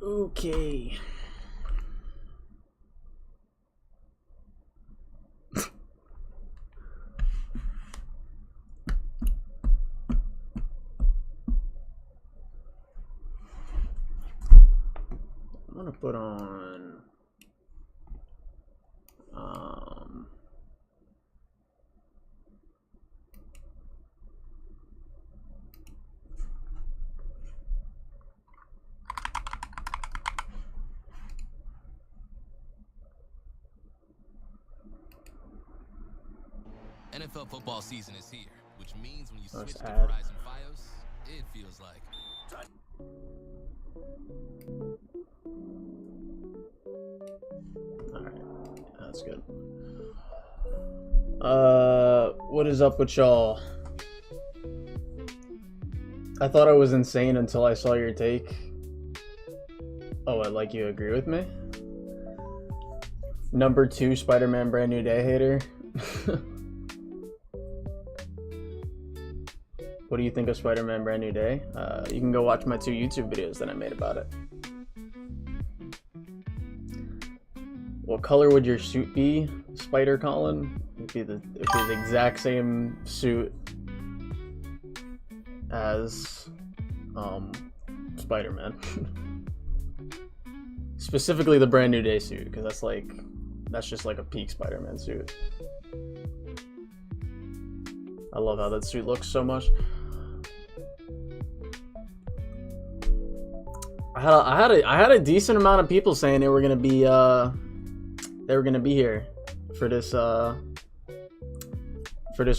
Okay. I'm gonna put on NFL football season is here, which means when you switch to ad. Verizon Fios, it feels like. Alright, that's good. What is up with y'all? I thought I was insane until I saw your take. Oh, like you agree with me? Number 2 Spider-Man Brand New Day hater. What do you think of Spider-Man Brand New Day? You can go watch my 2 YouTube videos that I made about it. What color would your suit be, Spider Colin? It'd be the exact same suit as Spider-Man. Specifically the Brand New Day suit, because that's just like a peak Spider-Man suit. I love how that suit looks so much. I had a decent amount of people saying they were gonna be here for this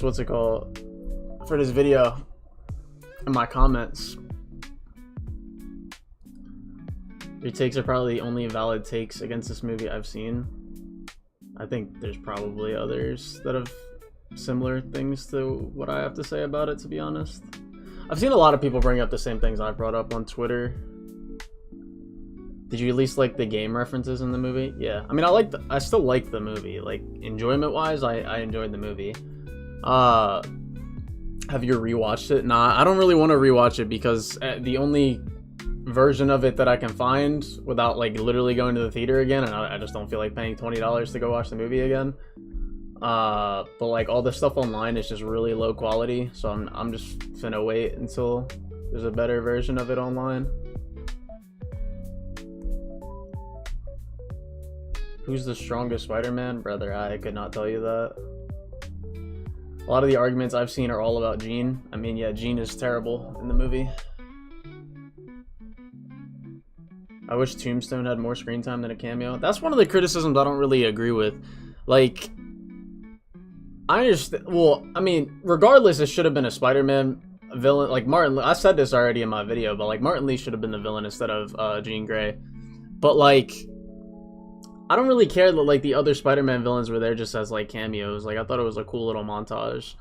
what's it called, for this video in my comments. Your takes are probably the only valid takes against this movie I've seen. I think there's probably others that have similar things to what I have to say about it, to be honest. I've seen a lot of people bring up the same things I've brought up on Twitter. Did you at least like the game references in the movie? Yeah, I mean, I still like the movie. Like, enjoyment wise, I enjoyed the movie. Have you rewatched it? Nah, I don't really want to rewatch it because the only version of it that I can find without like literally going to the theater again, and I just don't feel like paying $20 to go watch the movie again. But like all the stuff online is just really low quality, so I'm just finna wait until there's a better version of it online. Who's the strongest Spider-Man? Brother, I could not tell you that. A lot of the arguments I've seen are all about Jean. I mean, yeah, Jean is terrible in the movie. I wish Tombstone had more screen time than a cameo. That's one of the criticisms I don't really agree with. Like, I understand. Well, I mean, regardless, it should have been a Spider-Man villain. Like Martin, I said this already in my video, but like Martin Lee should have been the villain instead of Jean Grey. But like, I don't really care that like the other Spider-Man villains were there just as like cameos. Like, I thought it was a cool little montage.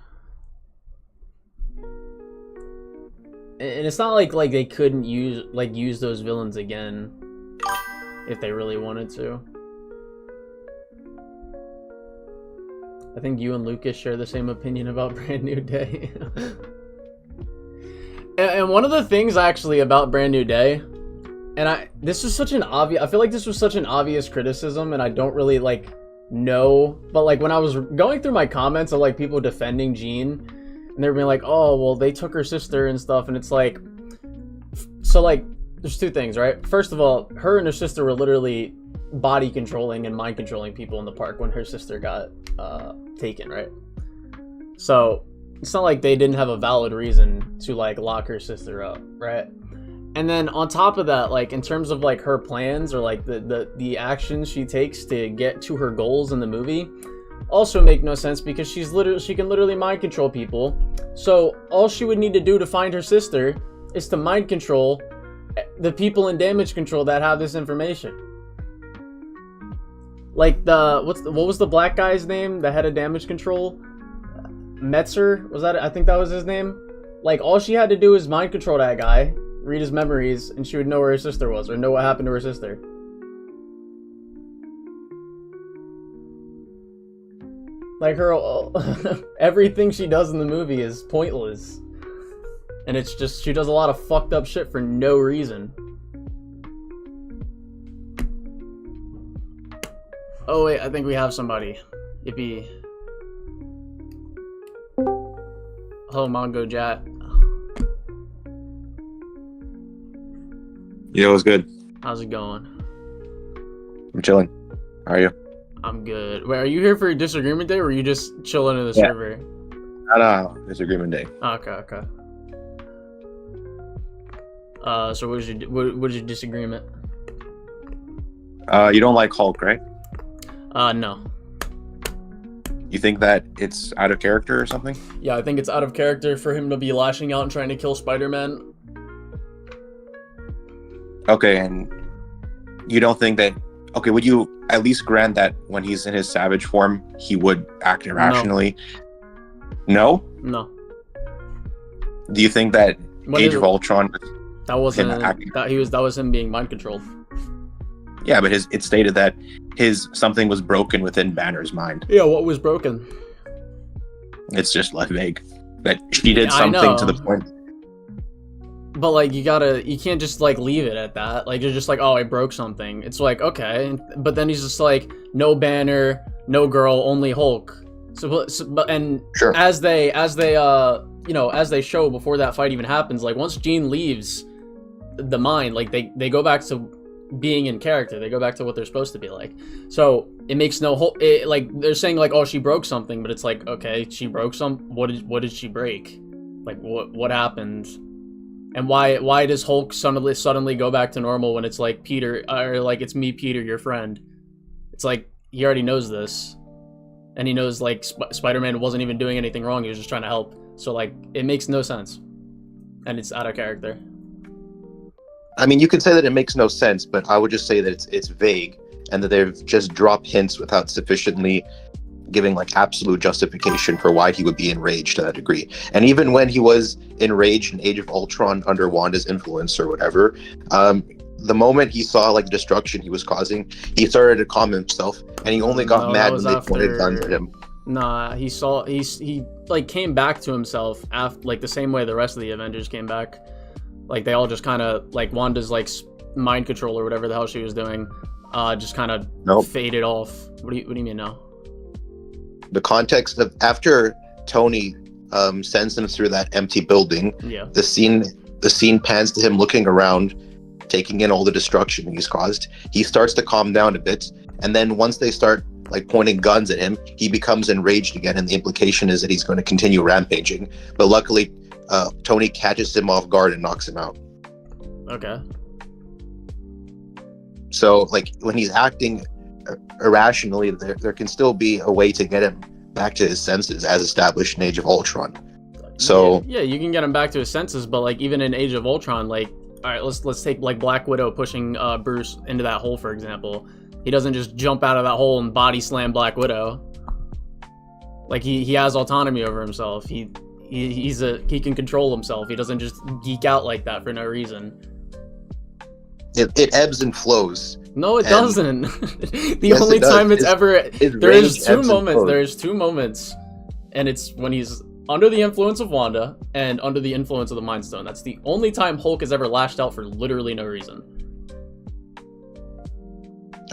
And it's not like they couldn't use those villains again if they really wanted to. I think you and Lucas share the same opinion about Brand New Day. And one of the things actually about Brand New Day, and this was such an obvious, I feel like this was such an obvious criticism, and I don't really like know, but like when I was going through my comments of like people defending Jean, and they're being like, oh well, they took her sister and stuff, and it's like, so like there's two things, right? First of all, her and her sister were literally body controlling and mind controlling people in the park when her sister got taken, right? So it's not like they didn't have a valid reason to like lock her sister up, right? And then on top of that, like in terms of like her plans or like the actions she takes to get to her goals in the movie also make no sense, because she can literally mind control people. So all she would need to do to find her sister is to mind control the people in damage control that have this information. Like what was the black guy's name, the head of damage control? Metzer, was that? I think that was his name. Like, all she had to do is mind control that guy, read his memories, and she would know where her sister was, or know what happened to her sister. Like, her everything she does in the movie is pointless, and it's just she does a lot of fucked up shit for no reason. Oh wait, I think we have somebody. Yippee. Hello, Mongo Jat. Yo, what's good? How's it going? I'm chilling. How are you? I'm good. Wait, are you here for Disagreement Day, or are you just chilling in the Yeah. server? No, Disagreement Day. Okay. So what is your disagreement? You don't like Hulk, right? No. You think that it's out of character or something? Yeah, I think it's out of character for him to be lashing out and trying to kill Spider-Man. Okay, and you don't think that... Okay, would you at least grant that when he's in his savage form, he would act irrationally? No? No. Do you think that What Age is of it? Ultron... That wasn't him acting- that was him being mind controlled. Yeah, but it stated that something was broken within Banner's mind. Yeah, what was broken? It's just left vague. That she did I something to know. the point... But like you can't just like leave it at that. Like you're just like, oh, I broke something. It's like, okay, but then he's just like, no Banner, no girl, only Hulk. But Sure. as they show before that fight even happens, like once Jean leaves the mind, like they go back to being in character. They go back to what they're supposed to be like. So it makes like they're saying like, oh, she broke something, but it's like, okay, she broke what did she break? Like what happened? And why does Hulk suddenly go back to normal when it's like Peter, or like it's me, Peter, your friend? It's like he already knows this, and he knows like Spider-Man wasn't even doing anything wrong. He was just trying to help. So like it makes no sense, and it's out of character. I mean, you could say that it makes no sense, but I would just say that it's vague and that they've just dropped hints without sufficiently giving like absolute justification for why he would be enraged to that degree. And even when he was enraged in Age of Ultron under Wanda's influence or whatever, the moment he saw like destruction he was causing, he started to calm himself, and he only got mad when they pointed guns at him. Nah, he like came back to himself after like the same way the rest of the Avengers came back. Like they all just kind of like Wanda's like mind control or whatever the hell she was doing, just kind of faded off. What do you mean no? The context of after Tony sends him through that empty building, yeah, the scene pans to him looking around, taking in all the destruction he's caused. He starts to calm down a bit, and then once they start like pointing guns at him, he becomes enraged again, and the implication is that he's going to continue rampaging. But luckily, Tony catches him off guard and knocks him out. Okay. So like when he's acting irrationally, there can still be a way to get him back to his senses as established in Age of Ultron. So yeah, you can get him back to his senses, but like even in Age of Ultron, like all right, let's take like Black Widow pushing Bruce into that hole, for example. He doesn't just jump out of that hole and body slam Black Widow. Like he has autonomy over himself. He can control himself. He doesn't just geek out like that for no reason. It ebbs and flows. No, it doesn't. Yes, only it does. time it's ever there's two moments. flows. There's two moments, and it's when he's under the influence of Wanda and under the influence of the Mind Stone. That's the only time Hulk has ever lashed out for literally no reason.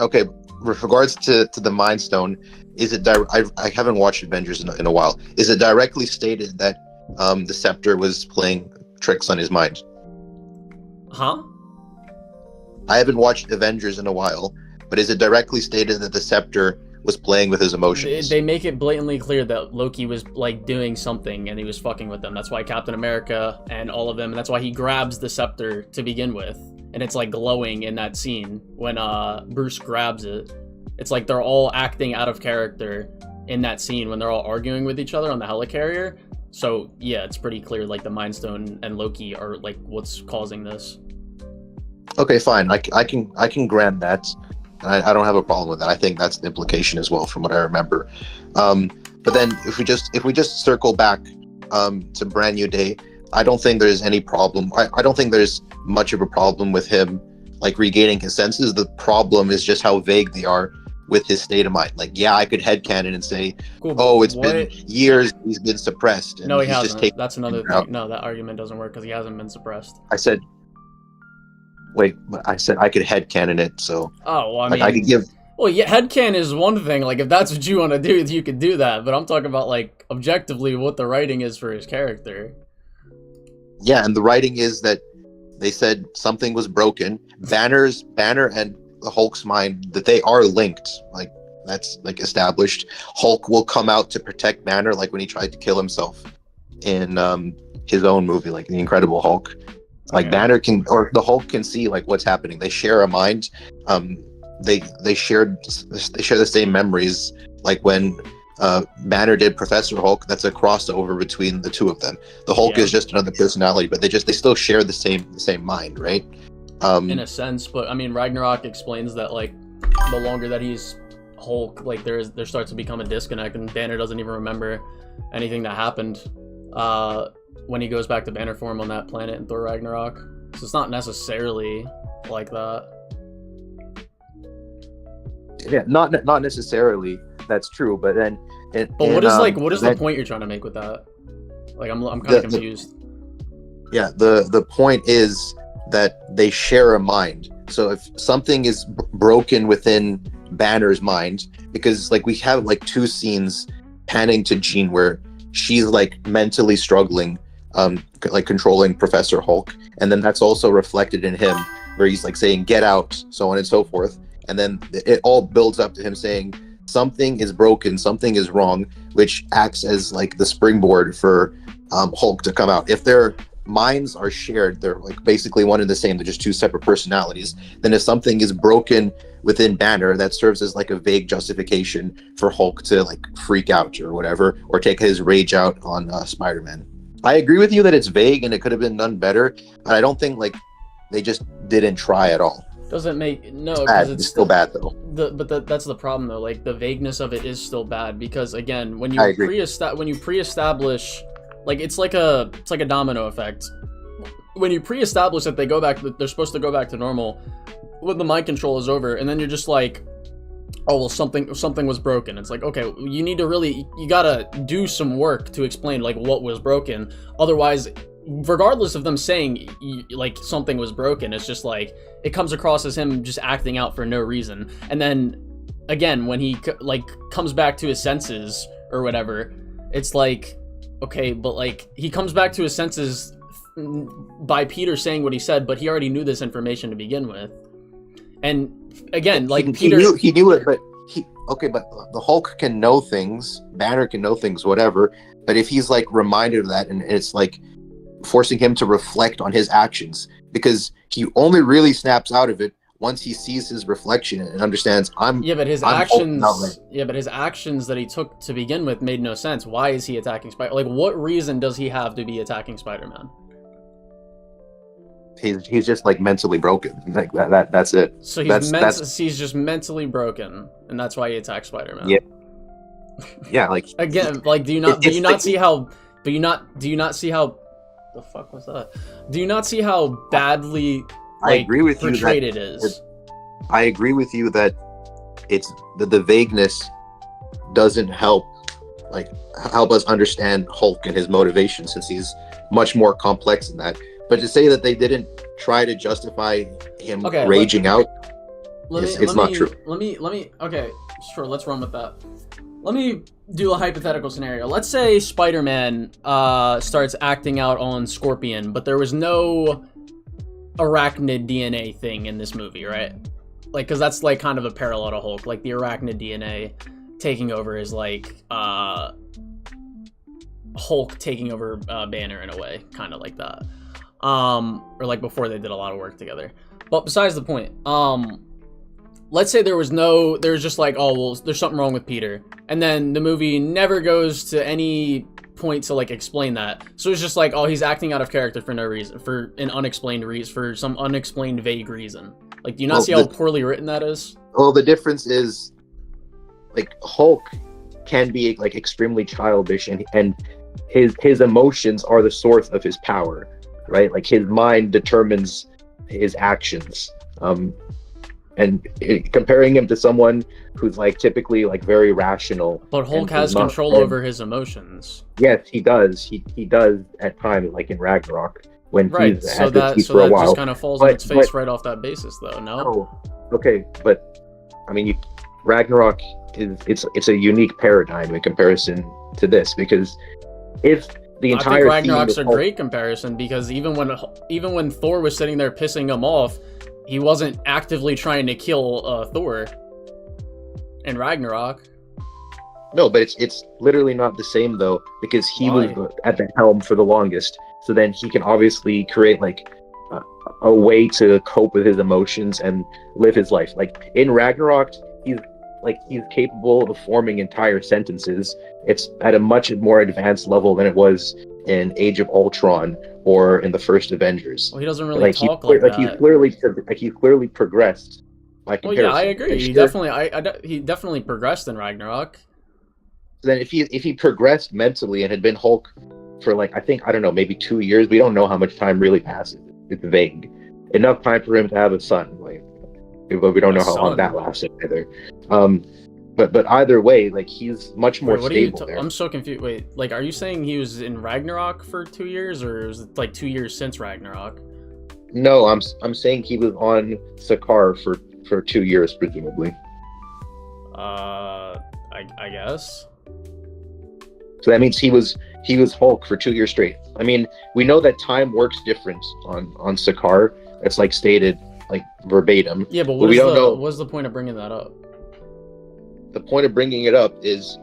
Okay, with regards to the Mind Stone, is it I haven't watched Avengers in a while. Is it directly stated that the Scepter was playing tricks on his mind? Huh? I haven't watched Avengers in a while, but is it directly stated that the Scepter was playing with his emotions? They make it blatantly clear that Loki was like doing something and he was fucking with them. That's why Captain America and all of them, and that's why he grabs the scepter to begin with. And it's like glowing in that scene when Bruce grabs it. It's like they're all acting out of character in that scene when they're all arguing with each other on the helicarrier. So yeah, it's pretty clear like the Mind Stone and Loki are like what's causing this. Okay, fine. I can grant that. I don't have a problem with that. I think that's the implication as well, from what I remember. But then if we just circle back to Brand New Day, I don't think there's any problem. I don't think there's much of a problem with him like regaining his senses. The problem is just how vague they are with his state of mind. Like, yeah, I could headcanon and say, cool, oh, it's been years he's been suppressed. And no, he he's hasn't. Just that's another thing. out. No, that argument doesn't work because he hasn't been suppressed. I said I could headcanon it, so Oh, well, I mean, I could give Well, yeah, headcanon is one thing. Like, if that's what you want to do, you could do that. But I'm talking about, like, objectively what the writing is for his character. Yeah, and the writing is that they said something was broken. Banner and the Hulk's mind, that they are linked. Like, that's like established. Hulk will come out to protect Banner, like when he tried to kill himself in his own movie, like The Incredible Hulk. Like, Banner can, or the Hulk can see like what's happening. They share a mind. They share the same memories. Like when Banner did Professor Hulk, that's a crossover between the two of them. The Hulk is just another personality, but they still share the same mind, right? In a sense, but I mean, Ragnarok explains that like the longer that he's Hulk, like there starts to become a disconnect, and Banner doesn't even remember anything that happened when he goes back to Banner form on that planet in Thor Ragnarok. So it's not necessarily like that. Yeah, not necessarily. That's true, but then. But what is the point you're trying to make with that? Like, I'm kind of confused. The point is that they share a mind. So if something is broken within Banner's mind, because like we have like two scenes panning to Jean where she's like mentally struggling, like controlling Professor Hulk, and then that's also reflected in him where he's like saying "get out," so on and so forth, and then it all builds up to him saying something is broken, something is wrong, which acts as like the springboard for Hulk to come out. If their minds are shared, they're like basically one and the same, they're just two separate personalities, then if something is broken within Banner, that serves as like a vague justification for Hulk to like freak out or whatever, or take his rage out on Spider-Man. I agree with you that it's vague and it could have been done better, but I don't think like they just didn't try at all. Doesn't make it's still bad though. That's the problem though. Like the vagueness of it is still bad because again, when you pre-establish, like it's like a domino effect. When you pre-establish that they're supposed to go back to normal, when the mind control is over, and then you're just like, oh well, something was broken. It's like, okay, you gotta do some work to explain like what was broken. Otherwise, regardless of them saying like something was broken, it's just like it comes across as him just acting out for no reason. And then again, when he like comes back to his senses or whatever, it's like, okay, but like he comes back to his senses by Peter saying what he said, but he already knew this information to begin with. And again, like he knew it, but but the Hulk can know things, Banner can know things, whatever. But if he's like reminded of that, and it's like forcing him to reflect on his actions, because he only really snaps out of it once he sees his reflection and understands but his actions that he took to begin with made no sense. Why is he attacking Spider? Like, what reason does he have to be attacking Spider-Man? He's just like mentally broken. Like that's it. So he's just mentally broken, and that's why he attacks Spider-Man. Yeah. Yeah, like again, like do you not see how the fuck was that? Do you not see how badly I agree with portrayed you it is? I agree with you that it's the vagueness doesn't help us understand Hulk and his motivation, since he's much more complex than that. But to say that they didn't try to justify him raging out, it's not true. Okay, sure, let's run with that. Let me do a hypothetical scenario. Let's say Spider-Man starts acting out on Scorpion, but there was no arachnid DNA thing in this movie, right? Like, because that's like kind of a parallel to Hulk. Like the arachnid DNA taking over is like Hulk taking over Banner in a way, kind of like that. Or like before they did a lot of work together. But besides the point, let's say there's just like, oh well, there's something wrong with Peter, and then the movie never goes to any point to like explain that. So it's just like, oh, he's acting out of character for no reason, for some unexplained vague reason. Like, do you not see how poorly written that is? Well, the difference is like Hulk can be like extremely childish, and his emotions are the source of his power, right? Like his mind determines his actions. Comparing him to someone who's like typically like very rational. But Hulk has control over his emotions. Yes, he does. He does at times, like in Ragnarok, when he's so that just kind of falls on its face right off that basis, though. No. Okay, but I mean, Ragnarok it's a unique paradigm in comparison to this, because if the I think entire Ragnarok's theme a great comparison because even when Thor was sitting there pissing him off, he wasn't actively trying to kill Thor in Ragnarok. no, but it's literally not the same though, because he Why? was at the helm for the longest. So then he can obviously create like a way to cope with his emotions and live his life. Like in Ragnarok, he's capable of forming entire sentences. It's at a much more advanced level than it was in Age of Ultron or in the first Avengers. Well, he doesn't really Like talk like that. he's clearly progressed by Well, comparison. yeah, I agree. And He sure, definitely, he definitely progressed in Ragnarok. then if he progressed mentally and had been Hulk for like I don't know, maybe 2 years, we don't know how much time really passes. It's vague. Enough time for him to have a son, like, but we don't know how long that lasted either. But either way, like he's much more Wait, what are you? stable there. I'm so confused. Wait, like, are you saying he was in Ragnarok for 2 years, or was it like 2 years since Ragnarok? No, I'm saying he was on Sakaar for 2 years, presumably. I guess. So that means he was Hulk for 2 years straight. I mean, we know that time works different on Sakaar. It's like stated like verbatim. Yeah, but we don't know. What's the point of bringing that up? The point of bringing it up is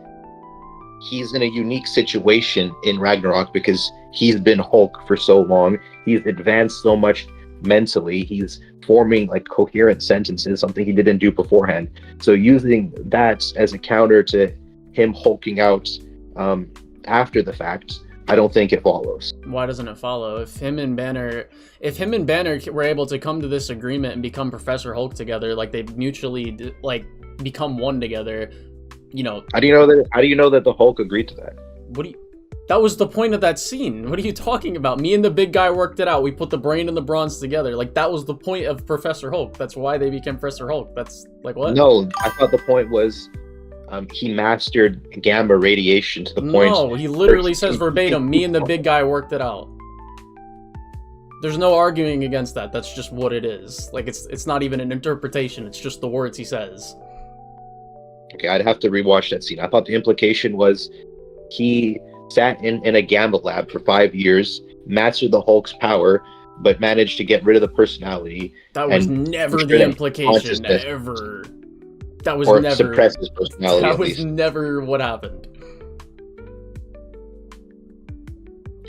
he's in a unique situation in Ragnarok because he's been Hulk for so long. He's advanced so much mentally. He's forming like coherent sentences, something he didn't do beforehand. So using that as a counter to him hulking out after the fact, I don't think it follows. Why doesn't it follow? If him and Banner were able to come to this agreement and become Professor Hulk together, like they mutually like become one together, you know. How do you know that the Hulk agreed to that? That was the point of that scene. What are you talking about? Me and the big guy worked it out. We put the brain and the bronze together. Like, that was the point of Professor Hulk. That's why they became Professor Hulk. That's like, what? No, I thought the point was he mastered gamma radiation to the point. No, he literally says verbatim, me and the big guy worked it out. There's no arguing against that. That's just what it is. Like, it's not even an interpretation. It's just the words he says. Okay, I'd have to rewatch that scene. I thought the implication was he sat in a gamma lab for 5 years, mastered the Hulk's power, but managed to get rid of the personality. That was never the implication, ever. That was never suppress his personality. That was never what happened.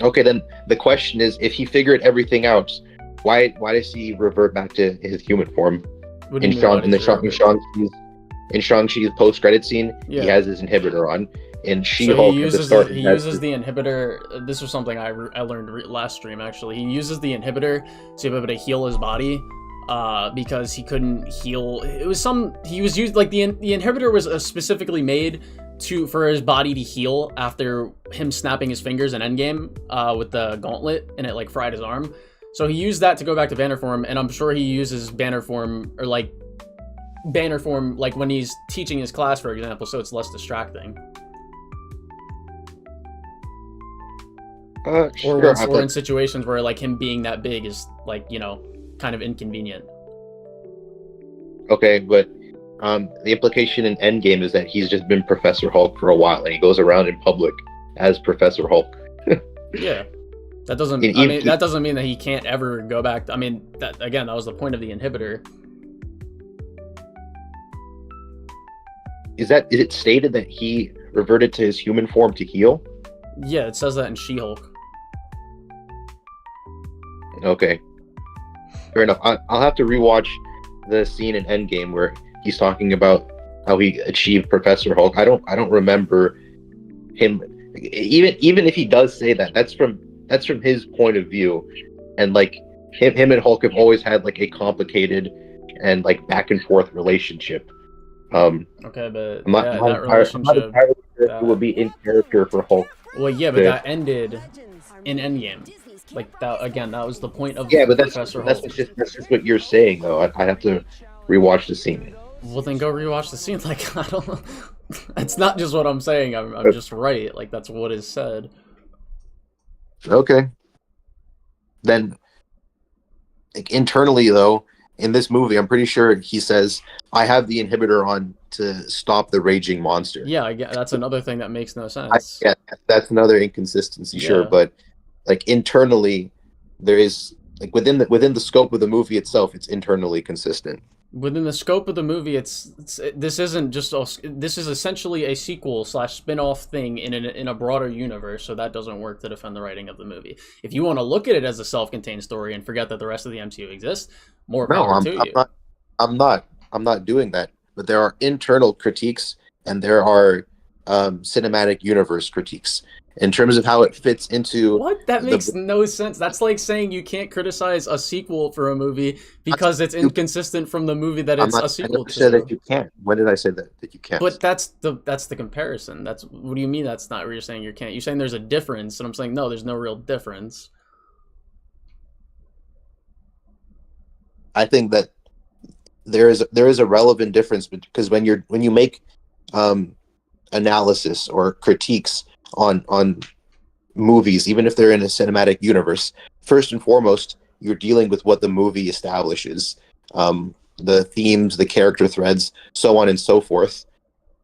Okay, then the question is, if he figured everything out, why does he revert back to his human form? In Shang-Chi's post-credit scene, he has his inhibitor on. In She-Hulk, so he uses the inhibitor. This was something I learned last stream, actually. He uses the inhibitor to be able to heal his body, because he couldn't heal. The inhibitor was specifically made for his body to heal after him snapping his fingers in Endgame with the gauntlet, and it like fried his arm. So he used that to go back to Banner form, and I'm sure he uses Banner form like when he's teaching his class, for example, so it's less distracting. Or in situations where like him being that big is like, you know, kind of inconvenient. Okay, but the implication in Endgame is that he's just been Professor Hulk for a while, and he goes around in public as Professor Hulk. Yeah, that doesn't. That doesn't mean that he can't ever go back. That was the point of the inhibitor. Is it stated that he reverted to his human form to heal? Yeah, it says that in She-Hulk. Okay, fair enough. I'll have to rewatch the scene in Endgame where he's talking about how he achieved Professor Hulk. I don't remember him. Even if he does say that, that's from his point of view, and like him and Hulk have always had like a complicated and like back and forth relationship. Okay, but that relationship it would be in character for Hulk. Well, yeah, but that ended in Endgame. Like that again. That was the point of Professor Hulk. That's just what you're saying, though. I have to rewatch the scene. Well, then go rewatch the scene. Like, I don't know. It's not just what I'm saying. I'm just right. Like, that's what is said. Okay. Then, like, internally, though, in this movie, I'm pretty sure he says, "I have the inhibitor on to stop the raging monster. Yeah, I get, that's another thing that makes no sense. Yeah, that's another inconsistency, sure, Yeah. but like internally, there is like within the scope of the movie itself, it's internally consistent. Within the scope of the movie, this isn't just this is essentially a sequel slash spin-off thing in a broader universe, so that doesn't work to defend the writing of the movie. If you want to look at it as a self-contained story and forget that the rest of the MCU exists, more No, power to you. I'm not doing that. But there are internal critiques and there are cinematic universe critiques in terms of how it fits into What? That makes no sense. That's like saying you can't criticize a sequel for a movie because it's inconsistent from the movie that it's a sequel to. I never said that you can't. When did I say that you can't? But that's the comparison. That's what do you mean that's not where you're saying you can't? You're saying there's a difference, and I'm saying no, there's no real difference. I think that there is a relevant difference because when you make analysis or critiques on movies, even if they're in a cinematic universe, first and foremost, you're dealing with what the movie establishes, the themes, the character threads, so on and so forth.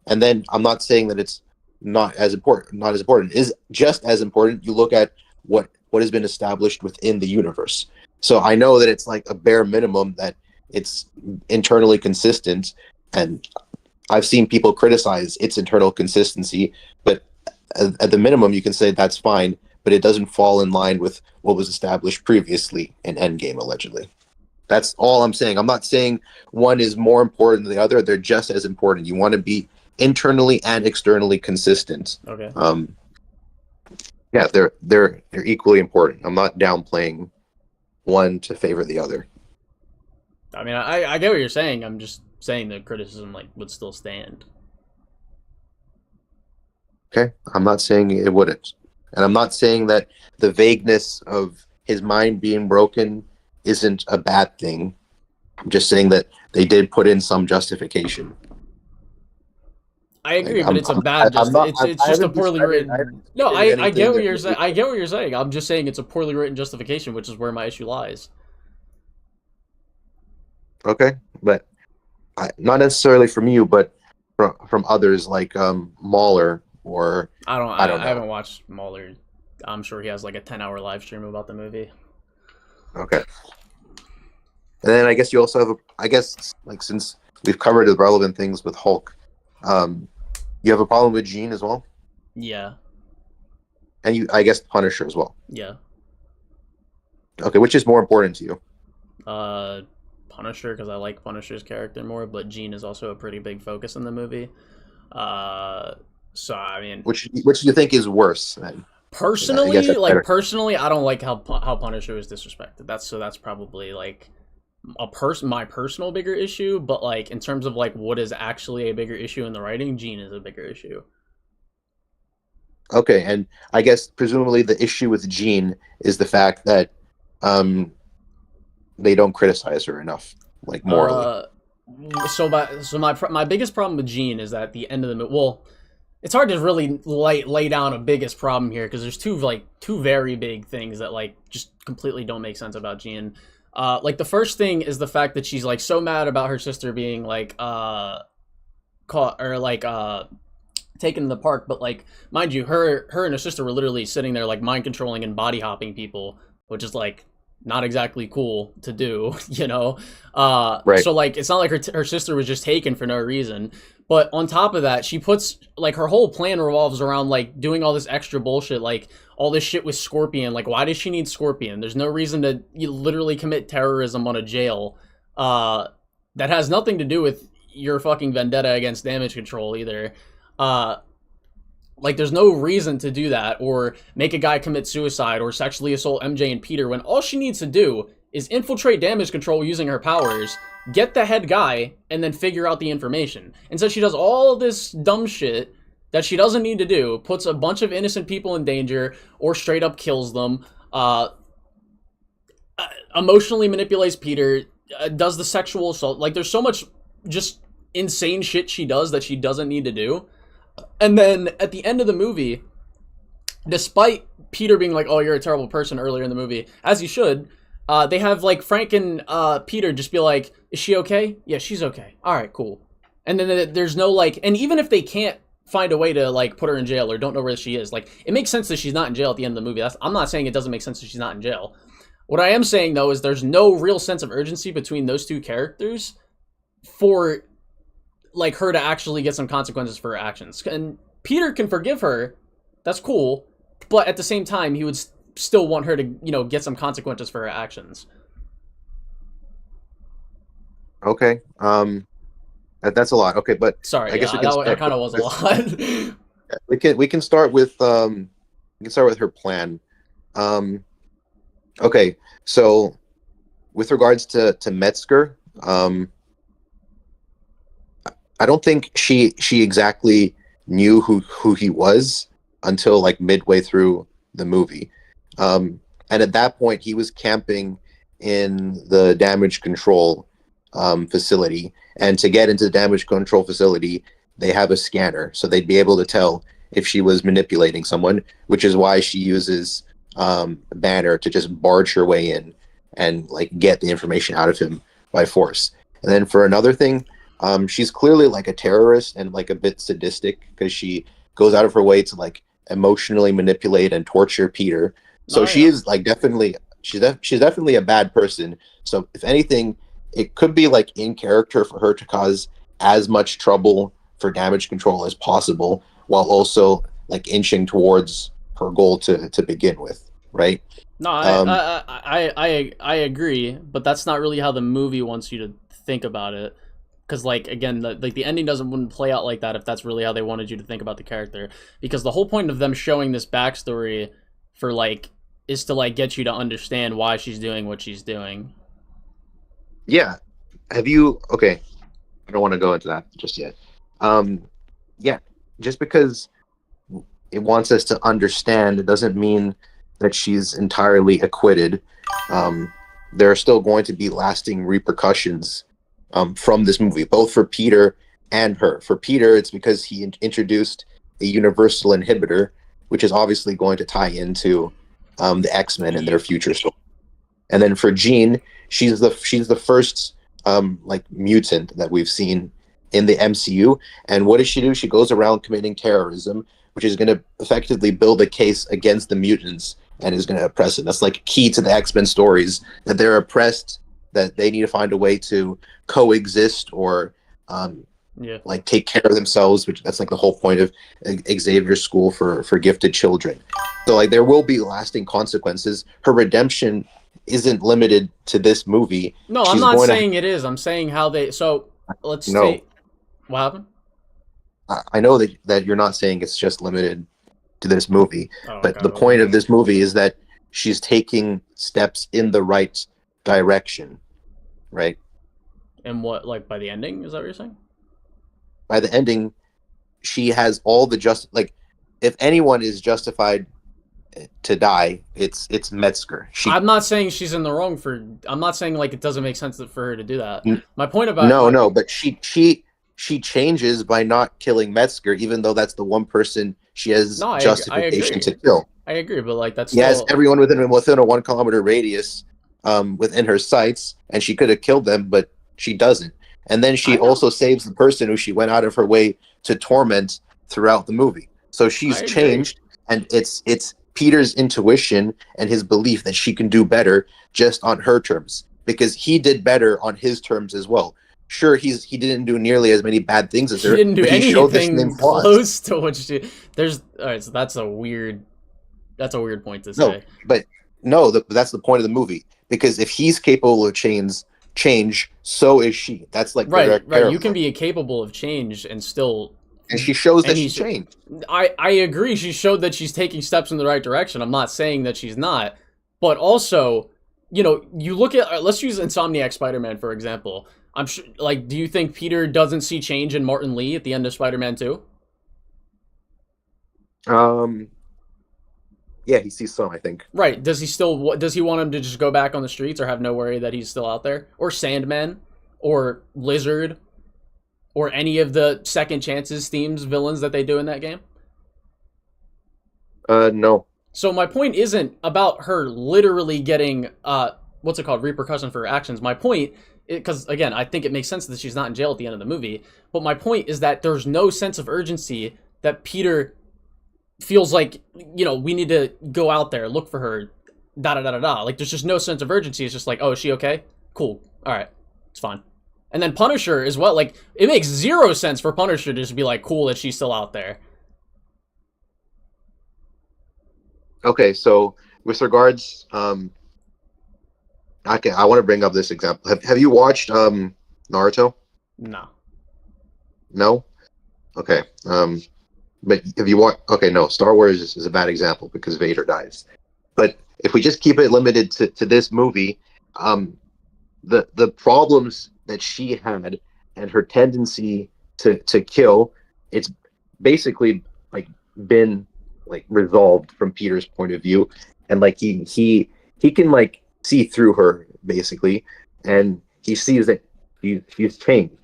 And then I'm not saying that it's not as important. Not as important. It is just as important. You look at what has been established within the universe. So I know that it's like a bare minimum that it's internally consistent, and I've seen people criticize its internal consistency, but at the minimum, you can say that's fine, but it doesn't fall in line with what was established previously in Endgame, allegedly. That's all I'm saying. I'm not saying one is more important than the other. They're just as important. You want to be internally and externally consistent. Okay. Yeah, they're equally important. I'm not downplaying one to favor the other. I mean, I get what you're saying. I'm just saying the criticism would still stand. Okay, I'm not saying it wouldn't, and I'm not saying that the vagueness of his mind being broken isn't a bad thing. I'm just saying that they did put in some justification. I agree, but it's a bad. It's just a poorly written. No, I get what you're saying. I get what you're saying. I'm just saying it's a poorly written justification, which is where my issue lies. Okay, but not necessarily from you, but from others like Mahler or I don't know. I haven't watched Mahler. I'm sure he has like a 10-hour live stream about the movie. Okay. And then I guess you also have since we've covered the relevant things with Hulk, you have a problem with Jean as well? Yeah. And I guess Punisher as well. Yeah. Okay, which is more important to you? Punisher, because I like Punisher's character more, but Jean is also a pretty big focus in the movie. So I mean, which do you think is worse then? Personally, personally, I don't like how Punisher is disrespected. That's probably like my personal bigger issue. But like in terms of like what is actually a bigger issue in the writing, Jean is a bigger issue. Okay, and I guess presumably the issue with Jean is the fact that they don't criticize her enough, like morally. So my biggest problem with Jean is that at the end of the movie, well, it's hard to really lay down a biggest problem here because there's two very big things that like just completely don't make sense about Jean. Like the first thing is the fact that she's like so mad about her sister being like caught or like taken in the park, but like mind you, her and her sister were literally sitting there like mind controlling and body hopping people, which is like not exactly cool to do, you know? Right. So, like, it's not like her sister was just taken for no reason. But on top of that, she puts, like, her whole plan revolves around, like, doing all this extra bullshit, like, all this shit with Scorpion. Like, why does she need Scorpion? There's no reason to literally commit terrorism on a jail. That has nothing to do with your fucking vendetta against damage control either. Like, there's no reason to do that, or make a guy commit suicide, or sexually assault MJ and Peter, when all she needs to do is infiltrate damage control using her powers, get the head guy, and then figure out the information. And so she does all this dumb shit that she doesn't need to do, puts a bunch of innocent people in danger, or straight up kills them, emotionally manipulates Peter, does the sexual assault. Like, there's so much just insane shit she does that she doesn't need to do. And then at the end of the movie, despite Peter being like, oh, you're a terrible person earlier in the movie, as you should, they have like Frank and Peter just be like, is she okay? Yeah, she's okay. All right, cool. And then there's no like, and even if they can't find a way to like put her in jail or don't know where she is, like it makes sense that she's not in jail at the end of the movie. I'm not saying it doesn't make sense that she's not in jail. What I am saying though is there's no real sense of urgency between those two characters for like her to actually get some consequences for her actions. And Peter can forgive her. That's cool. But at the same time, he would still want her to, get some consequences for her actions. Okay. That's a lot. Okay, but Sorry, I guess we can that kind of was a lot. we can start with her plan. Okay, so with regards to Metzger, I don't think she exactly knew who he was until like midway through the movie. And at that point, he was camping in the damage control facility. And to get into the damage control facility, they have a scanner, so they'd be able to tell if she was manipulating someone, which is why she uses Banner to just barge her way in and like get the information out of him by force. And then for another thing, she's clearly like a terrorist and like a bit sadistic because she goes out of her way to like emotionally manipulate and torture Peter. So she is like she's definitely a bad person. So if anything, it could be like in character for her to cause as much trouble for damage control as possible, while also like inching towards her goal to begin with, right? No, I agree, but that's not really how the movie wants you to think about it. Because like again, the ending wouldn't play out like that if that's really how they wanted you to think about the character. Because the whole point of them showing this backstory for like is to like get you to understand why she's doing what she's doing. Yeah. Okay, I don't want to go into that just yet. Yeah, just because it wants us to understand, it doesn't mean that she's entirely acquitted. There are still going to be lasting repercussions from this movie, both for Peter and her. For Peter, it's because he introduced a universal inhibitor, which is obviously going to tie into the X-Men and their future story. And then for Jean, she's the first like mutant that we've seen in the MCU. And what does she do? She goes around committing terrorism, which is going to effectively build a case against the mutants and is going to oppress them. That's like key to the X-Men stories, that they're oppressed, that they need to find a way to coexist or like take care of themselves, which that's like the whole point of Xavier's school for gifted children. So like there will be lasting consequences. Her redemption isn't limited to this movie. No, I'm not saying it is. I'm saying how they. So let's say what happened. I know that you're not saying it's just limited to this movie, but the point of this movie is that she's taking steps in the right direction, right? And what, like by the ending, is that what you're saying? By the ending, she has all the like, if anyone is justified to die, it's Metzger. I'm not saying she's in the wrong for. I'm not saying like it doesn't make sense for her to do that. My point about but she changes by not killing Metzger, even though that's the one person she has justification to kill. I agree, but like that's has everyone within a 1 kilometer radius within her sights, and she could have killed them, but she doesn't. And then she also saves the person who she went out of her way to torment throughout the movie. So she's changed, and it's Peter's intuition and his belief that she can do better just on her terms, because he did better on his terms as well. Sure, he didn't do nearly as many bad things as her. He didn't do anything close to what she. All right, so that's a weird point to say. That's the point of the movie, because if he's capable of change, so is she. That's like right. You can be capable of change and still. And she shows that she's changed. I agree. She showed that she's taking steps in the right direction. I'm not saying that she's not, but also, you look at. Let's use Insomniac Spider-Man for example. I'm sure. Like, do you think Peter doesn't see change in Martin Lee at the end of Spider-Man 2? Yeah, he sees some, I think. Right. Does he want him to just go back on the streets or have no worry that he's still out there? Or Sandman? Or Lizard? Or any of the Second Chances themes villains that they do in that game? No. So my point isn't about her literally getting, repercussion for her actions. My point because again, I think it makes sense that she's not in jail at the end of the movie. But my point is that there's no sense of urgency that Peter feels like, we need to go out there, look for her, da da da da da. Like, there's just no sense of urgency. It's just like, oh, is she okay? Cool. All right, it's fine. And then Punisher is what, like, it makes zero sense for Punisher to just be like, cool that she's still out there. Okay, so with regards, I want to bring up this example. Have you watched Naruto? No. No? Okay. But if you watch, okay, no, Star Wars is a bad example because Vader dies. But if we just keep it limited to this movie, the problems that she had and her tendency to kill, it's basically like been like resolved from Peter's point of view, and like he can like see through her basically, and he sees that she's changed.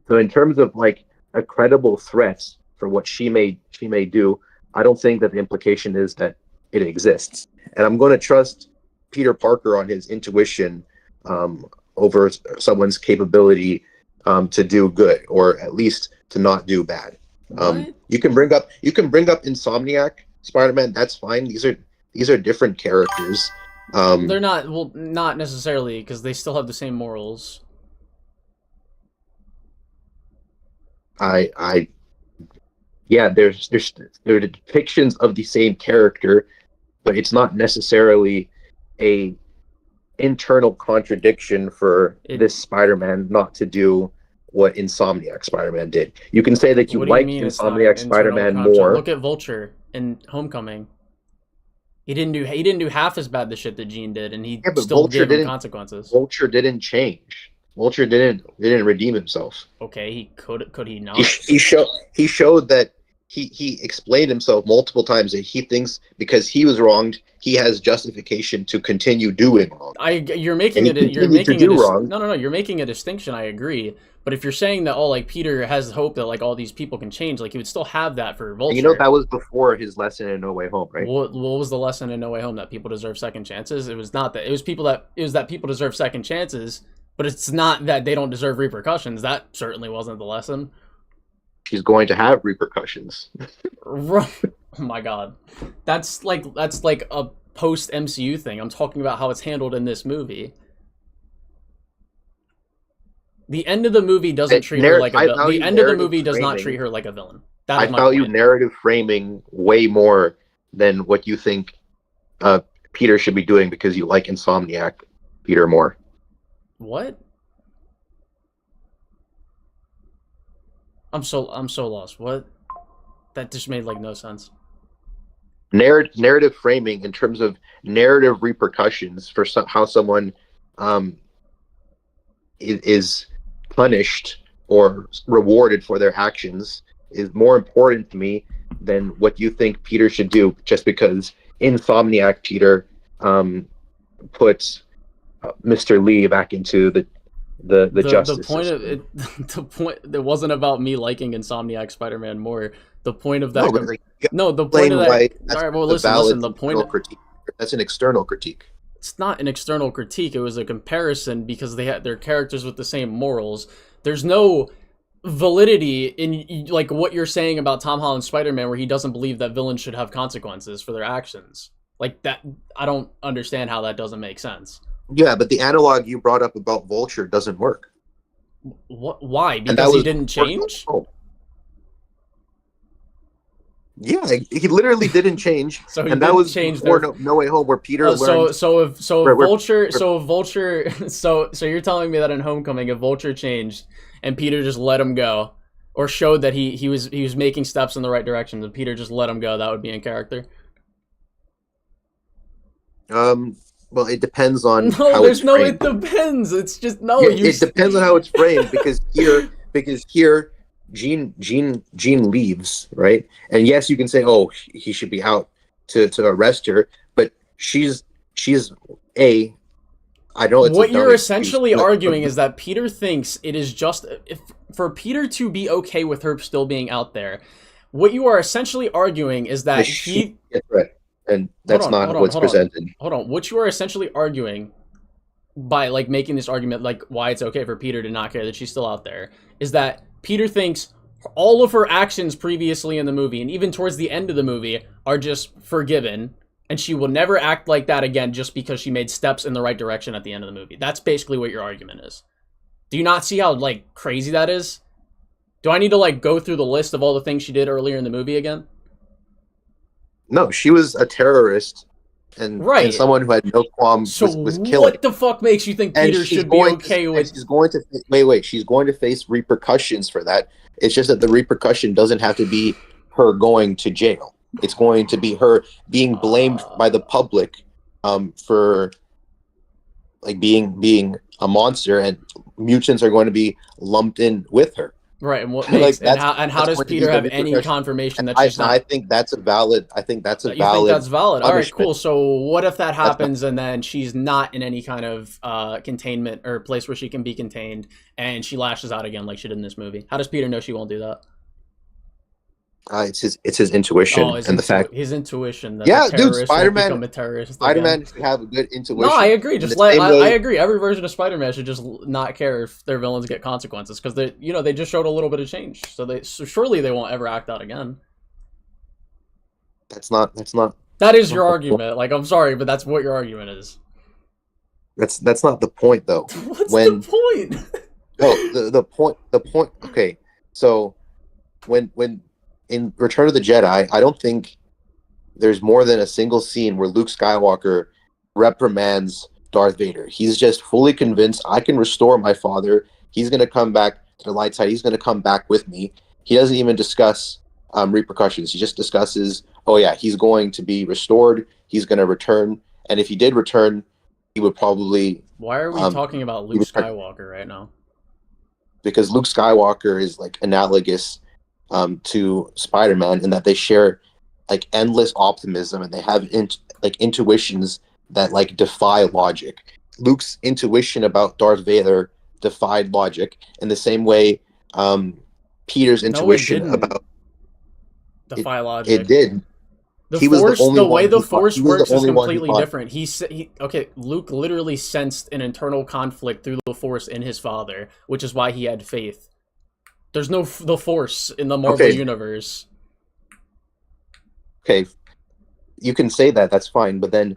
So in terms of like a credible threat for what she may do, I don't think that the implication is that it exists. And I'm going to trust Peter Parker on his intuition over someone's capability to do good, or at least to not do bad. You can bring up Insomniac Spider-Man. That's fine. These are different characters. They're not, well, not necessarily, because they still have the same morals. Yeah, there are depictions of the same character, but it's not necessarily a internal contradiction for this Spider-Man not to do what Insomniac Spider-Man did. You can say that you like Insomniac Spider-Man more. Look at Vulture in Homecoming. He didn't do half as bad the shit that Jean did, and he still gave him consequences. Vulture didn't change. Vulture didn't redeem himself. Okay, he could he not? He showed that he explained himself multiple times that he thinks because he was wronged, he has justification to continue doing wrong. You're making a distinction. I agree, but if you're saying that Peter has hope that like all these people can change, like he would still have that for Vulture. And that was before his lesson in No Way Home, right? What was the lesson in No Way Home? That people deserve second chances. It was not that. It was that people deserve second chances, but it's not that they don't deserve repercussions. That certainly wasn't the lesson. She's going to have repercussions. Oh my god, that's like a post MCU thing. I'm talking about how it's handled in this movie. The end of the movie doesn't treat her like a villain. The end of the movie does not treat her like a villain. I value narrative framing way more than what you think Peter should be doing because you like Insomniac Peter more. What? I'm so lost. What? That just made like no sense. Narrative framing in terms of narrative repercussions for how someone is punished or rewarded for their actions is more important to me than what you think Peter should do just because Insomniac Peter puts Mr. Lee back into the justice system. The point it wasn't about me liking Insomniac Spider-Man more. The point of that that's an external critique. It's not an external critique. It was a comparison because they had their characters with the same morals. There's no validity in like what you're saying about Tom Holland's Spider-Man where he doesn't believe that villains should have consequences for their actions. Like that, I don't understand how that doesn't make sense. Yeah, but the analog you brought up about Vulture doesn't work. What? Why? Because he didn't change? Yeah, he literally didn't change. So and that was before No Way Home, where Peter learned. So you're telling me that in Homecoming, if Vulture changed and Peter just let him go, or showed that he was making steps in the right direction, and Peter just let him go, that would be in character? Well, it depends on it depends. It's just it depends on how it's framed because here Jean leaves, right? And yes, you can say, oh, he should be out to arrest her, but she's I know it's what you're essentially arguing is that Peter thinks it is just for Peter to be okay with her still being out there. What you are essentially arguing is that and that's not what's presented. Hold on. What you are essentially arguing by like making this argument like why it's okay for Peter to not care that she's still out there is that Peter thinks all of her actions previously in the movie and even towards the end of the movie are just forgiven, and she will never act like that again just because she made steps in the right direction at the end of the movie. That's basically what your argument is. Do you not see how like crazy that is? Do I need to like go through the list of all the things she did earlier in the movie again? No, she was a terrorist and someone who had no qualms with killing. What the fuck makes you think Peter should be okay with? She's going to She's going to face repercussions for that. It's just that the repercussion doesn't have to be her going to jail. It's going to be her being blamed by the public for like being a monster, and mutants are going to be lumped in with her. Right, and what makes like and how does Peter have any confirmation that she's not? I think that's a valid. I think that's a valid. You think that's valid? All right, cool. So what if that happens and then she's not in any kind of containment or place where she can be contained, and she lashes out again like she did in this movie? How does Peter know she won't do that? It's his intuition and the fact his intuition. That dude, Spider-Man should have a good intuition. No, I agree. I agree. Every version of Spider-Man should just not care if their villains get consequences because they just showed a little bit of change. So surely they won't ever act out again. That's not. That is your argument. Like, I'm sorry, but that's what your argument is. That's not the point though. What's the point? No, the point. Okay, so when in Return of the Jedi, I don't think there's more than a single scene where Luke Skywalker reprimands Darth Vader. He's just fully convinced, I can restore my father. He's going to come back to the light side. He's going to come back with me. He doesn't even discuss repercussions. He just discusses, oh yeah, he's going to be restored. He's going to return. And if he did return, he would probably... Why are we talking about Luke Skywalker right now? Because Luke Skywalker is like analogous to Spider-Man in that they share like endless optimism, and they have intuitions that like defy logic. Luke's intuition about Darth Vader defied logic in the same way Peter's intuition about defy logic. It did. The way the Force works is completely different. Luke literally sensed an internal conflict through the Force in his father, which is why he had faith. There's no the Force in the Marvel universe. Okay, you can say that. That's fine, but then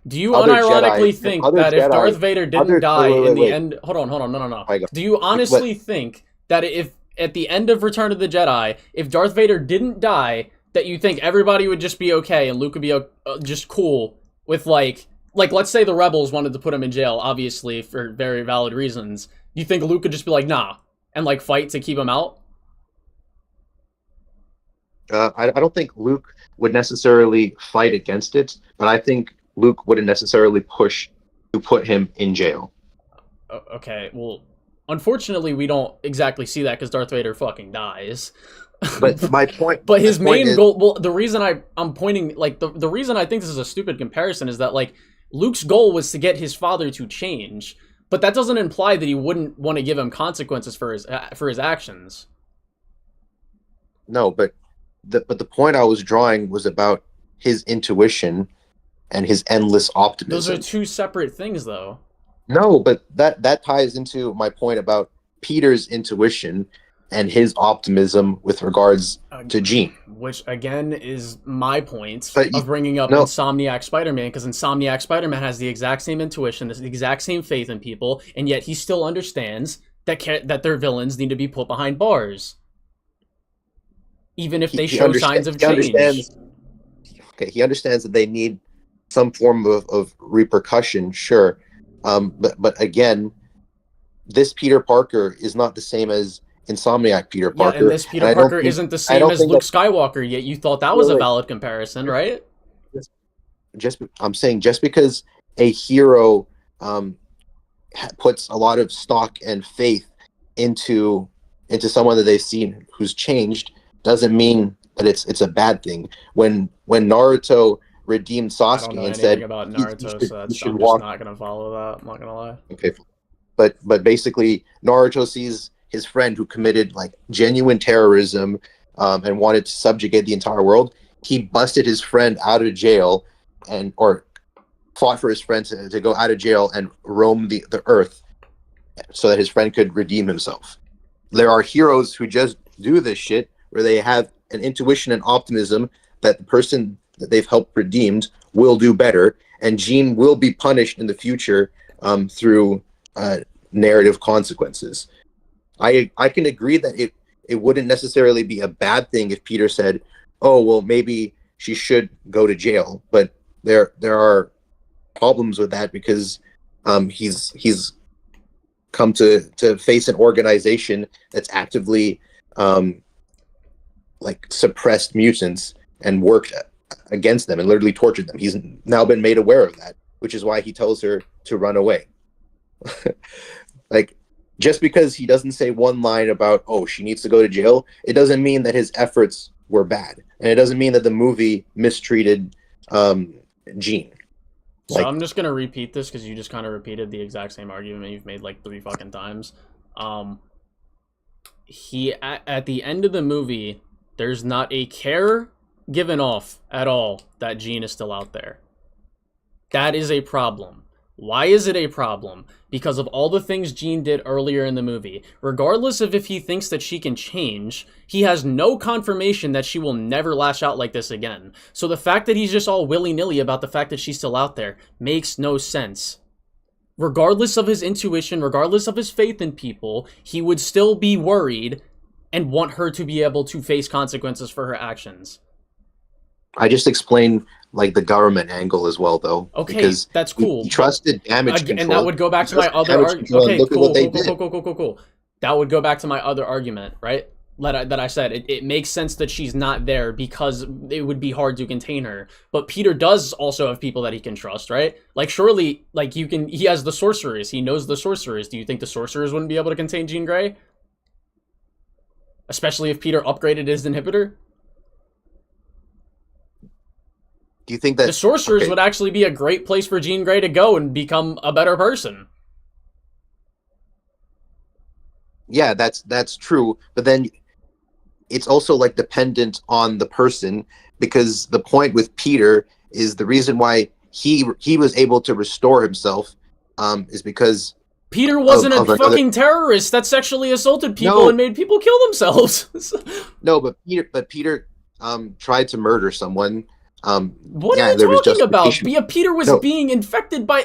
do you unironically think that if Darth Vader didn't die in the end? Hold on, no. Do you honestly think that if at the end of Return of the Jedi, if Darth Vader didn't die, that you think everybody would just be okay and Luke would be just cool with like let's say the rebels wanted to put him in jail, obviously for very valid reasons. Do you think Luke could just be like, nah, and like fight to keep him out? I don't think Luke would necessarily fight against it, but I think Luke wouldn't necessarily push to put him in jail. Okay, well, unfortunately, we don't exactly see that because Darth Vader fucking dies. But my point. But his main goal. Well, the reason I'm pointing like the reason I think this is a stupid comparison is that like Luke's goal was to get his father to change, but that doesn't imply that he wouldn't want to give him consequences for his actions. No, but the point I was drawing was about his intuition and his endless optimism. Those are two separate things, though. No, but that ties into my point about Peter's intuition and his optimism with regards to Jean. Which, again, is my point of bringing up Insomniac Spider-Man, because Insomniac Spider-Man has the exact same intuition, the exact same faith in people, and yet he still understands that their villains need to be put behind bars. Even if they show signs of change. He understands that they need some form of repercussion, sure. But again, this Peter Parker is not the same as Insomniac Peter Parker. Yeah, and this Peter Parker isn't the same as Luke Skywalker, yet you thought that was a valid comparison, right? I'm saying just because a hero puts a lot of stock and faith into someone that they've seen who's changed doesn't mean that it's a bad thing. When Naruto redeemed Sasuke and said about Naruto, so I'm just not gonna follow that. I'm not gonna lie. Okay, but basically Naruto sees his friend who committed like genuine terrorism and wanted to subjugate the entire world. He busted his friend out of jail or fought for his friend to go out of jail and roam the earth so that his friend could redeem himself. There are heroes who just do this shit where they have an intuition and optimism that the person that they've helped redeemed will do better, and Jean will be punished in the future through narrative consequences. I can agree that it wouldn't necessarily be a bad thing if Peter said, "Oh, well, maybe she should go to jail," but there are problems with that because he's come to face an organization that's actively like suppressed mutants and worked against them and literally tortured them. He's now been made aware of that, which is why he tells her to run away. Like, just because he doesn't say one line about, oh, she needs to go to jail, it doesn't mean that his efforts were bad. And it doesn't mean that the movie mistreated Jean. So I'm just going to repeat this because you just kind of repeated the exact same argument you've made like 3 fucking times. He, at the end of the movie, there's not a care given off at all that Jean is still out there. That is a problem. Why is it a problem? Because of all the things Jean did earlier in the movie. Regardless of if he thinks that she can change, he has no confirmation that she will never lash out like this again. So the fact that he's just all willy-nilly about the fact that she's still out there makes no sense. Regardless of his intuition, regardless of his faith in people, he would still be worried and want her to be able to face consequences for her actions. I just explained like the government angle as well, though. Okay, because that's cool. He trusted damage control. And that would go back to my other argument. Okay, cool. That would go back to my other argument, right? That I said it makes sense that she's not there because it would be hard to contain her. But Peter does also have people that he can trust, right? Like surely, like he has the sorcerers. He knows the sorcerers. Do you think the sorcerers wouldn't be able to contain Jean Grey? Especially if Peter upgraded his inhibitor? Do you think that the sorcerers would actually be a great place for Jean Grey to go and become a better person? Yeah, that's true. But then it's also like dependent on the person, because the point with Peter is the reason why he was able to restore himself is because Peter wasn't a fucking terrorist that sexually assaulted people and made people kill themselves. No, but Peter tried to murder someone. What are you talking about? Peter was being infected by...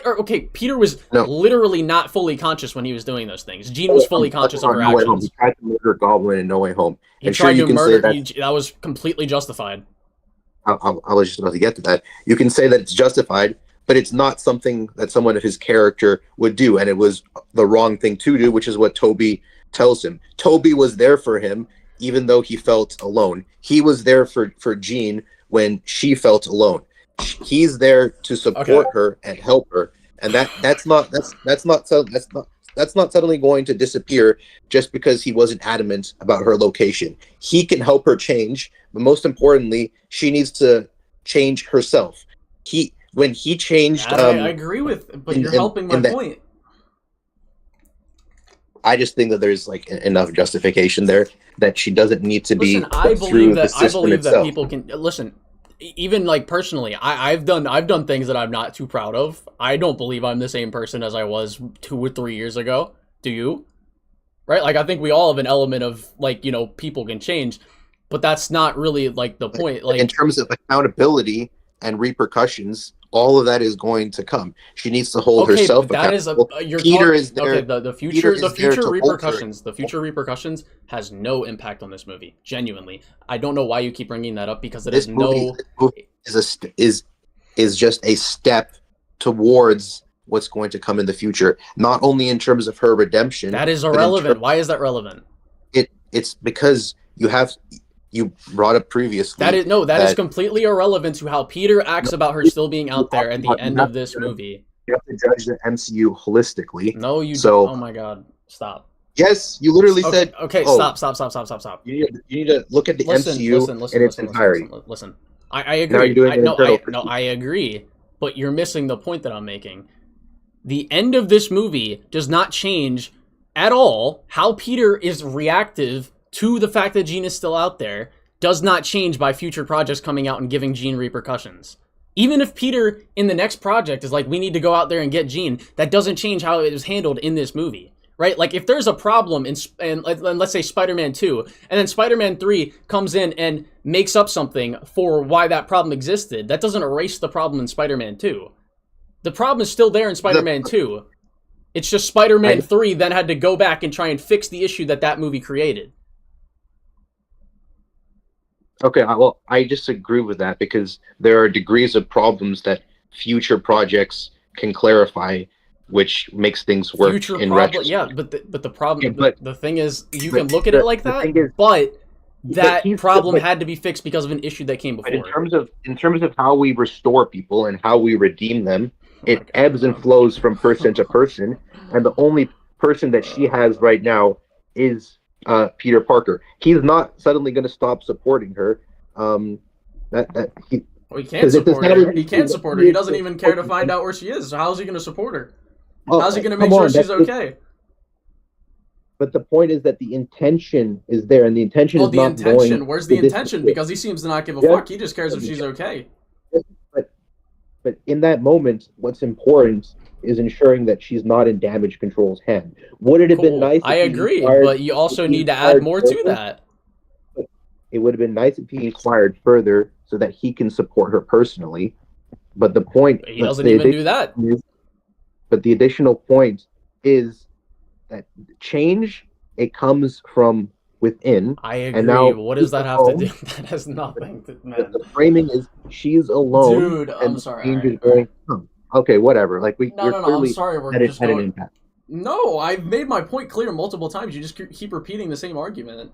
Peter was literally not fully conscious when he was doing those things. Jean was fully conscious of her actions. He tried to murder Goblin in No Way Home. He tried to murder... That was completely justified. I was just about to get to that. You can say that it's justified, but it's not something that someone of his character would do, and it was the wrong thing to do, which is what Toby tells him. Toby was there for him, even though he felt alone. He was there for Jean when she felt alone. He's there to support her and help her, and that's not suddenly going to disappear just because he wasn't adamant about her location. He can help her change, but most importantly, she needs to change herself. When he changed, I agree with, but you're helping my point. I just think that there's like enough justification there that she doesn't need to be. I believe that people can listen. Even like personally, I've done things that I'm not too proud of. I don't believe I'm the same person as I was 2 or 3 years ago. Do you? Right? Like I think we all have an element of like, you know, people can change, but that's not really like the point. Like in terms of accountability and repercussions, all of that is going to come. She needs to hold herself accountable. Peter is there. Okay, the future repercussions. The future repercussions has no impact on this movie. Genuinely, I don't know why you keep bringing that up because this movie is just a step towards what's going to come in the future. Not only in terms of her redemption. That is irrelevant. Why is that relevant? It's because you brought up previously. That is completely irrelevant to how Peter acts about her still being out there at the end of this movie. You have to judge the MCU holistically. No, you don't. Oh my god, stop. Yes, you literally said. Okay, stop. You need to look at the MCU in its entirety. Listen, I agree. I agree, but you're missing the point that I'm making. The end of this movie does not change at all how Peter is reactive to the fact that Jean is still out there. Does not change by future projects coming out and giving Jean repercussions. Even if Peter in the next project is like, we need to go out there and get Jean, that doesn't change how it was handled in this movie, right? Like, if there's a problem in let's say Spider-Man 2, and then Spider-Man 3 comes in and makes up something for why that problem existed, that doesn't erase the problem in Spider-Man 2. The problem is still there in Spider-Man 2. It's just Spider-Man 3 then had to go back and try and fix the issue that movie created. Okay, well, I disagree with that because there are degrees of problems that future projects can clarify, which makes things work Future in problem, retrospect. yeah, but the problem, Yeah, but the thing is, you can look at it like that, but that problem had to be fixed because of an issue that came before. But in terms of how we restore people and how we redeem them, it God, ebbs and flows from person to person, and the only person that she has right now is Peter Parker. He's not suddenly going to stop supporting her. Well, he can't support her. He can't support her. He doesn't even care to find out where she is. So how's he going to support her? How's he going to make sure she's okay? But the point is that the intention is there, and the intention is not going. Where's the intention? Because he seems to not give a fuck. He just cares if she's okay. But in that moment, what's important is ensuring that she's not in Damage Control's hand. Would it have been nice? I agree, but you also need to add more to that. It would have been nice if he inquired further so that he can support her personally. But the point... He doesn't even do that. But the additional point is that change, it comes from within. I agree. And now, what does that have to do? That has nothing to... Man. The framing is she's alone. Dude, I'm sorry. Change is going, okay, whatever. Like No, I'm sorry. We're just had going... an impact. No, I've made my point clear multiple times. You just keep repeating the same argument.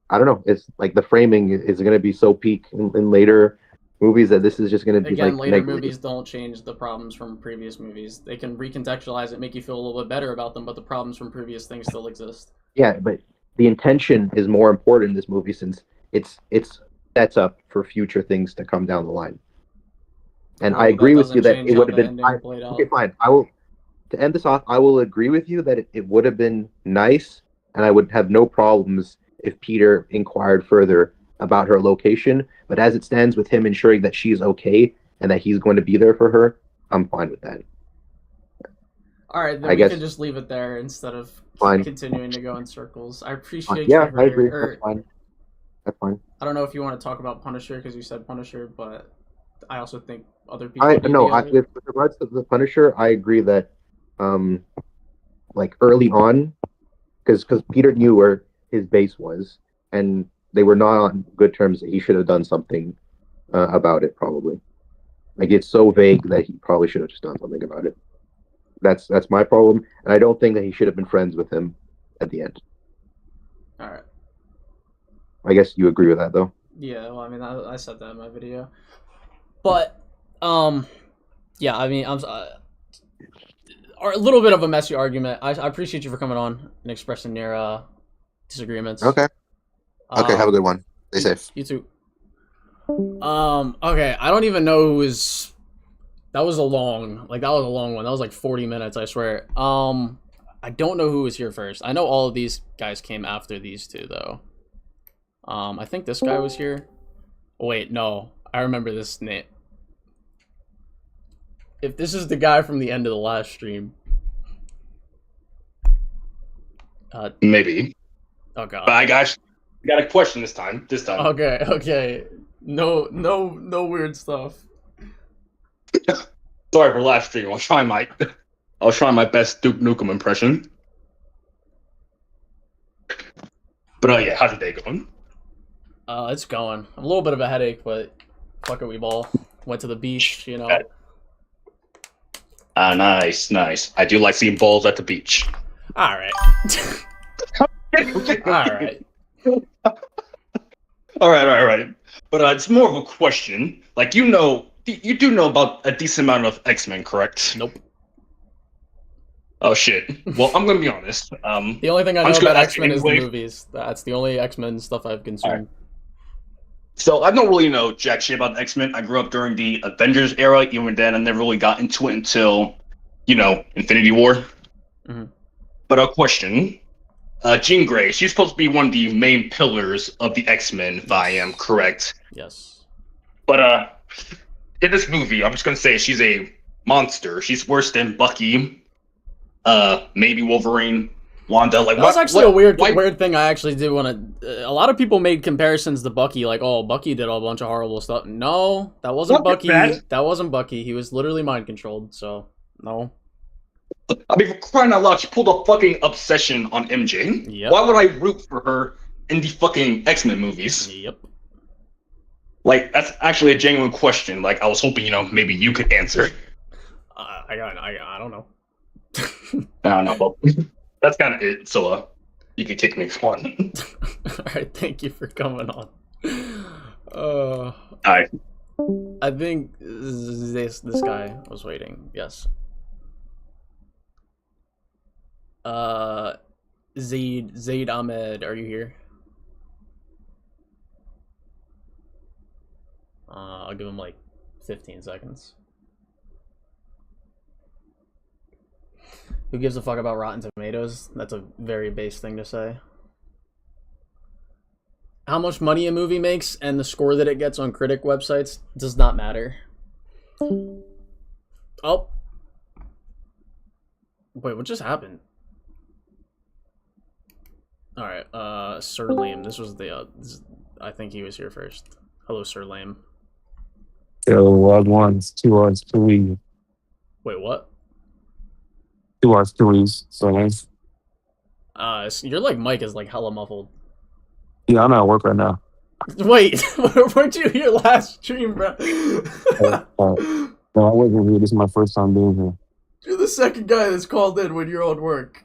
I don't know. It's like the framing is going to be so peak in later movies that this is just going to be again. Later movies don't change the problems from previous movies. They can recontextualize it, make you feel a little bit better about them, but the problems from previous things still exist. Yeah, but the intention is more important in this movie since it's sets up for future things to come down the line. And I agree with you that it would have been okay. Fine. I will to end this off. I will agree with you that it would have been nice, and I would have no problems if Peter inquired further about her location. But as it stands, with him ensuring that she's okay and that he's going to be there for her, I'm fine with that. All right, then we can just leave it there instead of continuing to go in circles. I appreciate you. Yeah, I agree. That's fine. That's fine. I don't know if you want to talk about Punisher because you said Punisher, but I also think other people. With regards to the Punisher, I agree that, like early on, because Peter knew where his base was, and they were not on good terms. That he should have done something about it. Probably, like it's so vague that he probably should have just done something about it. That's my problem, and I don't think that he should have been friends with him at the end. All right. I guess you agree with that, though. Yeah, well, I mean, I said that in my video, but yeah, I mean, a little bit of a messy argument. I appreciate you for coming on and expressing your disagreements. Okay. Okay, have a good one. Stay safe. You too. Okay, I don't even know who is. That was a long one. That was like 40 minutes, I swear. I don't know who was here first. I know all of these guys came after these two, though. I think this guy was here. Oh, wait, no. I remember this name. If this is the guy from the end of the last stream. Maybe. Oh, God. But I got a question this time. Okay. No weird stuff. Sorry for last stream. I was trying my best Duke Nukem impression. But yeah, how's your day going? It's going. A little bit of a headache, but fuck it, we ball. Went to the beach, you know. Nice. I do like seeing balls at the beach. All right. All right. But it's more of a question. Like, you do know about a decent amount of X-Men, correct? Nope. Oh shit. Well, I'm gonna be honest. The only thing I know about X-Men is the movies. That's the only X-Men stuff I've consumed. Right. So I don't really know jack shit about the X-Men. I grew up during the Avengers era. Even then, I never really got into it until, Infinity War. Mm-hmm. But a question. Jean Grey, she's supposed to be one of the main pillars of the X-Men, if I am correct. Yes. But in this movie, I'm just gonna say she's a monster. She's worse than Bucky, maybe Wolverine, Wanda. Like That was actually a weird why- weird thing. I actually do want to. A lot of people made comparisons to Bucky, like, oh, Bucky did a bunch of horrible stuff. No, that wasn't What? Bucky. Bad? That wasn't Bucky. He was literally mind controlled. So no. I mean, for crying out loud, she pulled a fucking obsession on MJ. Yep. Why would I root for her in the fucking X-Men movies? Yep. Like, that's actually a genuine question. Like, I was hoping, maybe you could answer. I don't know. I don't know, but that's kind of it. So, you can kick me if you want. All right, thank you for coming on. Alright. I think this guy was waiting. Yes. Zaid Ahmed, are you here? I'll give him like 15 seconds. Who gives a fuck about Rotten Tomatoes? That's a very base thing to say. How much money a movie makes and the score that it gets on critic websites does not matter. Oh. Wait, what just happened? Alright, Sir Lame. This was the, I think he was here first. Hello, Sir Lame. Yo, log ones, 2 hours, 2 weeks. Wait, what? 2 hours, 2 weeks. So nice. Your, like, mic is, like, hella muffled. Yeah, I'm at work right now. Wait, weren't you here last stream, bro? No, I wasn't here. This is my first time being here. You're the second guy that's called in when you're on work.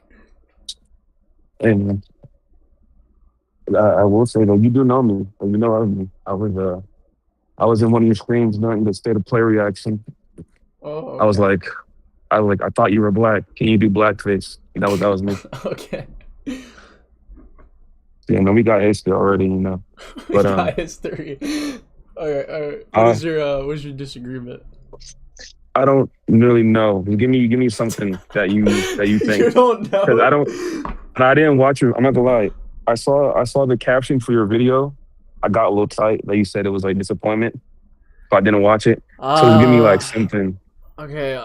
Hey, man. I will say though, you do know me. You know of me. I was in one of your streams during the state of play reaction. Oh, okay. I was like, I thought you were black. Can you do blackface? That was me. Okay. Yeah, no, we got history already, you know. But got history. All right. What's your disagreement? I don't really know. Give me something that you think. You don't know. Because I didn't watch it. I'm not gonna lie. I saw the caption for your video. I got a little tight that you said it was like disappointment, so I didn't watch it. So give me like something. Okay.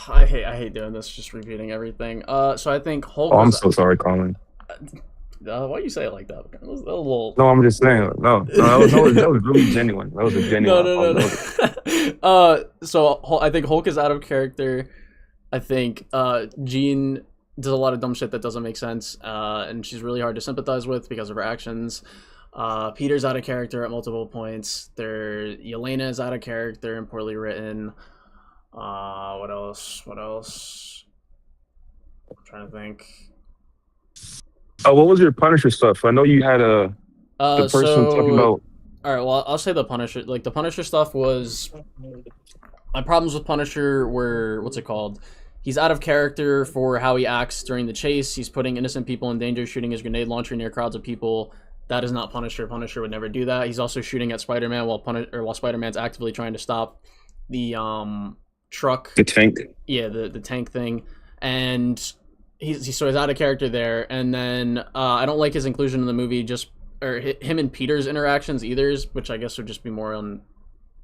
I hate doing this, just repeating everything. So I think Hulk. Oh, I'm so sorry, Colin. Why you say it like that? That was a little. No, I'm just saying. No, that was really genuine. That was a genuine. No. So I think Hulk is out of character. I think Jean does a lot of dumb shit that doesn't make sense, and she's really hard to sympathize with because of her actions. Peter's out of character at multiple points. Yelena is out of character and poorly written. What else? I'm trying to think. Oh, what was your Punisher stuff? I know you had the person talking about. All right, well, I'll say the Punisher. Like, the Punisher stuff was... My problems with Punisher were... What's it called? He's out of character for how he acts during the chase. He's putting innocent people in danger, shooting his grenade launcher near crowds of people. That is not Punisher. Punisher would never do that. He's also shooting at Spider-Man while Spider-Man's actively trying to stop the truck. The tank. Yeah, the tank thing. And he's out of character there. And then I don't like his inclusion in the movie, or him and Peter's interactions either, which I guess would just be more on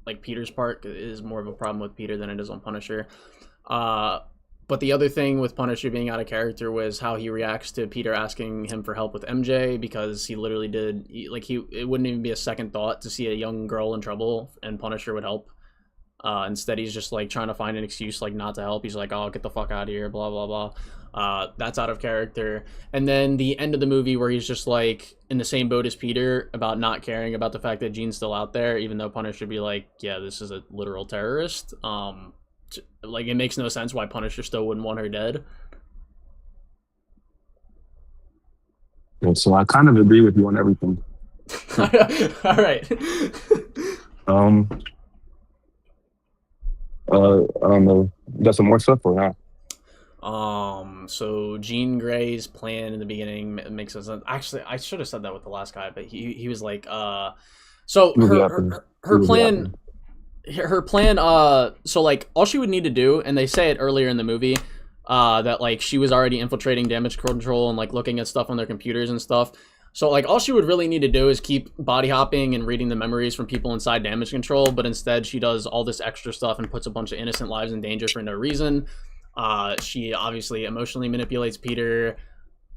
like Peter's part. It is more of a problem with Peter than it is on Punisher. But the other thing with Punisher being out of character was how he reacts to Peter asking him for help with MJ, because he literally it wouldn't even be a second thought to see a young girl in trouble and Punisher would help. Instead, he's just like trying to find an excuse like not to help. He's like, "Oh, get the fuck out of here," blah blah blah. That's out of character. And then the end of the movie where he's just like in the same boat as Peter about not caring about the fact that Jean's still out there, even though Punisher should be like, "Yeah, this is a literal terrorist." Like, it makes no sense why Punisher still wouldn't want her dead. Yeah, so I kind of agree with you on everything. All right. I don't know. You got some more stuff or not? So Jean Grey's plan in the beginning makes sense. Actually, I should have said that with the last guy, but he was like, so her plan. Her plan, so like all she would need to do, and they say it earlier in the movie, that like she was already infiltrating damage control and like looking at stuff on their computers and stuff. So, like, all she would really need to do is keep body hopping and reading the memories from people inside damage control, but instead she does all this extra stuff and puts a bunch of innocent lives in danger for no reason. She obviously emotionally manipulates Peter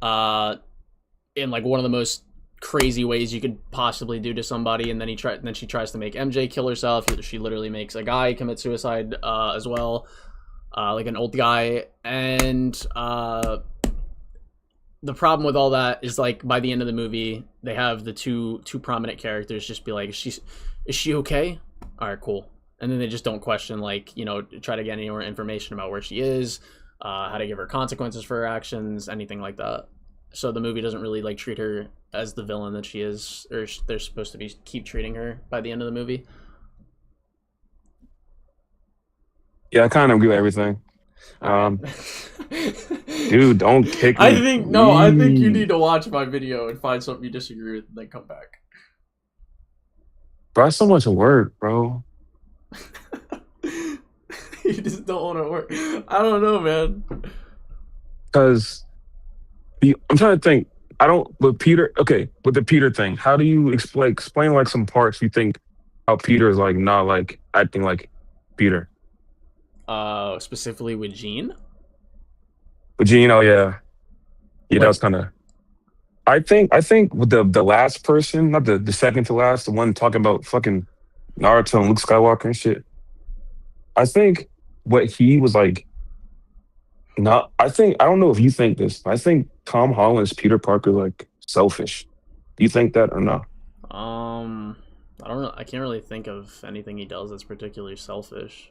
in, like, one of the most crazy ways you could possibly do to somebody, and then she tries to make MJ kill herself. She literally makes a guy commit suicide as well, like an old guy, and the problem with all that is, like, by the end of the movie, they have the two prominent characters just be like, is she okay? All right, cool. And then they just don't question, like, you know, try to get any more information about where she is, how to give her consequences for her actions, anything like that. So the movie doesn't really, like, treat her as the villain that she is, or they're supposed to keep treating her by the end of the movie. Yeah, I kind of agree with everything. Dude, don't kick me. I think you need to watch my video and find something you disagree with and then come back. Bro, that's so much work, bro. You just don't want to work. I don't know, man. Because I'm trying to think. With the Peter thing, how do you explain like some parts you think how Peter is like not like acting like Peter? Specifically with Jean? With Jean, oh yeah. Yeah, Like, that was kind of. I think with the last person, not the second to last, the one talking about fucking Naruto and Luke Skywalker and shit. I think what he was like. I don't know if you think this, but I think Tom Holland's Peter Parker like selfish. Do you think that or not? I can't really think of anything he does that's particularly selfish.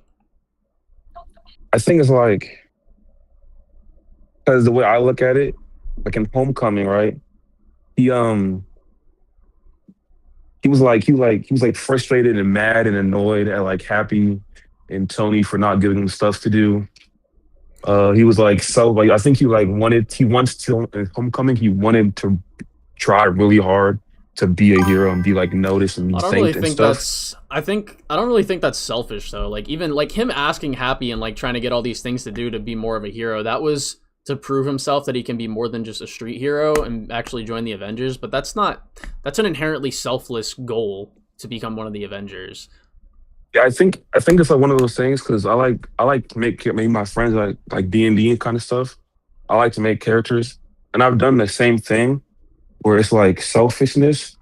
I think it's like, because the way I look at it, like in Homecoming, right? He was like frustrated and mad and annoyed at like Happy and Tony for not giving him stuff to do. He was like I think he wants to in Homecoming he wanted to try really hard to be a hero and be like noticed and be thanked and stuff. I don't really think that's selfish though. Like, even like him asking Happy and like trying to get all these things to do to be more of a hero, that was to prove himself that he can be more than just a street hero and actually join the Avengers. But that's an inherently selfless goal to become one of the Avengers. Yeah, I think it's like one of those things because I like to make my friends like D&D kind of stuff. I like to make characters, and I've done the same thing where it's like selfishness,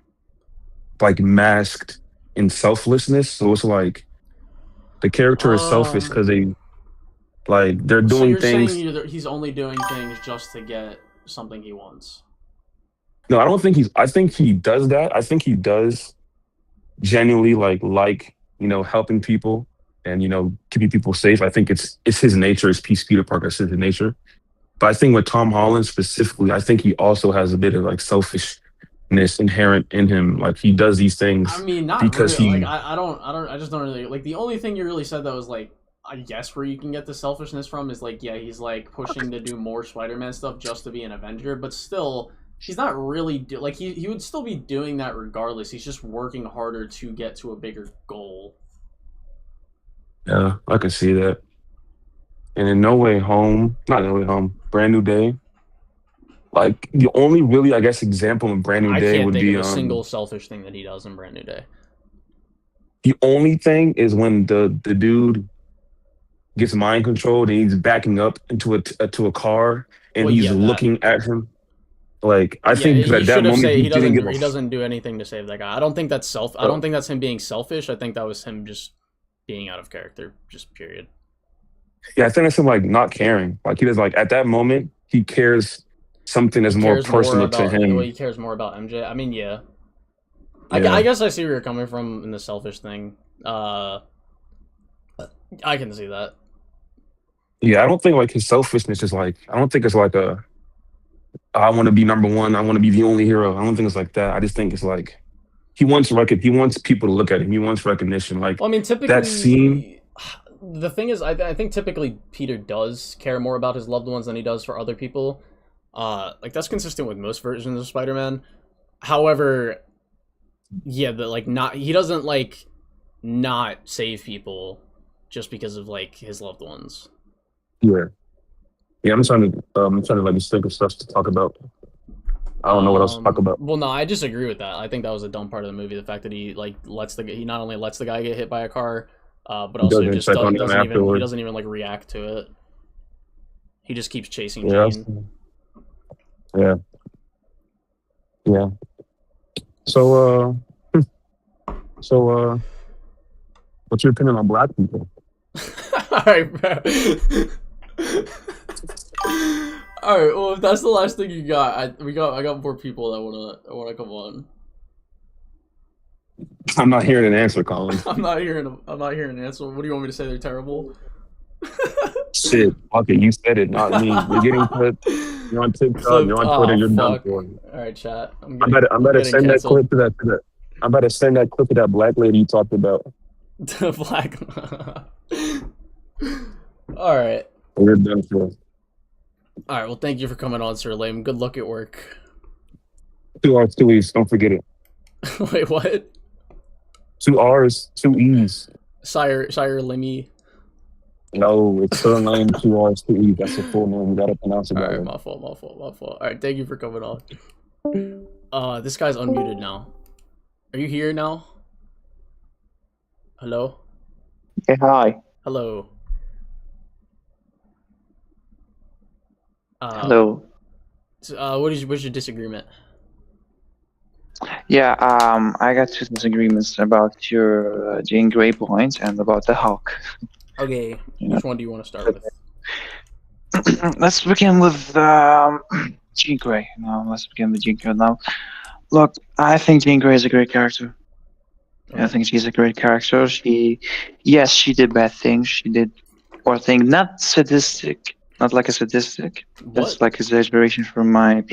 like masked in selflessness. So it's like the character is selfish because they're doing things. So you're saying he's only doing things just to get something he wants? No, I don't think I think he does that. I think he does genuinely like. You know, helping people and, you know, keeping people safe. I think it's his nature. It's Peter Parker's his nature. But I think with Tom Holland specifically, I think he also has a bit of like selfishness inherent in him. Like he does these things. I mean, not because really. he. Like, I just don't really like. The only thing you really said that was like, I guess where you can get the selfishness from is like, yeah, he's like pushing to do more Spider-Man stuff just to be an Avenger, but still. He's not really he would still be doing that regardless. He's just working harder to get to a bigger goal. Yeah, I can see that. And in No Way Home, not No Way Home, Brand New Day. Like the only really, I guess, example in Brand New Day would be I can't think of a single selfish thing that he does in Brand New Day. The only thing is when the dude gets mind controlled and he's backing up into a car and he's looking at him. Like I think at that moment he doesn't do anything to save that guy. I don't think that's I don't think that's him being selfish. I think that was him just being out of character, just period. Yeah, I think that's him like not caring. Like he does like at that moment he cares something that's more personal to him. He cares more about MJ. I mean, yeah. I guess I see where you're coming from in the selfish thing. I can see that. Yeah, I don't think like his selfishness is like. I don't think it's like I want to be number one. I want to be the only hero. I don't think it's like that. I just think it's like he wants people to look at him. He wants recognition. Like, well, I mean, typically that scene. The thing is, I think typically Peter does care more about his loved ones than he does for other people. Like that's consistent with most versions of Spider-Man. However, yeah, he doesn't like not save people just because of like his loved ones. Yeah. Yeah, I'm trying to like just think of stuff to talk about. I don't know what else to talk about. Well, no, I disagree with that. I think that was a dumb part of the movie. The fact that he like he not only lets the guy get hit by a car, but He also doesn't just check on him doesn't even afterwards. like react to it. He just keeps chasing Yeah. Jane. Yeah. Yeah. So what's your opinion on black people? All right, bro. All right. Well, if that's the last thing you got, I got more people that wanna come on. I'm not hearing an answer, Colin. I'm not hearing an answer. What do you want me to say? They're terrible. Shit, fuck it. You said it, not me. You're getting clipped. You're on TikTok. You're on Twitter. You're done for. All right, chat. I'm better send that clip to that. I'm about to send that clip to that black lady you talked about. The black. All right. You're done for. All right. Well, thank you for coming on, Sir Lame. Good luck at work. 2 R's, 2 E's. Don't forget it. Wait, what? 2 R's, 2 E's. Sire Lemmy. No, it's Sir Lame, 2 R's, 2 E's. That's the full name. You gotta pronounce it. All right, my fault. All right, thank you for coming on. This guy's unmuted now. Are you here now? Hello? Hey, hi. Hello. Hello. What's your disagreement? Yeah, I got two disagreements about your Jean Grey point and about the Hulk. Okay, Yeah. which one do you want to start with? Let's begin with Jean Grey. Let's begin with Jean Grey now. Look, I think Jean Grey is a great character. Okay. I think she's a great character. She did bad things. She did poor things, not sadistic, not like a sadistic. That's What? like exaggeration from my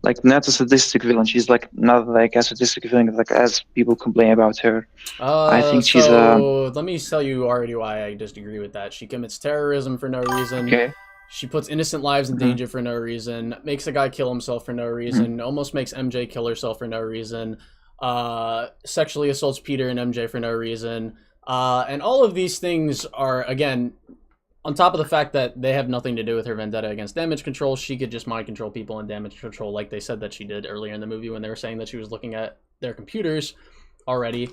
like not a sadistic villain. She's like not like a sadistic villain, like as people complain about her. I think she's let me tell you already why I disagree with that. She commits terrorism for no reason. okay. She puts innocent lives in danger for no reason. Makes a guy kill himself for no reason. Almost makes MJ kill herself for no reason. Sexually assaults Peter and MJ for no reason. And all of these things are, again, on top of the fact that they have nothing to do with her vendetta against damage control. She could just mind control people in damage control like they said that she did earlier in the movie when they were saying that she was looking at their computers already.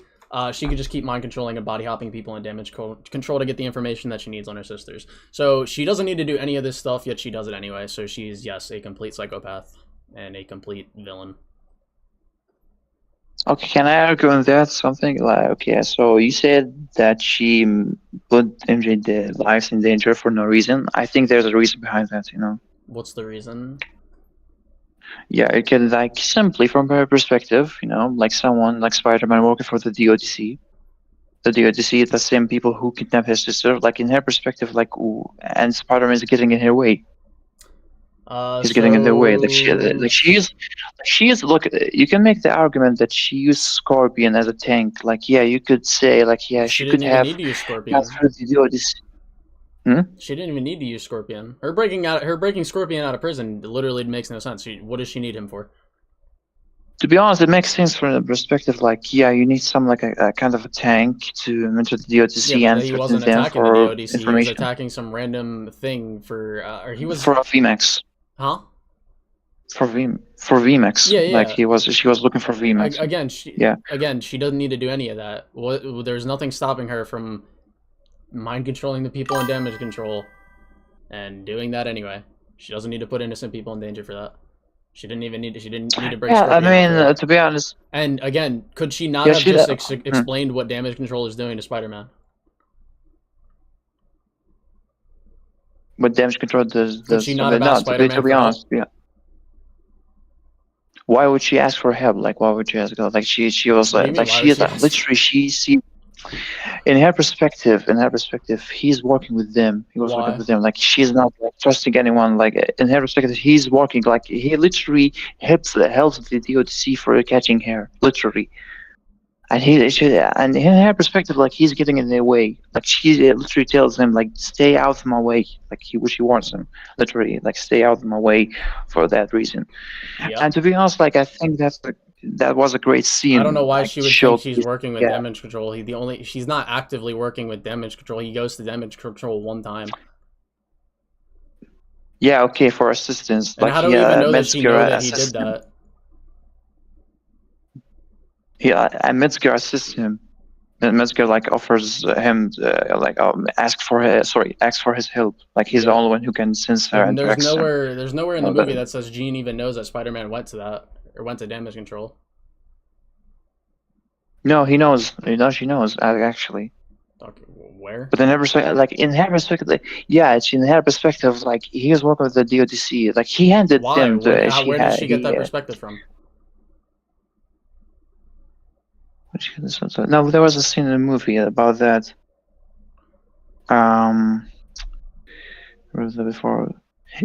She could just keep mind controlling and body hopping people in damage control to get the information that she needs on her sisters. So she doesn't need to do any of this stuff, yet she does it anyway. So she's, yes, a complete psychopath and a complete villain. Okay, can I argue on that something? Like, okay, so you said that she put MJ lives in danger for no reason. I think there's a reason behind that, you know. What's the reason? Yeah, it can like simply from her perspective, you know, like someone like Spider-Man working for the DODC. The DODC is the same people who kidnap his sister. Like in her perspective, like, ooh, and Spider-Man is getting in her way. He's getting in their way. Like she is. Look, you can make the argument that she used Scorpion as a tank. Like, yeah, you could say, like, yeah, she could didn't have. even need to use Scorpion. She didn't even need to use Scorpion. Her breaking Scorpion out of prison literally makes no sense. What does she need him for? To be honest, it makes sense from the perspective, like, yeah, you need some like a kind of a tank to enter the DOTC Yeah, and he wasn't threaten them attacking the for DODC. He was information. attacking some random thing for, or he was For a VMAX. Huh? For VMAX. Yeah, yeah. Like she was looking for VMAX. Again, she doesn't need to do any of that. There's nothing stopping her from mind controlling the people in damage control and doing that anyway. She doesn't need to put innocent people in danger for that. She didn't need to break. Yeah, I Scorpion mean, to be honest. And again, could she not have just explained what damage control is doing to Spider-Man? What damage control does she not have asked Spider-Man to be for honest, yeah. Why would she ask for help? Like, why would she ask? Like, she was like she is like, literally she sees. In her perspective, he's working with them. He was working with them. Like she's not like, trusting anyone. Like in her perspective, he's working. Like he literally helps the DOTC for catching her. Literally, and and in her perspective, like he's getting in their way. Like she literally tells him, like, stay out of my way. Like she wants him. Literally, like stay out of my way for that reason. Yep. And to be honest, like I think that was a great scene. I don't know why she would think she's working with damage control. She's not actively working with damage control. He goes to damage control one time. Yeah, okay, for assistance. And Like how do we even know that she Metzger know that he assists did him. that? Yeah, and Metzger assists him. And Metzger like offers him ask for his help. Like he's the Yeah. only one who can sense her And there's interaction. nowhere in the Oh, movie that says Jean even knows that Spider-Man went to that or went to damage control. No, he knows. She knows actually. Okay, where? But in her perspective, like in her perspective, yeah, it's in her perspective. Like he was working with the DODC. Like he handed Why? them. Where did she get that perspective from? No, there was a scene in the movie about that. Where was that before?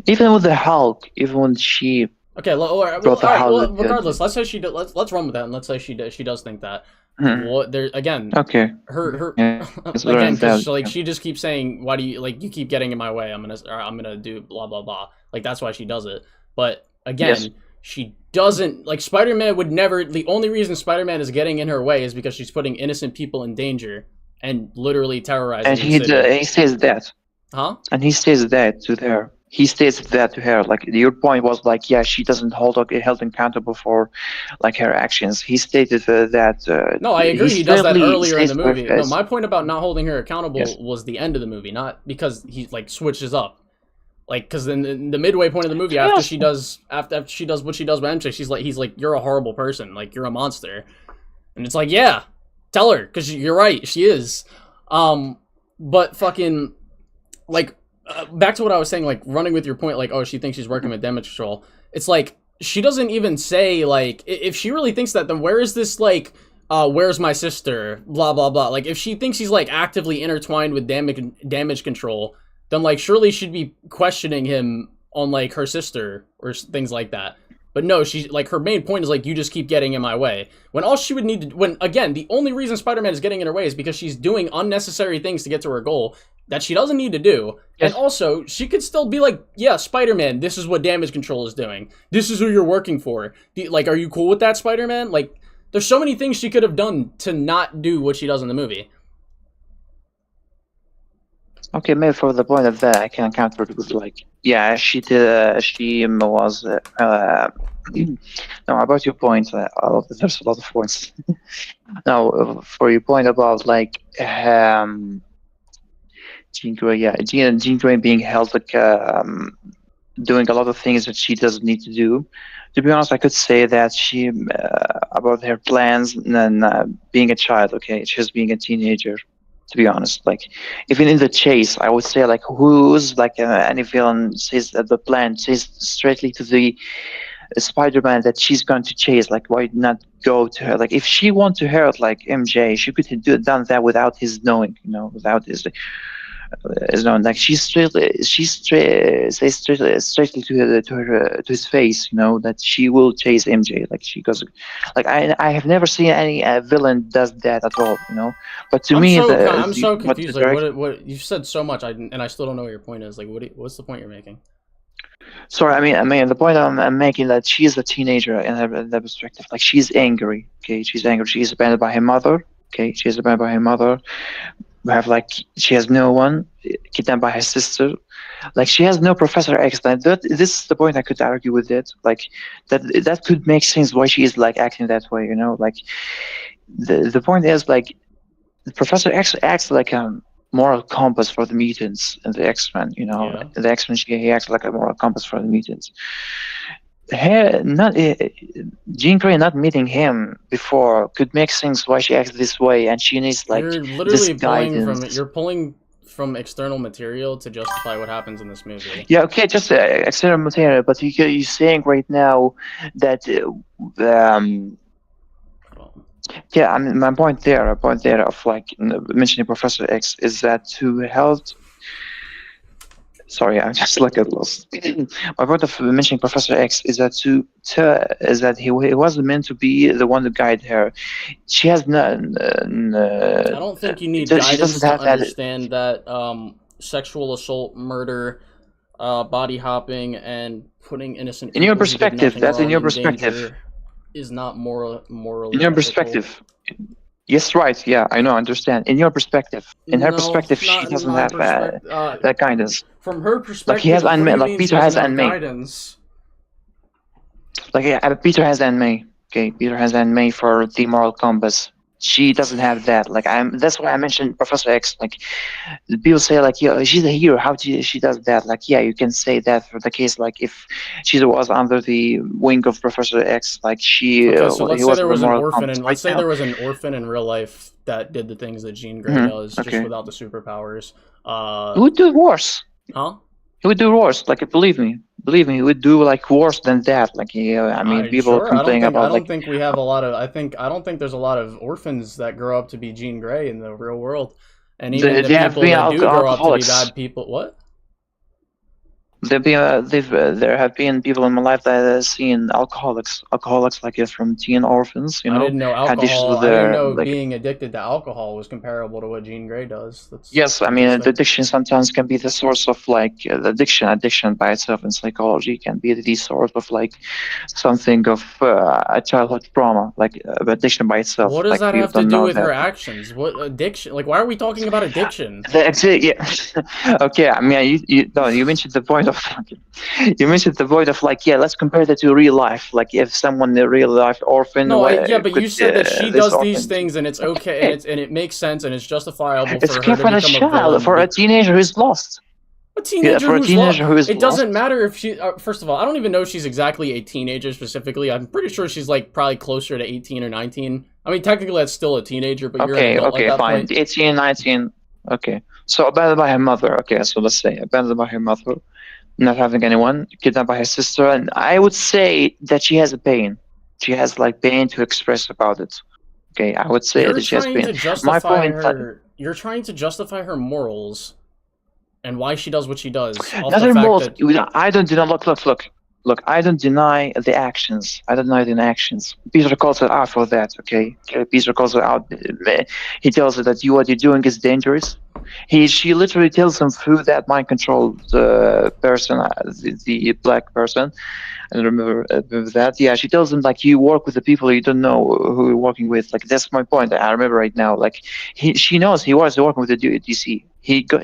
Even with the Hulk, even when she Okay, all right. Well, regardless, let's say she let's run with that, and let's say she does think that. What there again? Okay. Her Yeah, again, because like she just keeps saying, "Why do you keep getting in my way? I'm gonna do blah blah blah." Like that's why she does it. But again, Yes. she doesn't like Spider-Man would never. The only reason Spider-Man is getting in her way is because she's putting innocent people in danger and literally terrorizing. And the city. he says that. Huh? And he says that to her. He states that to her. Like your point was like, yeah, she doesn't held accountable for like her actions. He stated that. No, I agree. He does that earlier in the says movie. her No, face. my point about not holding her accountable Yes. was the end of the movie, not because he like switches up. Like, because in the midway point of the movie, after Yes. she does what she does with MJ, he's like, you're a horrible person, like you're a monster, and it's like, yeah, tell her, because you're right, she is. But fucking, like, back to what I was saying, like running with your point, like, oh, she thinks she's working with damage control. It's like she doesn't even say like if she really thinks that, then where is this like? Where's my sister? Blah blah blah. Like if she thinks he's like actively intertwined with damage control, then like surely she'd be questioning him on like her sister or things like that. But no, she's like her main point is like you just keep getting in my way. When all she would need to when again, the only reason Spider-Man is getting in her way is because she's doing unnecessary things to get to her goal that she doesn't need to do. Yes. And also, she could still be like, yeah, Spider-Man, this is what damage control is doing. This is who you're working for. Like, are you cool with that, Spider-Man? Like, there's so many things she could have done to not do what she does in the movie. Okay, maybe for the point of that, I can counter it with like, yeah, she did. She was. No, about your point, there's a lot of points. Now, for your point about like Jean Grey, yeah, Jean Grey being held like doing a lot of things that she doesn't need to do. To be honest, I could say that she about her plans and being a child. Okay, she's being a teenager. To be honest, like even in the chase, I would say like who's like any villain says that the plan says straightly to the Spider-Man that she's going to chase. Like why not go to her? Like if she want to hurt like MJ, she could have done that without his knowing. You know, without his known. Like she says straightly to his face. You know that she will chase MJ. Like she goes. Like I have never seen any villain does that at all. You know. But to me, I'm so confused. Like, what you've said so much, and I still don't know what your point is. Like, what's the point you're making? Sorry, I mean, the point I'm making that she is a teenager in her perspective. Like, she's angry. Okay, she's angry. She's abandoned by her mother. Okay, she's abandoned by her mother. We have like she has no one. Kidnapped by her sister. Like, she has no Professor X. Like, this is the point I could argue with it. Like, that could make sense why she is like acting that way. You know, like the point is like Professor X acts like a moral compass for the mutants and the X-Men. You know, Yeah. the X-Men, he acts like a moral compass for the mutants. Jean Grey not meeting him before could make sense why she acts this way, and she needs like You're literally this guidance. you're pulling from external material to justify what happens in this movie. Yeah, okay, just external material, but you're saying right now that yeah, I mean, my point there of like mentioning Professor X is that to help. Sorry, I'm just like at lost. My point of mentioning Professor X is that is that he wasn't meant to be the one to guide her. She has none. I don't think you need guidance to understand that sexual assault, murder, body hopping, and putting innocent people in your who did perspective, nothing that's in wrong your in perspective. danger is not morally In your ethical. perspective. Yes, right. Yeah, I know. I understand. In your perspective, in her No, perspective, she not in doesn't my have perspective. that guidance. From her Like he has perspective, what do Anme, you like mean she Peter has doesn't have Anme. guidance? Like Peter has Anme. Okay, Peter has Anme for the moral compass. She doesn't have that. Like that's why I mentioned Professor X. Like people say, like, yeah, she's a hero. How she does that? Like, yeah, you can say that for the case. Like, if she was under the wing of Professor X, like Okay, so let's he say was there the was an moral orphan, compass. and let's Right say now, there was an orphan in real life that did the things that Jean Grey does, just okay, without the superpowers. he would do worse. Huh? He would do worse. Like, believe me, he would do like worse than that. Like, I mean, people Sure. complain I about don't like think we have a lot of. I don't think there's a lot of orphans that grow up to be Jean Grey in the real world, and even the they have people been that do grow up to be alcoholics. bad people. What? There have been people in my life that have seen alcoholics like from teen orphans, I didn't know had issues alcohol. with I didn't their know like. being addicted to alcohol was comparable to what Jean Grey does. That's Yes, I mean the interesting. addiction sometimes can be the source of like the addiction by itself in psychology can be the source of like something of a childhood trauma, like addiction by itself. What does Like that people have to don't do know with her that. actions? What addiction? Like, why are we talking about addiction? Yeah. Okay, I mean you mentioned the point of like, yeah, let's compare that to real life. Like if someone in real life orphan No, yeah, but could you said that she this does these orphan. things, and it's okay, Okay, and it makes sense, and it's justifiable it's for okay her to for a become a child, villain. for a teenager who's lost. A Yeah, teenager for a who's lost. teenager who is It doesn't lost. matter if she. First of all, I don't even know if she's exactly a teenager specifically. I'm pretty sure she's like probably closer to 18 or 19. I mean, technically that's still a teenager, but you're an adult at that Fine. point. 18, 19. Okay. So abandoned by her mother. Okay, so let's say abandoned by her mother, not having anyone, kidnapped by her sister, and I would say that she has a pain. She has like pain to express about it. Okay, I would say You're that she has trying pain. to My justify point, her. You're trying to justify her morals and why she does what she does off not the her fact morals. that. I don't deny. Look. I don't deny the actions. I don't deny the actions. Peter calls her out for that. Okay, Peter calls her out. He tells her that what you're doing is dangerous. She literally tells him through that mind controlled person, the black person. I remember that. Yeah, she tells him like you work with the people you don't know who you're working with. Like that's my point. I remember right now. Like she knows he was working with the DC.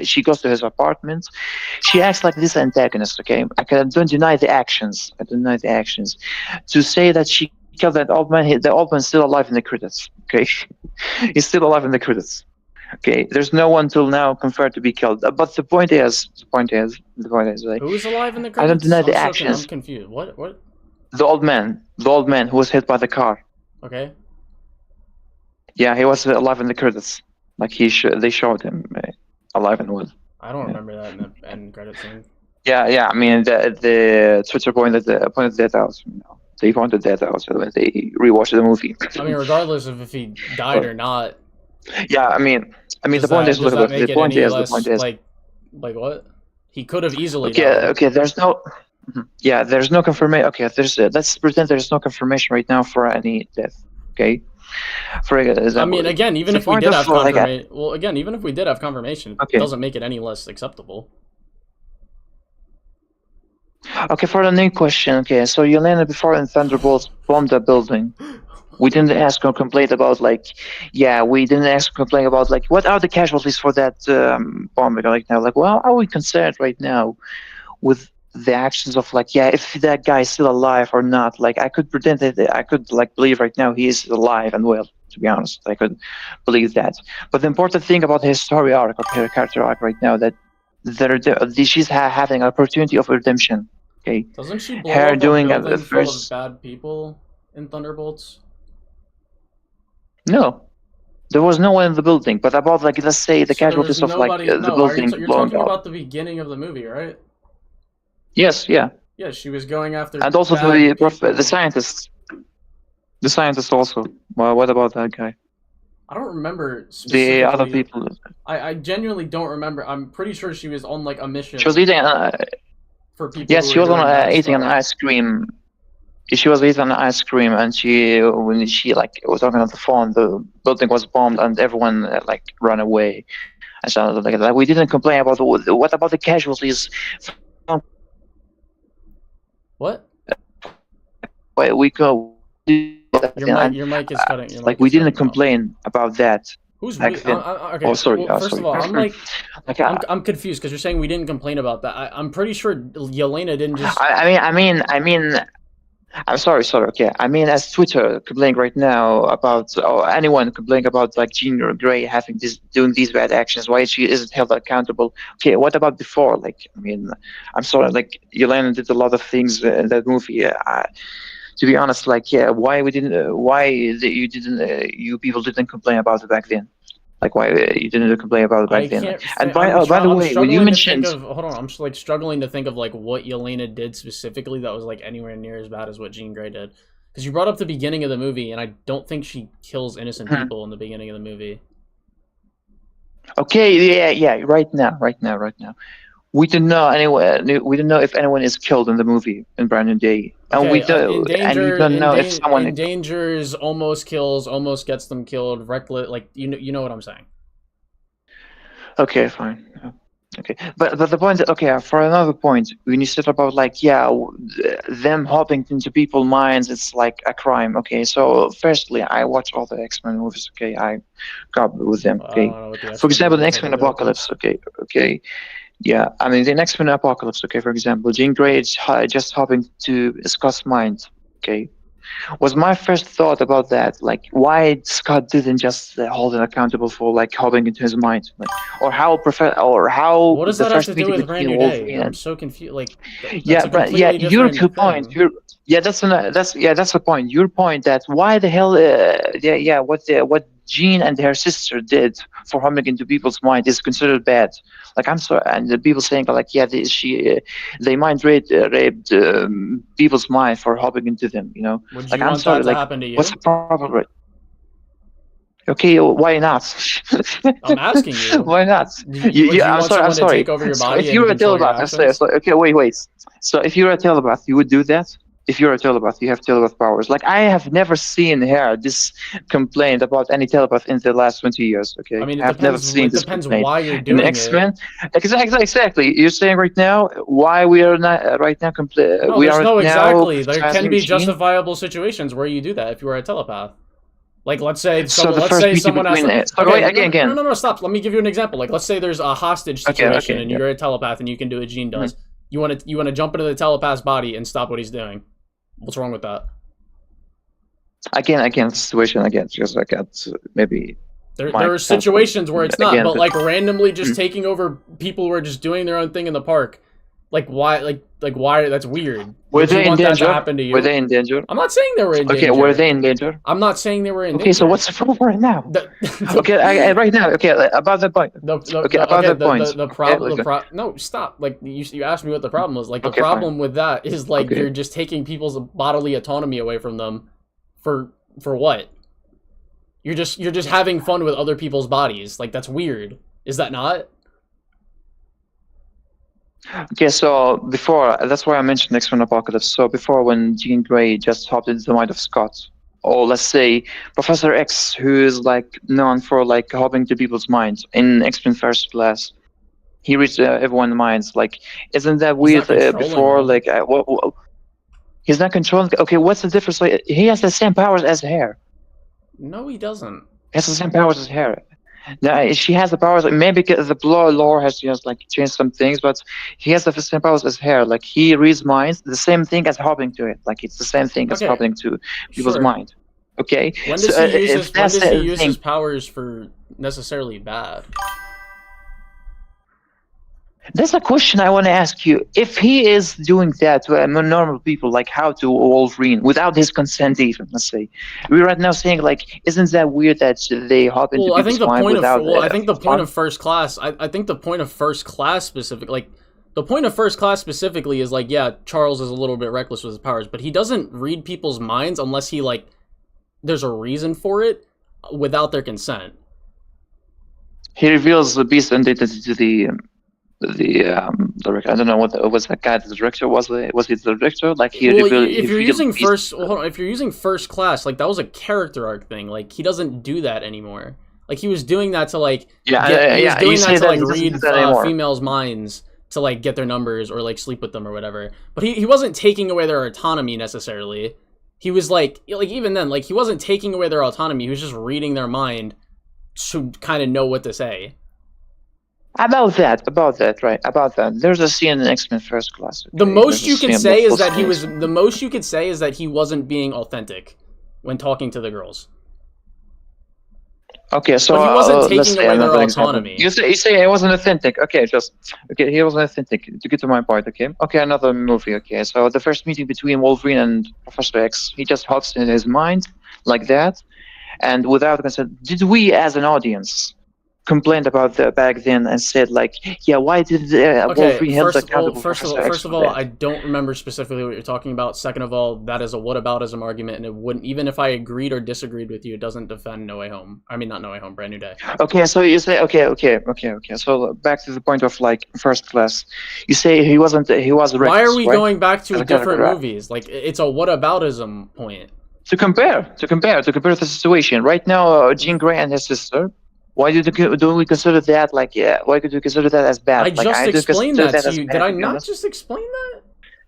She goes to his apartment. She acts like this antagonist. Okay, don't deny the actions. I don't deny the actions. To say that she killed that old man, the old man's still alive in the credits. Okay, he's still alive in the credits. Okay, there's no one till now confirmed to be killed. But the point is, like, Who's alive in the I don't credits? deny the I'm actions. confused. What? The old man who was hit by the car. Okay. Yeah, he was alive in the credits. Like they showed him alive and well. I don't Yeah. remember that in the end credit scene. Yeah. I mean, the Twitter pointed that out. They pointed that out when they rewatched the movie. I mean, regardless of if he died or not, Yeah, I mean, does the point that is, look, make the it point any is, less like what? He could have easily died. okay. There's no, yeah, there's no confirmation. Okay, let's pretend there's no confirmation right now for any death. Okay, for example. I mean, again, even the if we point did of, have like, confirmation, well, again, even if we did have confirmation, it Okay. doesn't make it any less acceptable. Okay, for the new question. Okay, so you landed before and Thunderbolts bombed the building. We didn't ask or complain about like, yeah, we didn't ask or complain about like, what are the casualties for that bombing right now? Like, well, are we concerned right now with the actions of like, yeah, if that guy is still alive or not? Like, I could pretend that I could like believe right now he is alive and well. To be honest, I could believe that. But the important thing about his story arc or her character arc right now that she's having an opportunity of redemption. Okay, Doesn't she blow her up doing a a building full of first. bad people in Thunderbolts? No, there was no one in the building. But about like, let's say the So there was casualties of like nobody. the No, building you're blowing talking up. about the beginning of the movie, right? Yes, yeah, Yeah, she was going after. and also bad people. the scientists. The scientists also. Well, what about that guy? I don't remember The specifically. other people. I genuinely don't remember. I'm pretty sure she was on like a mission She was eating. for people. Yes, who she were was on doing bad eating an stuff. ice cream. She was eating an ice cream, and when she like was talking on the phone, the building was bombed, and everyone like ran away. And so like that. We didn't complain about what about the casualties. What? We go. Your mic is cutting. Your like mic we is didn't cutting off. complain about that. Who's back we? then. Okay. Oh, sorry. Well, first Sorry. of all, I'm like, like, I'm confused because you're saying we didn't complain about that. I'm pretty sure Yelena didn't just. I mean, I'm sorry. Okay, I mean, as Twitter complaining right now about, or anyone complaining about like Jean Grey having doing these bad actions, why she isn't held accountable? Okay, what about before? Like, I mean, I'm sorry. Like, Yelena did a lot of things in that movie. To be honest, like, yeah, why we didn't? You didn't? You people didn't complain about it back then? Like, why you didn't complain about it back then? And by the way, when you mentioned, hold on, I'm just like struggling to think of like what Yelena did specifically that was like anywhere near as bad as what Jean Grey did. Because you brought up the beginning of the movie, and I don't think she kills innocent people in the beginning of the movie. Okay, yeah, right now. We don't know anywhere. We don't know if anyone is killed in the movie in Brand New Day, and we don't. And you don't know if someone endangers, almost kills, almost gets them killed, reckless. Like you know what I'm saying. Okay, fine. Okay, but the point. Okay, for another point, when you said about like them hopping into people's minds, it's like a crime. Okay, so firstly, I watch all the X-Men movies. Okay, I got with them. Okay, for example, the X-Men Apocalypse. Okay. Yeah, I mean, the X-Men Apocalypse, okay, for example, Jean Grey is just hopping to Scott's mind, okay? Was my first thought about that, like, why Scott didn't just hold him accountable for, like, hopping into his mind? Like, or how... What does that have to do with Brand New Day? I'm so confused, like, your point, that's the point. Your point that why the hell, what Jean and her sister did for hopping into people's mind is considered bad. Like, I'm sorry, and the people saying like, yeah, they mind raped people's mind for hopping into them. You know, would like, you I'm want sorry, that to like, happen to you? what's the problem? Right? Okay, why not? I'm asking you. Why not? I'm sorry. To take over your body if you were a telepath, okay, wait. So if you were a telepath, you would do that? If you're a telepath, you have telepath powers. Like, I have never seen her this complaint about any telepath in the last 20 years. Okay, I mean, I've never seen this depends complaint. why you're doing in X-Men, exactly. You're saying right now why we are not right now exactly. There can be justifiable situations where you do that if you are a telepath. Like, let's say someone asks. No, stop. Let me give you an example. Like, let's say there's a hostage situation and you're a telepath and you can do what Jean does. You want to jump into the telepath's body and stop what he's doing. What's wrong with that? Again, the situation again, just like maybe. There are situations where it's not, but like randomly just taking over people who are just doing their own thing in the park. Like, why? Like why? That's weird. Were they in danger? That to happen to you? Were they in danger? I'm not saying they were in danger. Okay, were they in danger? I'm not saying they were in danger. Okay, so what's the problem right now? Right now. Okay, about the point. No, stop. Like, you asked me what the problem was. Like, the problem with that is like you're just taking people's bodily autonomy away from them. For what? You're just having fun with other people's bodies. Like, that's weird. Is that not? Okay, so before, that's why I mentioned X-Men Apocalypse. So before, when Jean Grey just hopped into the mind of Scott, or let's say Professor X, who is like known for like hopping to people's minds in X-Men First Class, he reads everyone's minds. Like, isn't that weird? Before, like, he's not controlling. Okay, what's the difference? Like, he has the same powers as her. No, he doesn't. He has the same powers as her. Now, she has the powers, like, maybe the lore has just like changed some things, but he has the same powers as her. Like, he reads minds, the same thing as hopping to it. Like, it's the same thing as hopping to people's mind. Okay. When does he use his powers for necessarily bad? That's a question I want to ask you. If he is doing that to normal people, like how to Wolverine, without his consent even, let's say. We're right now saying, like, isn't that weird that they hop into people's mind without... I think the point of First Class, I think the point of First Class specifically is, like, yeah, Charles is a little bit reckless with his powers, but he doesn't read people's minds unless he, like, there's a reason for it without their consent. He reveals the beast identity to the director. I don't know what was that guy. The director was he the director? Like, if you're using First Class, like, that was a character arc thing. Like, he doesn't do that anymore. Like, he was doing that to like read females' minds to like get their numbers or like sleep with them or whatever. But he wasn't taking away their autonomy necessarily. he was like even then, like he wasn't taking away their autonomy. He was just reading their mind to kind of know what to say. About that, right? About that. There's a scene in X-Men First Class. Okay? The most you could say is that he wasn't being authentic when talking to the girls. Okay, so but he wasn't taking away their autonomy. You say it wasn't authentic. Okay, he wasn't authentic. To get to my point, okay, another movie. Okay, so the first meeting between Wolverine and Professor X, he just hops in his mind like that, and without consent. Did we, as an audience, complained about that back then and said like, yeah, why did Wolverine held accountable? First of all, I don't remember specifically what you're talking about. Second of all, that is a whataboutism argument, and it wouldn't, even if I agreed or disagreed with you, it doesn't defend No Way Home. I mean, not No Way Home, Brand New Day. Okay, so you say okay. So back to the point of like First Class, you say he was reckless. Why are we right? going back to different movies? Like it's a whataboutism point. To compare the situation right now. Jean Grey and his sister. Why do we consider that like why could we consider that as bad? I just explained that to you. Did I not just explain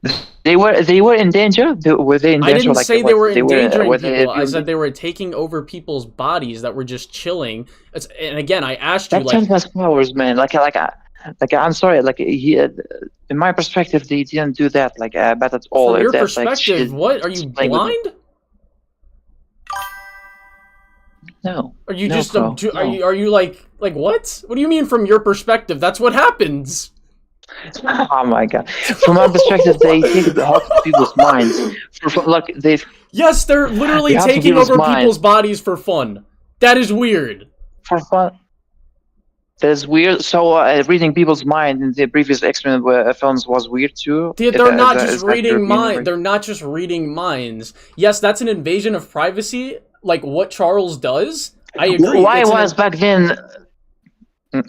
that? They were in danger. Were they in danger? I didn't say they were endangering people. I said they they were taking over people's bodies that were just chilling. And again, I asked you that like has powers, man. Like I'm sorry. Like in my perspective, they didn't do that like bad at all. From your perspective, what are you blind? No. Are you just are you like what? What do you mean from your perspective? That's what happens. Oh my god! From my perspective, they take the heart of people's minds. Yes, they're literally taking over people's bodies for fun. That is weird. For fun. That is weird. So reading people's mind in the previous X-Men films was weird too. They're not just reading minds. They're not just reading minds. Yes, that's an invasion of privacy. Like what Charles does, I agree. Why was back then?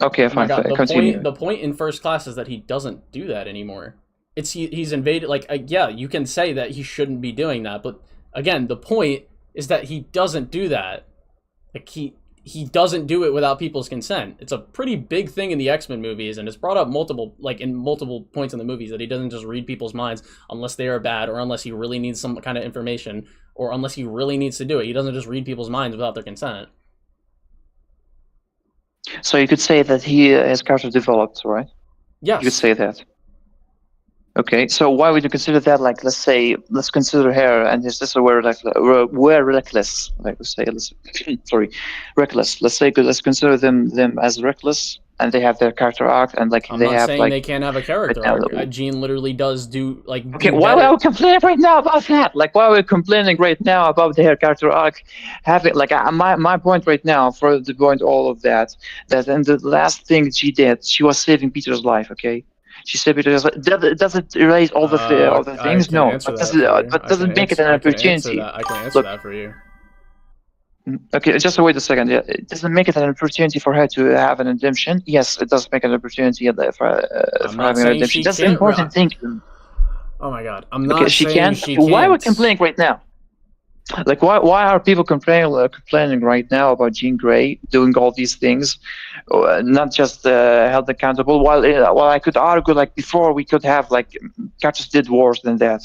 Okay, fine. Continue. The point in First Class is that he doesn't do that anymore. He's invaded. Like yeah, you can say that he shouldn't be doing that, but again, the point is that he doesn't do that. Like he doesn't do it without people's consent. It's a pretty big thing in the X-Men movies, and it's brought up multiple points in the movies that he doesn't just read people's minds unless they are bad or unless he really needs some kind of information. Or unless he really needs to do it. He doesn't just read people's minds without their consent. So you could say that his character developed, right? Yes. You could say that. Okay, so why would you consider that? Like, let's consider her and his sister were reckless. Like, reckless. Let's consider them as reckless, and they have their character arc, and like I'm they not have saying like they can't have a character arc. Jean literally does do like. Okay, why are we complaining right now about that? Like, why are we complaining right now about their character arc? Having like my point right now for the point all of that in the last thing she did, she was saving Peter's life. Okay. She said, "Does it erase all the things? No, but does it make it an opportunity?" I can answer that for you. Okay, just wait a second. Yeah, it doesn't make it an opportunity for her to have an redemption. Yes, it does make it an opportunity for having a redemption. That's the important thing. Oh my god, I'm not saying she can't. Why are we can't. complaining right now? Like, why are people complaining right now about Jean Grey doing all these things, not just held accountable? While I could argue, like before, we could have like characters did worse than that,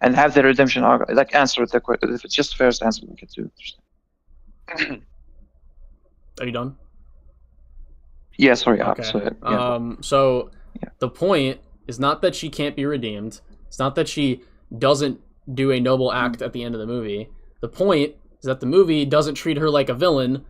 and have the redemption arc. Like answer the question. If it's just first answer, we get to. Are you done? Yeah, sorry. Okay. So the point is not that she can't be redeemed. It's not that she doesn't do a noble act at the end of the movie. The point is that the movie doesn't treat her like a villain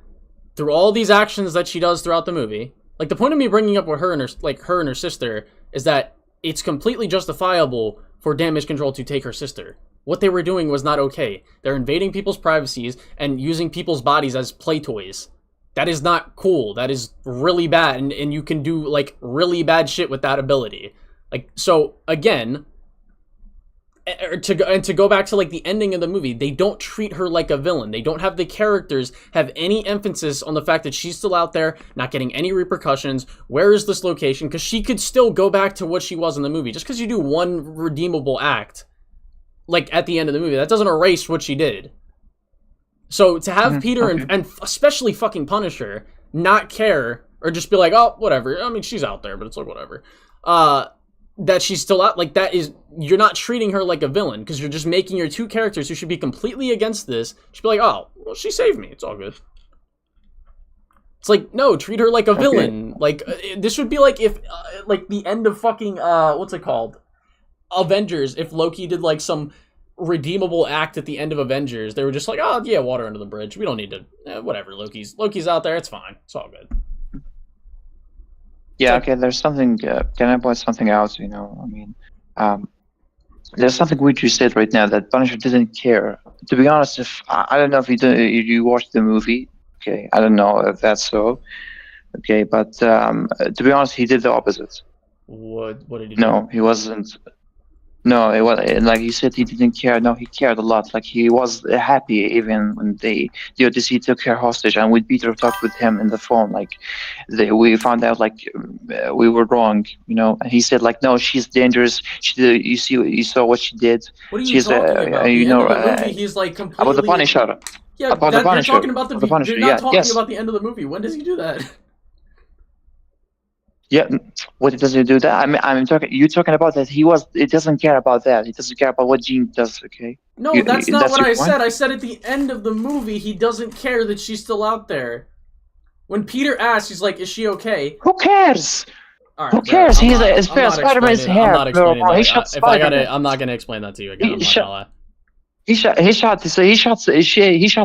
through all these actions that she does throughout the movie. Like the point of me bringing up with her and her sister is that it's completely justifiable for Damage Control to take her sister. What they were doing was not okay. They're invading people's privacies and using people's bodies as play toys. That is not cool. That is really bad, and you can do like really bad shit with that ability. Like, so again, to go back to like the ending of the movie, they don't treat her like a villain. They don't have the characters have any emphasis on the fact that she's still out there, not getting any repercussions. Where is this location? Because she could still go back to what she was in the movie. Just because you do one redeemable act, like at the end of the movie, that doesn't erase what she did. So to have Peter and especially fucking Punisher not care or just be like, oh, whatever. I mean, she's out there, but it's like whatever. that she's still out. Like, that is, you're not treating her like a villain, because you're just making your two characters who should be completely against this. She'd be like, oh, well, she saved me. It's all good. It's like, no, treat her like a villain. Like, this would be like if, like, the end of fucking, what's it called? Avengers. If Loki did, like, some redeemable act at the end of Avengers, they were just like, oh, yeah, water under the bridge. We don't need to, whatever, Loki's out there. It's fine. It's all good. Yeah, okay, there's something, can I point something out, you know, I mean, there's something which you said right now, that Punisher didn't care. To be honest, if, I don't know if you watched the movie, okay, I don't know if that's so, okay, but to be honest, he did the opposite. What did he do? No, he wasn't. No, it was like you said. He didn't care. No, he cared a lot. Like he was happy even when the Odyssey took her hostage, and when Peter talked with him in the phone, like we found out like we were wrong. You know, and he said like, no, she's dangerous. You saw what she did. What are you She's talking about? you The know end of the movie, he's like completely about the Punisher. Yeah, about the Punisher. You're talking about the Punisher. You're not Yeah, talking yes. about the end of the movie. When does he do that? Yeah, what does he do that? I'm talking. You're talking about that. He doesn't care about that. He doesn't care about what Jean does. Okay. No, that's not what I said. I said at the end of the movie, he doesn't care that she's still out there. When Peter asks, he's like, "Is she okay?" Who cares? All right, Who cares? bro, He's Spider-Man's hair. I'm not explaining He that. shot If I Spider-Man. gotta, I'm not gonna explain that to you again. I'm not gonna lie. He shot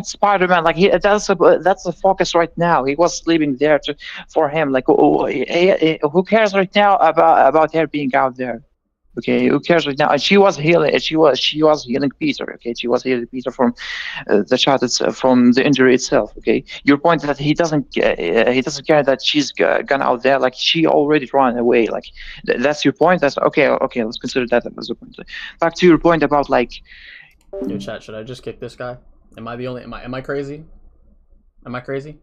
Spider-Man. Like that's the focus right now. He was sleeping there for him. Like who cares right now about her being out there? Okay, who cares right now? And she was healing. She was healing Peter. Okay, she was healing Peter from the shot from the injury itself. Okay, your point that he doesn't care that she's gone out there. Like she already ran away. Like that's your point. That's okay. Okay, let's consider that as a point. Back to your point about like. Yo, chat, should I just kick this guy? Am I the only? Am I crazy? Am I crazy?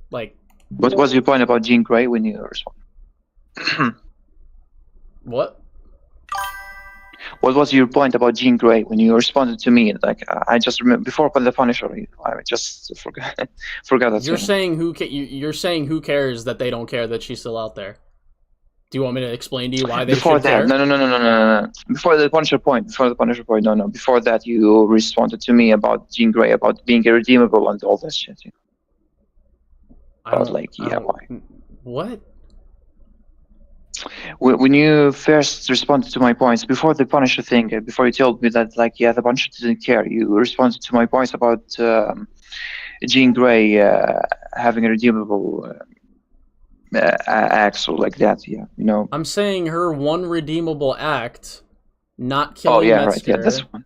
Like. What was your point about Jean Grey when you responded? What? What was your point about Jean Grey when you responded to me? Like I just remember before the Punisher, I just forgot that. You're saying you're saying who cares that they don't care that she's still out there? Do you want me to explain to you why they before should that, care? No. Before the Punisher point, no. Before that, you responded to me about Jean Grey, about being irredeemable and all that shit. I was like, yeah, why? What? When you first responded to my points before the Punisher thing, before you told me that, like, yeah, the Punisher didn't care, you responded to my points about Jean Grey having a redeemable. Acts or like that, yeah, you know. I'm saying her one redeemable act, not killing Metzger, right, yeah, that's one.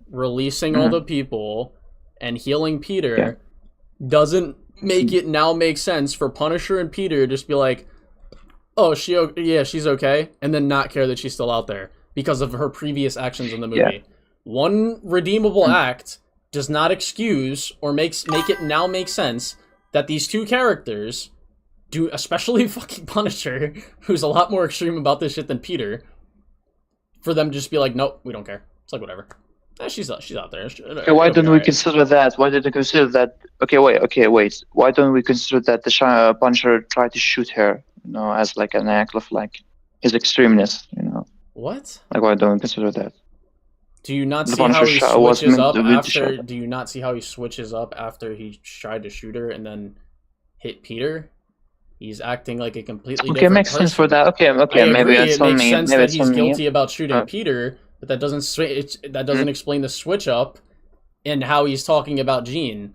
Releasing all the people, and healing Peter, doesn't make it now make sense for Punisher and Peter just be like, oh, she's okay, and then not care that she's still out there because of her previous actions in the movie. Yeah. One redeemable act does not excuse or make it now make sense that these two characters do, especially fucking Punisher, who's a lot more extreme about this shit than Peter, for them to just be like, nope, we don't care. It's like, whatever. She's out there. Okay, why don't we consider that? Why didn't we consider that? Okay, wait. Why don't we consider that the Punisher tried to shoot her, you know, as like an act of like his extremeness, you know? What? Like, why don't we consider that? Do you not see how he switches up after? Do you not see how he switches up after he tried to shoot her and then hit Peter? He's acting like a completely different makes person. sense for that. Okay, maybe it's on me. It makes sense that he's guilty about shooting Uh, Peter, but that doesn't explain the switch up and how he's talking about Jean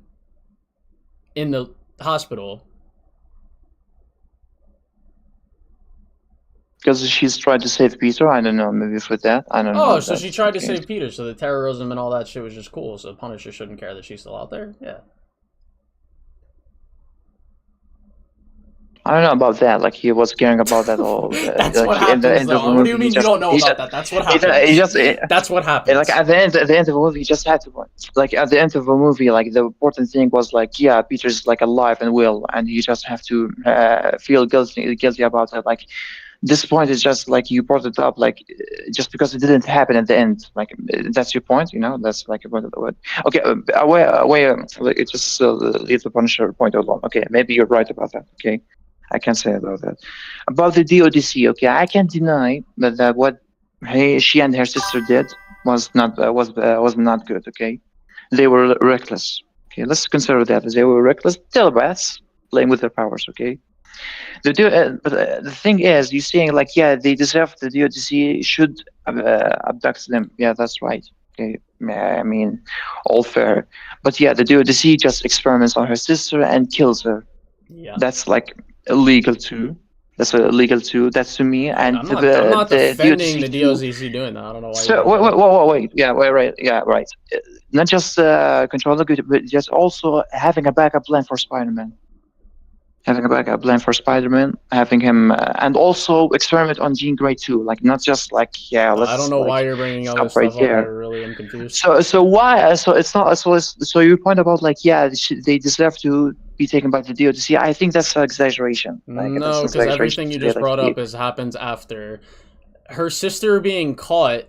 in the hospital. Because she's trying to save Peter. I don't know. Maybe for that. I don't know. Oh, so she tried to save Peter. So the terrorism and all that shit was just cool. So Punisher shouldn't care that she's still out there. Yeah. I don't know about that. Like he was caring about that all. That's like, what happens. Though. What do you mean you don't know about that? That's what happens. That's what happens. Like at the end of the movie, he just had to. Like at the end of the movie, like the important thing was like, yeah, Peter's like alive and well, and you just have to feel guilty about it. Like this point is just like you brought it up, like just because it didn't happen at the end. Like that's your point, you know. That's like a point of the word. Okay, away. Just leave the Punisher point alone. Okay, maybe you're right about that. Okay. I can say about that. About the DODC, okay, I can't deny that what she and her sister did was not good. Okay, they were reckless. Okay, let's consider that they were reckless telepaths playing with their powers. Okay, but the thing is, you're saying like, yeah, they deserve the DODC should abduct them. Yeah, that's right. Okay, I mean, all fair. But yeah, the DODC just experiments on her sister and kills her. Yeah. That's like illegal too. That's illegal too. That's to me. And I'm not defending DODC the DODC doing that. I don't know why. So wait. Yeah, right. Yeah, right. Not just controlling it, but just also having a backup plan for Spider-Man. Having a backup plan for Spider-Man, having him, and also experiment on Jean Grey too. Like not just like, yeah, let's. I don't know like, why you're bringing all this stop right stuff up. I there. really am confused. So why? So it's not. So your point about like, yeah, they deserve to be taken by the DODC. I think that's an exaggeration. Like, No, because everything you just brought up happens after her sister being caught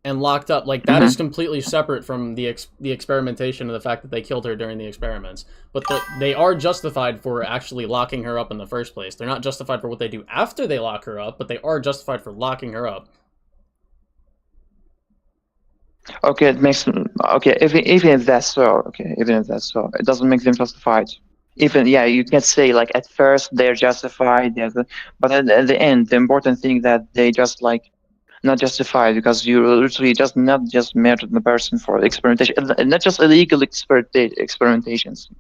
and locked up. Like that is completely separate from the experimentation and the fact that they killed her during the experiments. But they are justified for actually locking her up in the first place. They're not justified for what they do after they lock her up, but they are justified for locking her up. Okay, it makes okay. Even if that's so, okay, even if that's so, it doesn't make them justified. Even yeah, you can say like at first they're justified, but at the end, the important thing that they just like not justified because you literally just not just murdered the person for experimentation, not just illegal experimentations,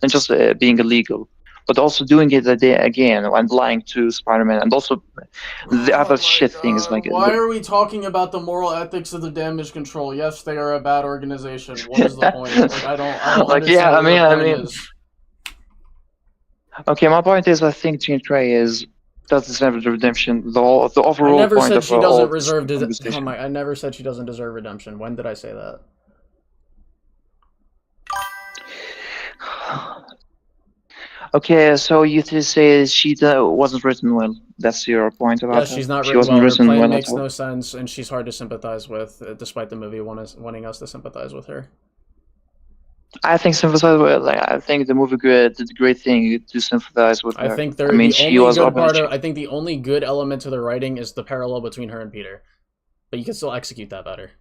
not just being illegal, but also doing it again and lying to Spider-Man, and also the other things like. Why are we talking about the moral ethics of the damage control? Yes, they are a bad organization. What is the point? Like I don't like, understand yeah, what the point is. Okay, my point is, I think Jean Grey does deserve the redemption. The overall I never point said of she doesn't deserve. I never said she doesn't deserve redemption. When did I say that? Okay, so you say she wasn't written well. That's your point about Yeah, she's not she written wasn't well. Her written plan well makes at all. no sense, and she's hard to sympathize with, despite the movie wanting us to sympathize with her. I think sympathize with. Like, I think the movie did a great thing to sympathize with her. I think I mean, she was I think the only good element to the writing is the parallel between her and Peter, but you can still execute that better.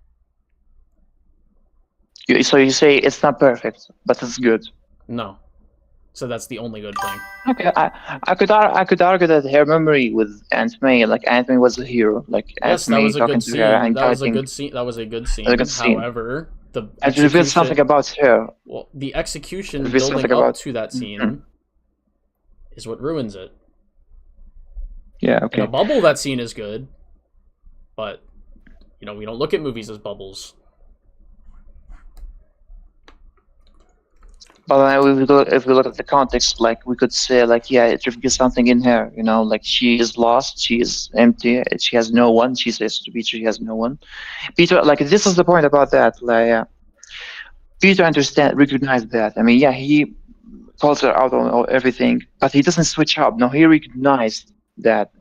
So you say it's not perfect, but it's good. No, so that's the only good thing. Okay, I could argue that her memory with Aunt May, like Aunt May was a hero, like yes, Aunt that May was a talking good to scene. her and That was a guiding. good scene. That was a good scene. A good scene. However, the and revealed something about her. Well, the execution Revealed building something up about- to that scene is what ruins it. Yeah, In okay. a bubble, that scene is good, but we don't look at movies as bubbles. But if we look at the context, like we could say, like, yeah, it reveals something in her. Like she is lost, she is empty, she has no one. She says to Peter, she has no one. Peter, like, this is the point about that. Like, Peter recognized that. I mean, yeah, he calls her out on everything, but he doesn't switch up. No, he recognized that.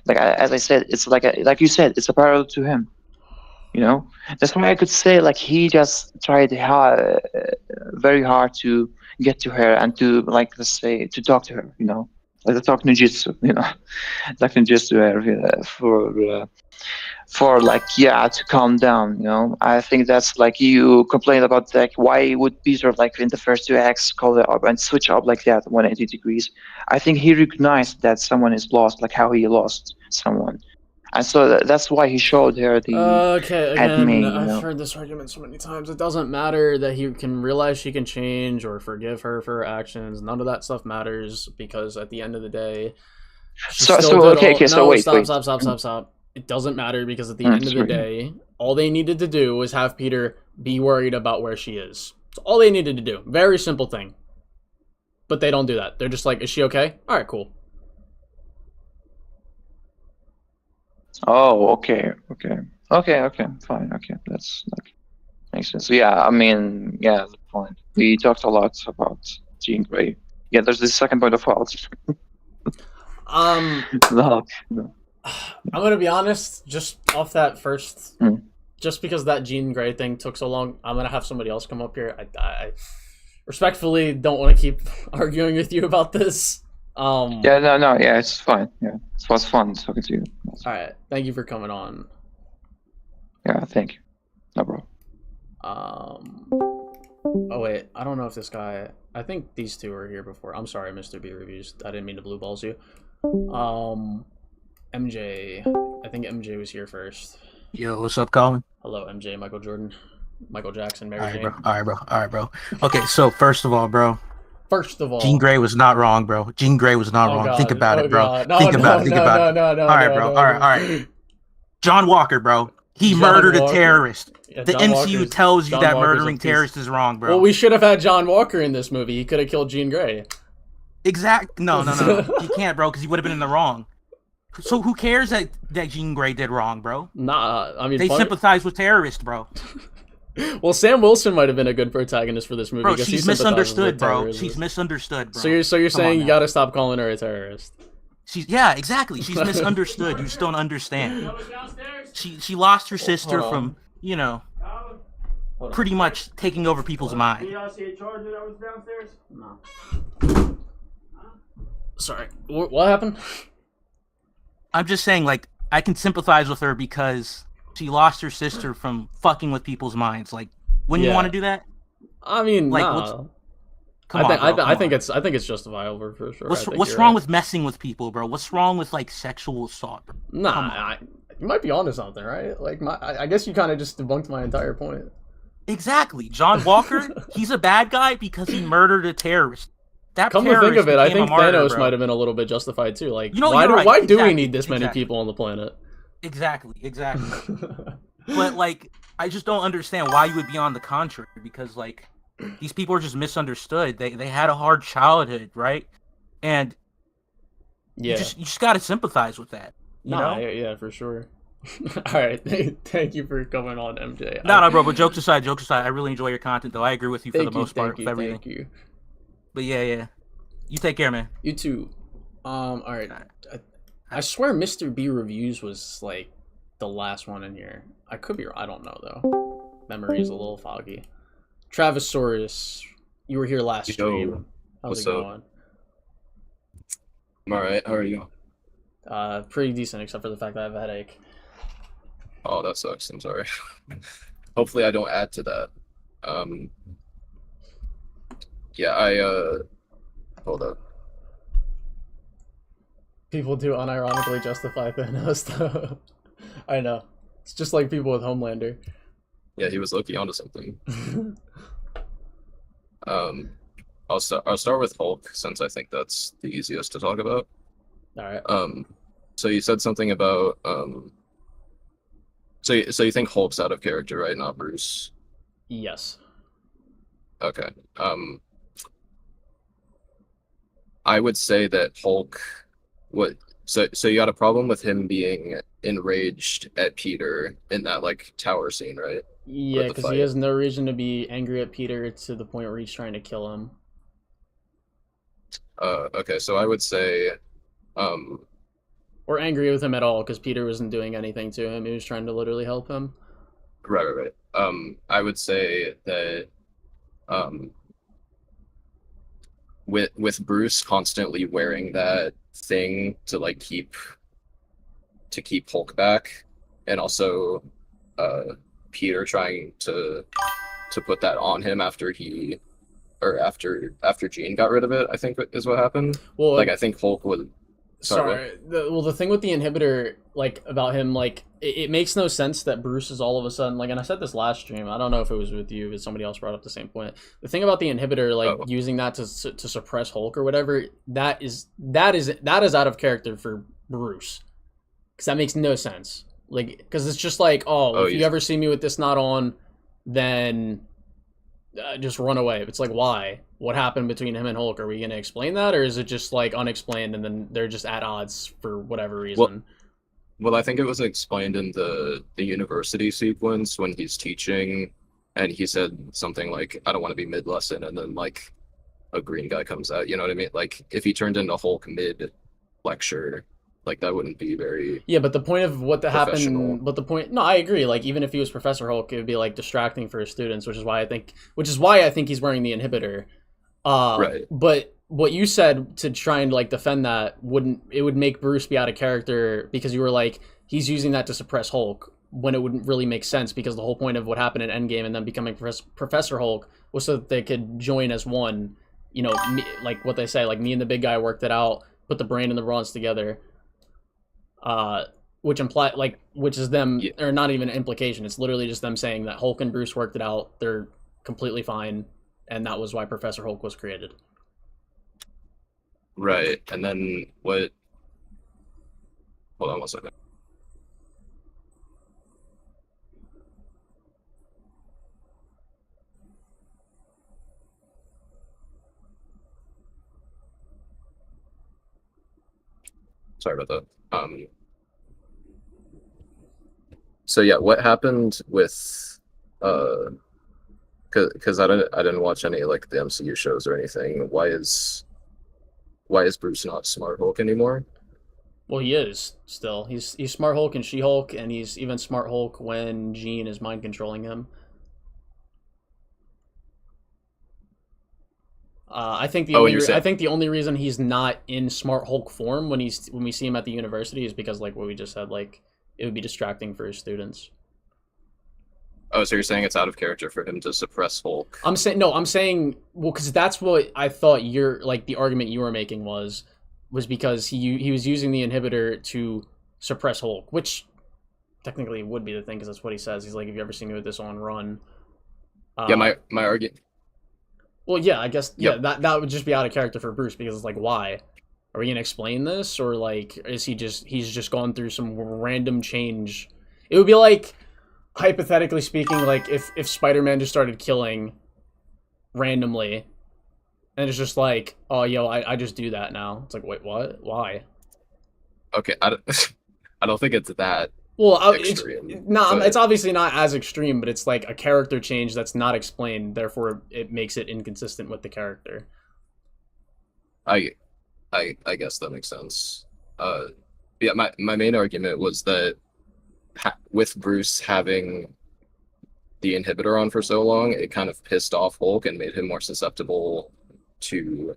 Like as I said, it's like you said, it's a parallel to him. That's why I could say like he just tried very hard to get to her and to, like, let's say, to talk to her. Like to talk ninjutsu. Like ninjutsu for like, yeah, to calm down. I think that's like you complained about, like, why would Peter, like, in the first two acts call it up and switch up like that 180 degrees. I think he recognized that someone is lost, like how he lost someone. And so that's why he showed her the. Okay, again, me, I've heard this argument so many times. It doesn't matter that he can realize she can change or forgive her for her actions. None of that stuff matters because at the end of the day, wait. Stop. It doesn't matter because at the end of the day, all they needed to do was have Peter be worried about where she is. That's all they needed to do. Very simple thing. But they don't do that. They're just like, is she okay? All right, cool. Oh, okay, fine, okay, that's like makes sense. Yeah, I mean, yeah, the point. We talked a lot about Jean Grey. Yeah, there's this second point of fault. I'm gonna be honest, just off that first, just because that Jean Grey thing took so long, I'm gonna have somebody else come up here. I respectfully don't want to keep arguing with you about this. Yeah, no, yeah, it's fine. Yeah, it was fun talking to you. All right, thank you for coming on. Yeah, thank you. No problem. Oh wait, I don't know if this guy. I think these two were here before. I'm sorry, Mr. B Reviews. I didn't mean to blue balls you. MJ. I think MJ was here first. Yo, what's up, Colin? Hello, MJ. Michael Jordan, Michael Jackson, Mary All right, Jane. bro. All right, bro. Okay, so first of all, bro, First of all, Jean Grey was not wrong, bro. Jean Grey was not wrong. God. Think about it, bro. God. No, think about it. No, All right, bro. All right. John Walker, bro. He murdered a terrorist. Yeah, the John MCU Walker's- tells you John that Walker's a murdering piece- terrorists is wrong, bro. Well, we should have had John Walker in this movie. He could have killed Jean Grey. No. You can't, bro, because he would have been in the wrong. So who cares that Jean Grey did wrong, bro? Nah, I mean, They sympathize with terrorists, bro. Well, Sam Wilson might have been a good protagonist for this movie. Bro, because she's he sympathizes misunderstood, with bro. terrorism. She's misunderstood, bro. So you're saying you now. gotta stop calling her a terrorist? Yeah, exactly. She's misunderstood. You just don't understand. She lost her sister from, you know, pretty much taking over people's mind. No. Sorry. What happened? I'm just saying, like, I can sympathize with her because she lost her sister from fucking with people's minds. Like, wouldn't you want to do that? I mean, like, nah. I think it's justifiable for sure. What's wrong with messing with people, bro? What's wrong with like sexual assault, bro? Nah, you might be onto something, right? Like, I guess you kind of just debunked my entire point. Exactly. John Walker, he's a bad guy because he murdered a terrorist. That Come to think of it, I think martyr, Thanos bro. might have been a little bit justified too. Like, you know, why do we Exactly. need this many people on the planet? Exactly. But like, I just don't understand why you would be on the contrary, because like, these people are just misunderstood. They had a hard childhood, right? And Yeah, you just gotta sympathize with that. You know? yeah, for sure. All right, thank you for coming on, MJ. No, bro. But jokes aside, I really enjoy your content, though. I agree with you for the most part thank with everything. Thank you. But yeah. You take care, man. You too. All right. I swear Mr. B Reviews was like the last one in here. I could be. I don't know though. Memory is a little foggy. Travisaurus, you were here last stream. How's what's it going? up? I'm alright. How are you? Pretty decent, except for the fact that I have a headache. Oh, that sucks. I'm sorry. Hopefully, I don't add to that. Yeah, hold up. People do unironically justify Thanos, though. I know. It's just like people with Homelander. Yeah, he was lucky onto something. I'll start with Hulk since I think that's the easiest to talk about. All right. So you said something about so you think Hulk's out of character, right? Not Bruce. Yes. Okay. I would say that Hulk so you got a problem with him being enraged at Peter in that like tower scene, right? Yeah, the because fight. he has no reason to be angry at Peter to the point where he's trying to kill him. Okay, so I would say Or angry with him at all, because Peter wasn't doing anything to him. He was trying to literally help him. right. I would say that with Bruce constantly wearing that thing to like keep Hulk back, and also Peter trying to put that on him after Jean got rid of it, I think is what happened. Well, Like I think Hulk would. sorry. The thing with the inhibitor, like about him, like it makes no sense that Bruce is all of a sudden like, and I said this last stream. I don't know if it was with you, but somebody else brought up the same point. The thing about the inhibitor, like using that to suppress Hulk or whatever, that is out of character for Bruce, because that makes no sense. Like, because it's just like, if you ever see me with this not on, then just run away. It's like, why? What happened between him and Hulk? Are we going to explain that, or is it just like unexplained and then they're just at odds for whatever reason? Well, I think it was explained in the university sequence when he's teaching, and he said something like, "I don't want to be mid lesson," and then like a green guy comes out. You know what I mean? Like if he turned into Hulk mid lecture, like that wouldn't be very. Yeah, but the point of what professional. happened, but the point, no, I agree. Like even if he was Professor Hulk, it would be like distracting for his students, which is why I think he's wearing the inhibitor. Right. But what you said to try and like defend that would make Bruce be out of character because you were like he's using that to suppress Hulk when it wouldn't really make sense because the whole point of what happened in Endgame and then becoming Professor Hulk was so that they could join as one. You know, like what they say, like me and the big guy worked it out, put the brain and the bronze together. Which is them, or not even an implication. It's literally just them saying that Hulk and Bruce worked it out. They're completely fine, and that was why Professor Hulk was created. Right, and then what? Hold on one second. Sorry about that. So yeah, what happened with because I didn't watch any like the MCU shows or anything. Why is Bruce not Smart Hulk anymore? Well, he is still. He's Smart Hulk and She-Hulk, and he's even Smart Hulk when Jean is mind controlling him. I think the only reason he's not in Smart Hulk form when we see him at the university is because like what we just said, like it would be distracting for his students. Oh, so you're saying it's out of character for him to suppress Hulk? I'm saying well, because that's what I thought the argument you were making was because he was using the inhibitor to suppress Hulk, which technically would be the thing because that's what he says. He's like, "Have you ever seen me with this on run?" Yeah, my argument. Well, yeah, I guess that would just be out of character for Bruce because it's like, why? Are we gonna explain this, or like is he's just gone through some random change? It would be like, hypothetically speaking, like if Spider-Man just started killing randomly, and it's just like, oh, I just do that now. It's like, wait, what? Why? Okay, I don't think it's that. Well, extreme, it's obviously not as extreme, but it's like a character change that's not explained. Therefore, it makes it inconsistent with the character. I guess that makes sense. Yeah, my main argument was that with Bruce having the inhibitor on for so long, it kind of pissed off Hulk and made him more susceptible to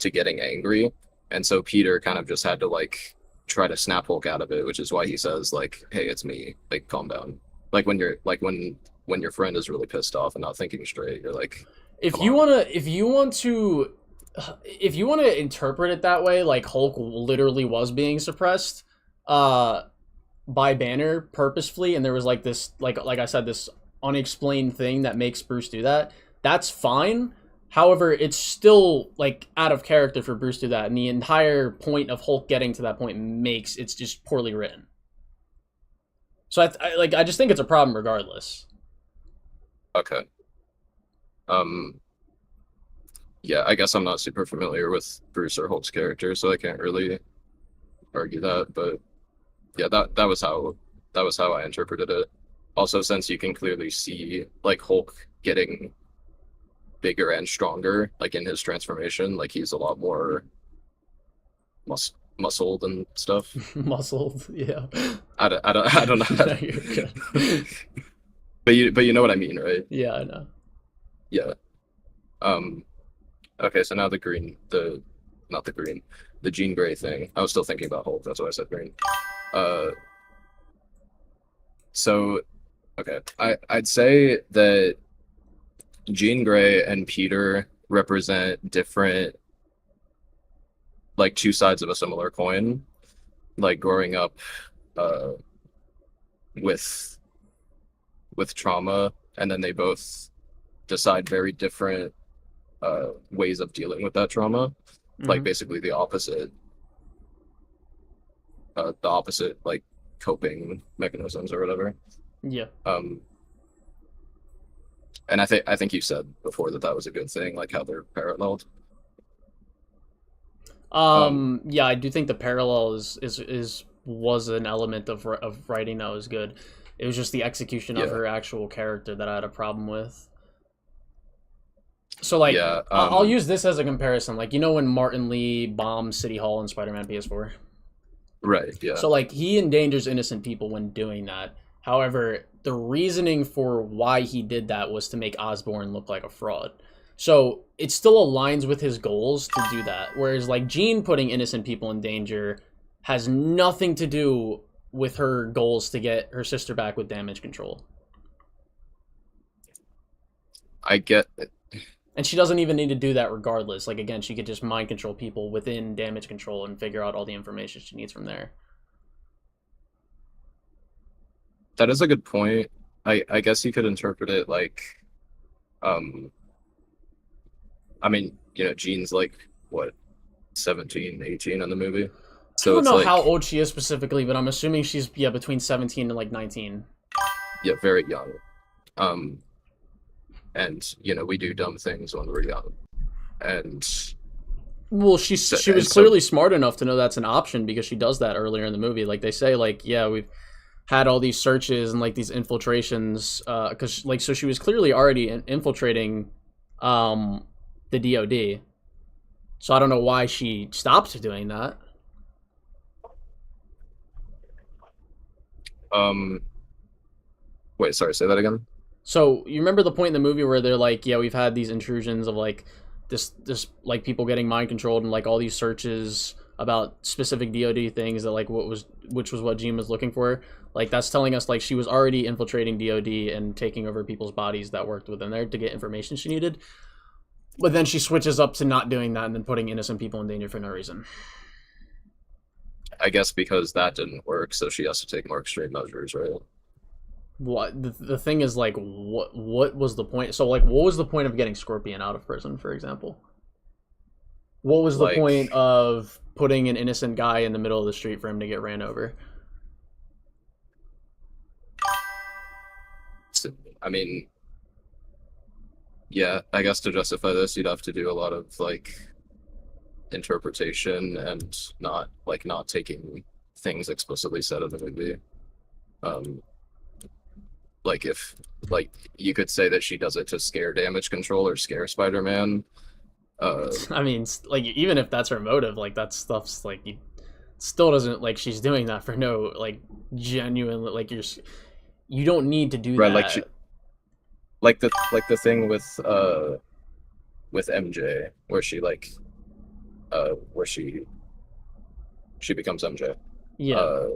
getting angry, and so Peter kind of just had to like try to snap Hulk out of it, which is why he says like, "Hey, it's me. Like, calm down." Like when your friend is really pissed off and not thinking straight, you're like, if you want to interpret it that way, like Hulk literally was being suppressed by Banner purposefully, and there was like this like I said, this unexplained thing that makes Bruce do that. That's fine. However, it's still like out of character for Bruce to do that, and the entire point of Hulk getting to that point makes it's just poorly written. So I just think it's a problem regardless. Okay. Yeah, I guess I'm not super familiar with Bruce or Hulk's character, so I can't really argue that. But yeah, that was how I interpreted it. Also, since you can clearly see like Hulk getting bigger and stronger, like in his transformation, like he's a lot more muscled and stuff. Muscled, yeah. I don't know. No, you're good. But you know what I mean, right? Yeah, I know. Yeah. Okay, so now the Jean Grey thing. I was still thinking about Hulk, that's why I said green. So okay, I'd say that Jean Grey and Peter represent different, like, two sides of a similar coin. Like growing up with trauma, and then they both decide very different ways of dealing with that trauma. Like basically the opposite like coping mechanisms or whatever. Yeah. And I think you said before that was a good thing, like how they're paralleled. Yeah, I do think the parallel was an element of writing that was good. It was just the execution of her actual character that I had a problem with. So like, I'll use this as a comparison. Like, you know when Martin Lee bombs City Hall in Spider-Man PS4? Right, yeah. So like, he endangers innocent people when doing that. However, the reasoning for why he did that was to make Osborn look like a fraud. So it still aligns with his goals to do that. Whereas like Jean putting innocent people in danger has nothing to do with her goals to get her sister back with damage control. I get it. And she doesn't even need to do that regardless. Like, again, she could just mind control people within damage control and figure out all the information she needs from there. That is a good point. I guess you could interpret it like, I mean, you know, Jean's like, what, 17, 18 in the movie? So I don't know like, how old she is specifically, but I'm assuming she's, yeah, between 17 and like 19. Yeah, very young. And, you know, we do dumb things when we're young. And well, she was clearly smart enough to know that's an option because she does that earlier in the movie. Like they say, like, yeah, we've had all these searches and like these infiltrations, because like, so she was clearly already infiltrating the DoD. So I don't know why she stopped doing that. Wait, sorry, say that again. So you remember the point in the movie where they're like, yeah, we've had these intrusions of like this like people getting mind controlled and like all these searches about specific DoD things that like which was what Jean was looking for. Like that's telling us like she was already infiltrating DoD and taking over people's bodies that worked within there to get information she needed. But then she switches up to not doing that and then putting innocent people in danger for no reason. I guess because that didn't work, so she has to take more extreme measures, right? What the thing is, like, what was the point? So like, what was the point of getting Scorpion out of prison, for example? What was the Like, point of putting an innocent guy in the middle of the street for him to get ran over? I mean, yeah, I guess to justify this, you'd have to do a lot of like interpretation and not taking things explicitly said in the movie. Like if like you could say that she does it to scare damage control or scare Spider-Man. I mean, like, even if that's her motive, like, that stuff's like, still doesn't, like, she's doing that for no, like, genuine, like, you don't need to do right, that. Like the thing with MJ where she like where she becomes MJ. Yeah.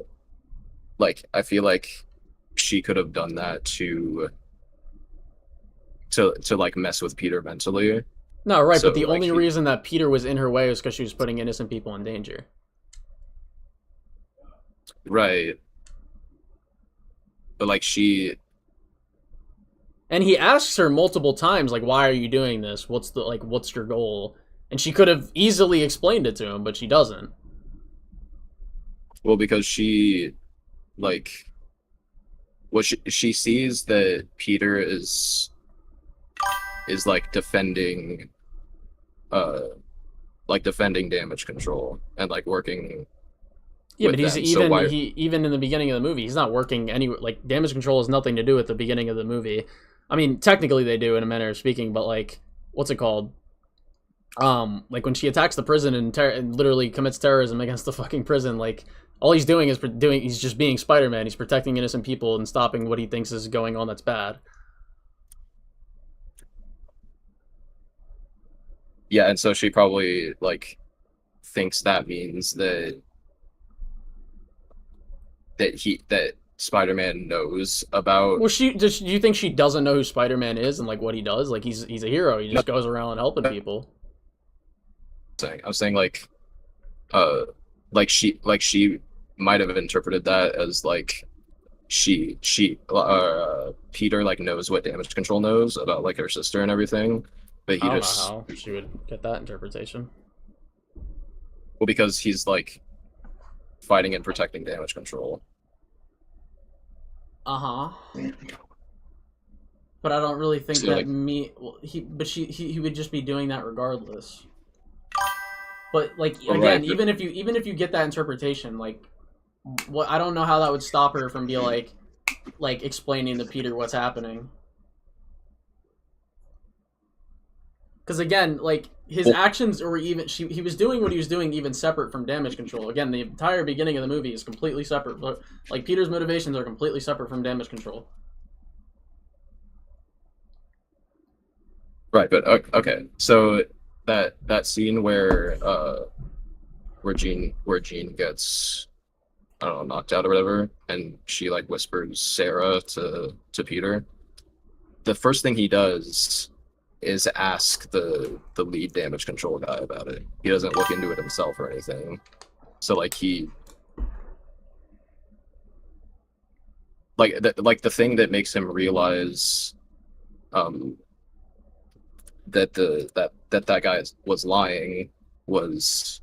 Like I feel like she could have done that to like mess with Peter mentally. No, right, So, but the like, only reason that Peter was in her way was because she was putting innocent people in danger. Right. But like And he asks her multiple times, like, why are you doing this? What's your goal? And she could have easily explained it to him, but she doesn't. well, because she like well she sees that Peter is like defending damage control and like working. Yeah, but with he's them. even in the beginning of the movie, he's not working anywhere. Like, damage control has nothing to do with the beginning of the movie. I mean, technically they do in a manner of speaking, but like, what's it called? Like when she attacks the prison and literally commits terrorism against the fucking prison, like all he's doing is he's just being Spider-Man. He's protecting innocent people and stopping what he thinks is going on that's bad. Yeah, and so she probably like thinks that means that Spider-Man knows about. Well, do you think she doesn't know who Spider-Man is and like what he does? Like he's a hero. He just goes around helping people. I'm saying like she might have interpreted that as like Peter like knows what damage control knows about like her sister and everything, but he I don't just know how she would get that interpretation. well, because he's like fighting and protecting damage control. But I don't really think So, that like, he would just be doing that regardless. But like Well, again, right, even if you get that interpretation, like what I don't know how that would stop her from be like explaining to Peter what's happening. Because again, like his actions, or even he was doing what he was doing even separate from damage control. Again, the entire beginning of the movie is completely separate. Like Peter's motivations are completely separate from damage control. Right, but okay. So that scene where Jean gets, I don't know, knocked out or whatever, and she like whispers Sarah to Peter. The first thing he does is ask the lead damage control guy about it. He doesn't look into it himself or anything. So like the thing that makes him realize that that guy was lying was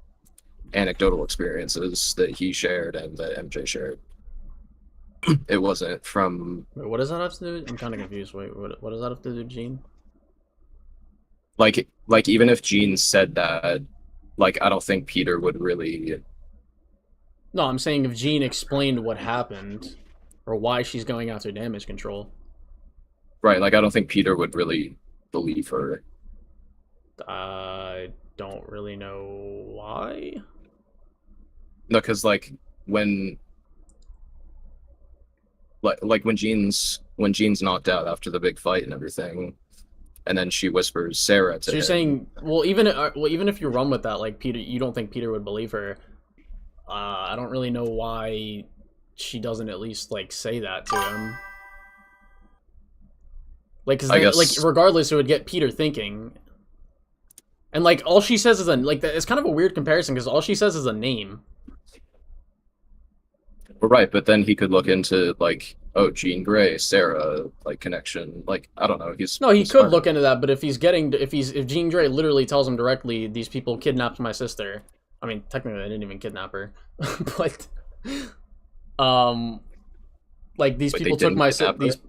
anecdotal experiences that he shared and that MJ shared. It wasn't from Wait, what does that have to do? I'm kind of confused. Wait, what does that have to do with Gene? like even if Gene said that, like I don't think Peter would really. No, I'm saying if Gene explained what happened or why she's going after damage control. Right, like I don't think Peter would really believe her. I don't really know why. No, because when when Jean's knocked out after the big fight and everything, and then she whispers Sarah to So you're him. saying, even if you run with that, like Peter, you don't think Peter would believe her. I don't really know why she doesn't at least like say that to him. Like, cause then, like regardless, it would get Peter thinking. And like all she says is it's kind of a weird comparison because all she says is a name. Well, right, but then he could look into like, oh, Jean Grey, Sarah, like connection. Like I don't know. He could smart. look into that, but if Jean Grey literally tells him directly, these people kidnapped my sister. I mean, technically, they didn't even kidnap her, but like these people took my sister.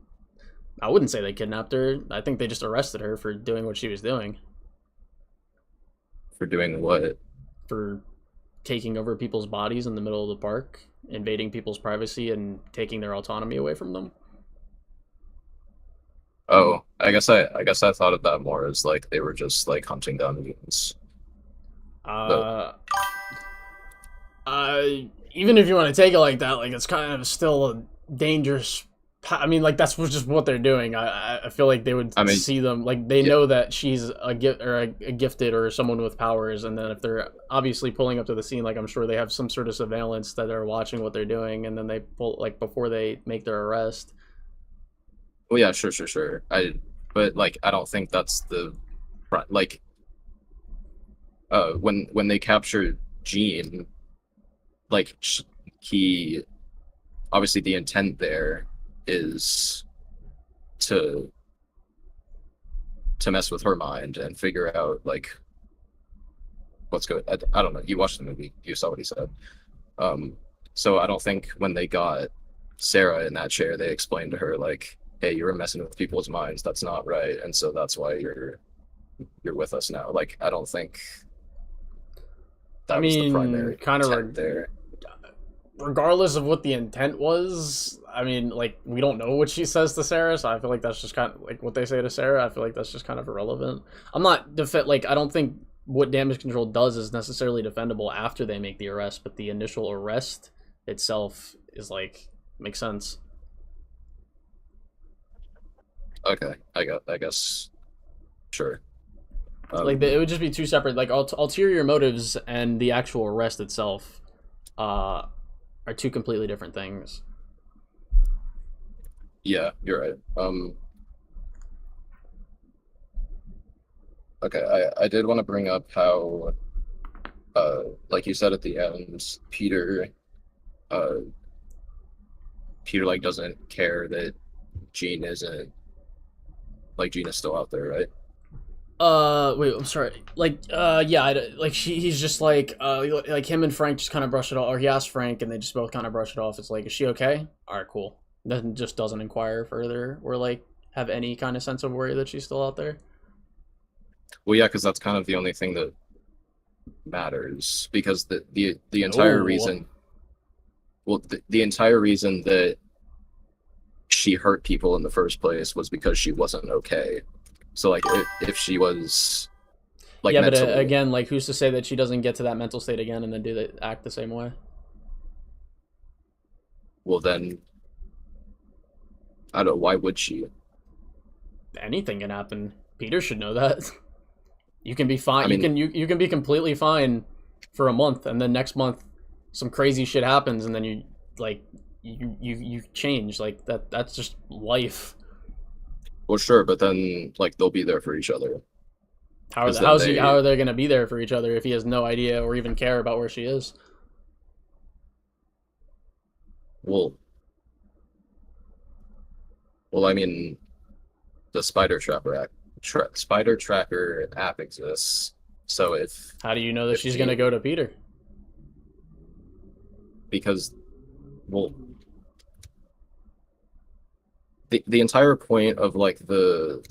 I wouldn't say they kidnapped her. I think they just arrested her for doing what she was doing. For doing what? For taking over people's bodies in the middle of the park, invading people's privacy, and taking their autonomy away from them. Oh, I guess I thought of that more as like they were just like hunting down mutants. Even if you want to take it like that, like it's kind of still a dangerous. I mean, like that's just what they're doing. I feel like they would see them like they know that she's a gifted or someone with powers, and then if they're obviously pulling up to the scene, like I'm sure they have some sort of surveillance that are watching what they're doing, and then they pull like before they make their arrest. Well, yeah, sure. But like I don't think that's the like. When they captured Jean, like he obviously the intent there is to mess with her mind and figure out like what's good. I don't know. You watched the movie. You saw what he said. So I don't think when they got Sarah in that chair, they explained to her like, "Hey, you were messing with people's minds. That's not right, and so that's why you're with us now." Like I don't think that was the primary kind of there. Regardless of what the intent was, I mean, like, we don't know what she says to Sarah, so I feel like that's just kind of, like, what they say to Sarah, I feel like that's just kind of irrelevant. I'm not, I don't think what damage control does is necessarily defendable after they make the arrest, but the initial arrest itself is, like, makes sense. Okay, I guess, sure. Like, it would just be two separate, like, ulterior motives and the actual arrest itself, are two completely different things. Yeah, you're right. Okay, I did want to bring up how, like you said at the end, Peter like doesn't care that Jean isn't, like Jean is still out there, right? Wait, I'm sorry. Like, yeah, like he's just like him and Frank just kind of brush it off, or he asked Frank, and they just both kind of brush it off. It's like, is she okay? All right, cool. Then just doesn't inquire further, or like have any kind of sense of worry that she's still out there. Well, yeah, because that's kind of the only thing that matters. Because the entire reason, well, the entire reason that she hurt people in the first place was because she wasn't okay. So like if she was like, yeah, mentally... but again, like who's to say that she doesn't get to that mental state again and then act the same way? Well, then I don't know, why would she? Anything can happen. Peter should know that. You can be fine. I mean- you can be completely fine for a month, and then next month some crazy shit happens, and then you like you change. Like that's just life. Well, sure, but then like they'll be there for each other. How Because then how are they gonna be there for each other if he has no idea or even care about where she is? Well, I mean, the Spider Tracker app exists. So if How do you know that If she's she- gonna go to Peter? because, well, the entire point of like the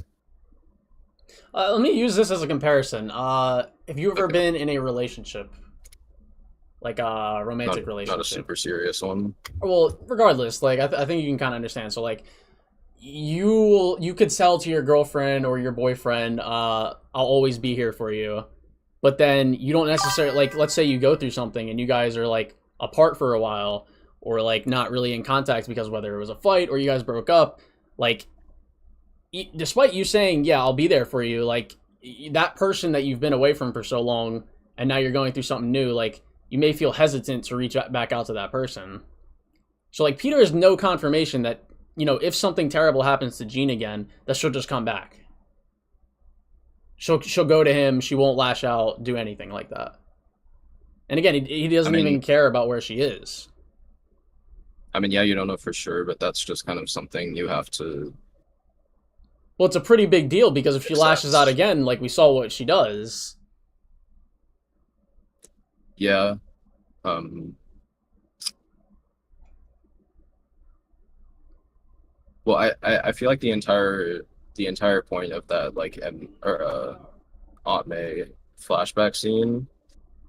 Let me use this as a comparison. Have you ever Okay. been in a relationship, like a romantic not a relationship? super serious one. Well, regardless, like I think you can kind of understand. So like you could sell to your girlfriend or your boyfriend, I'll always be here for you. But then you don't necessarily, like, let's say you go through something and you guys are like apart for a while, or like not really in contact because whether it was a fight or you guys broke up, like despite you saying, yeah, I'll be there for you, like that person that you've been away from for so long and now you're going through something new, like you may feel hesitant to reach back out to that person. So like Peter has no confirmation that, you know, if something terrible happens to Jean again, that she'll just come back. She'll go to him, she won't lash out, do anything like that. And again, he doesn't even care about where she is. I mean, yeah, you don't know for sure, but that's just kind of something you have to. Well, it's a pretty big deal because if she lashes out Accept. again, like we saw what she does. Yeah. Well, I feel like the entire point of that like Aunt May flashback scene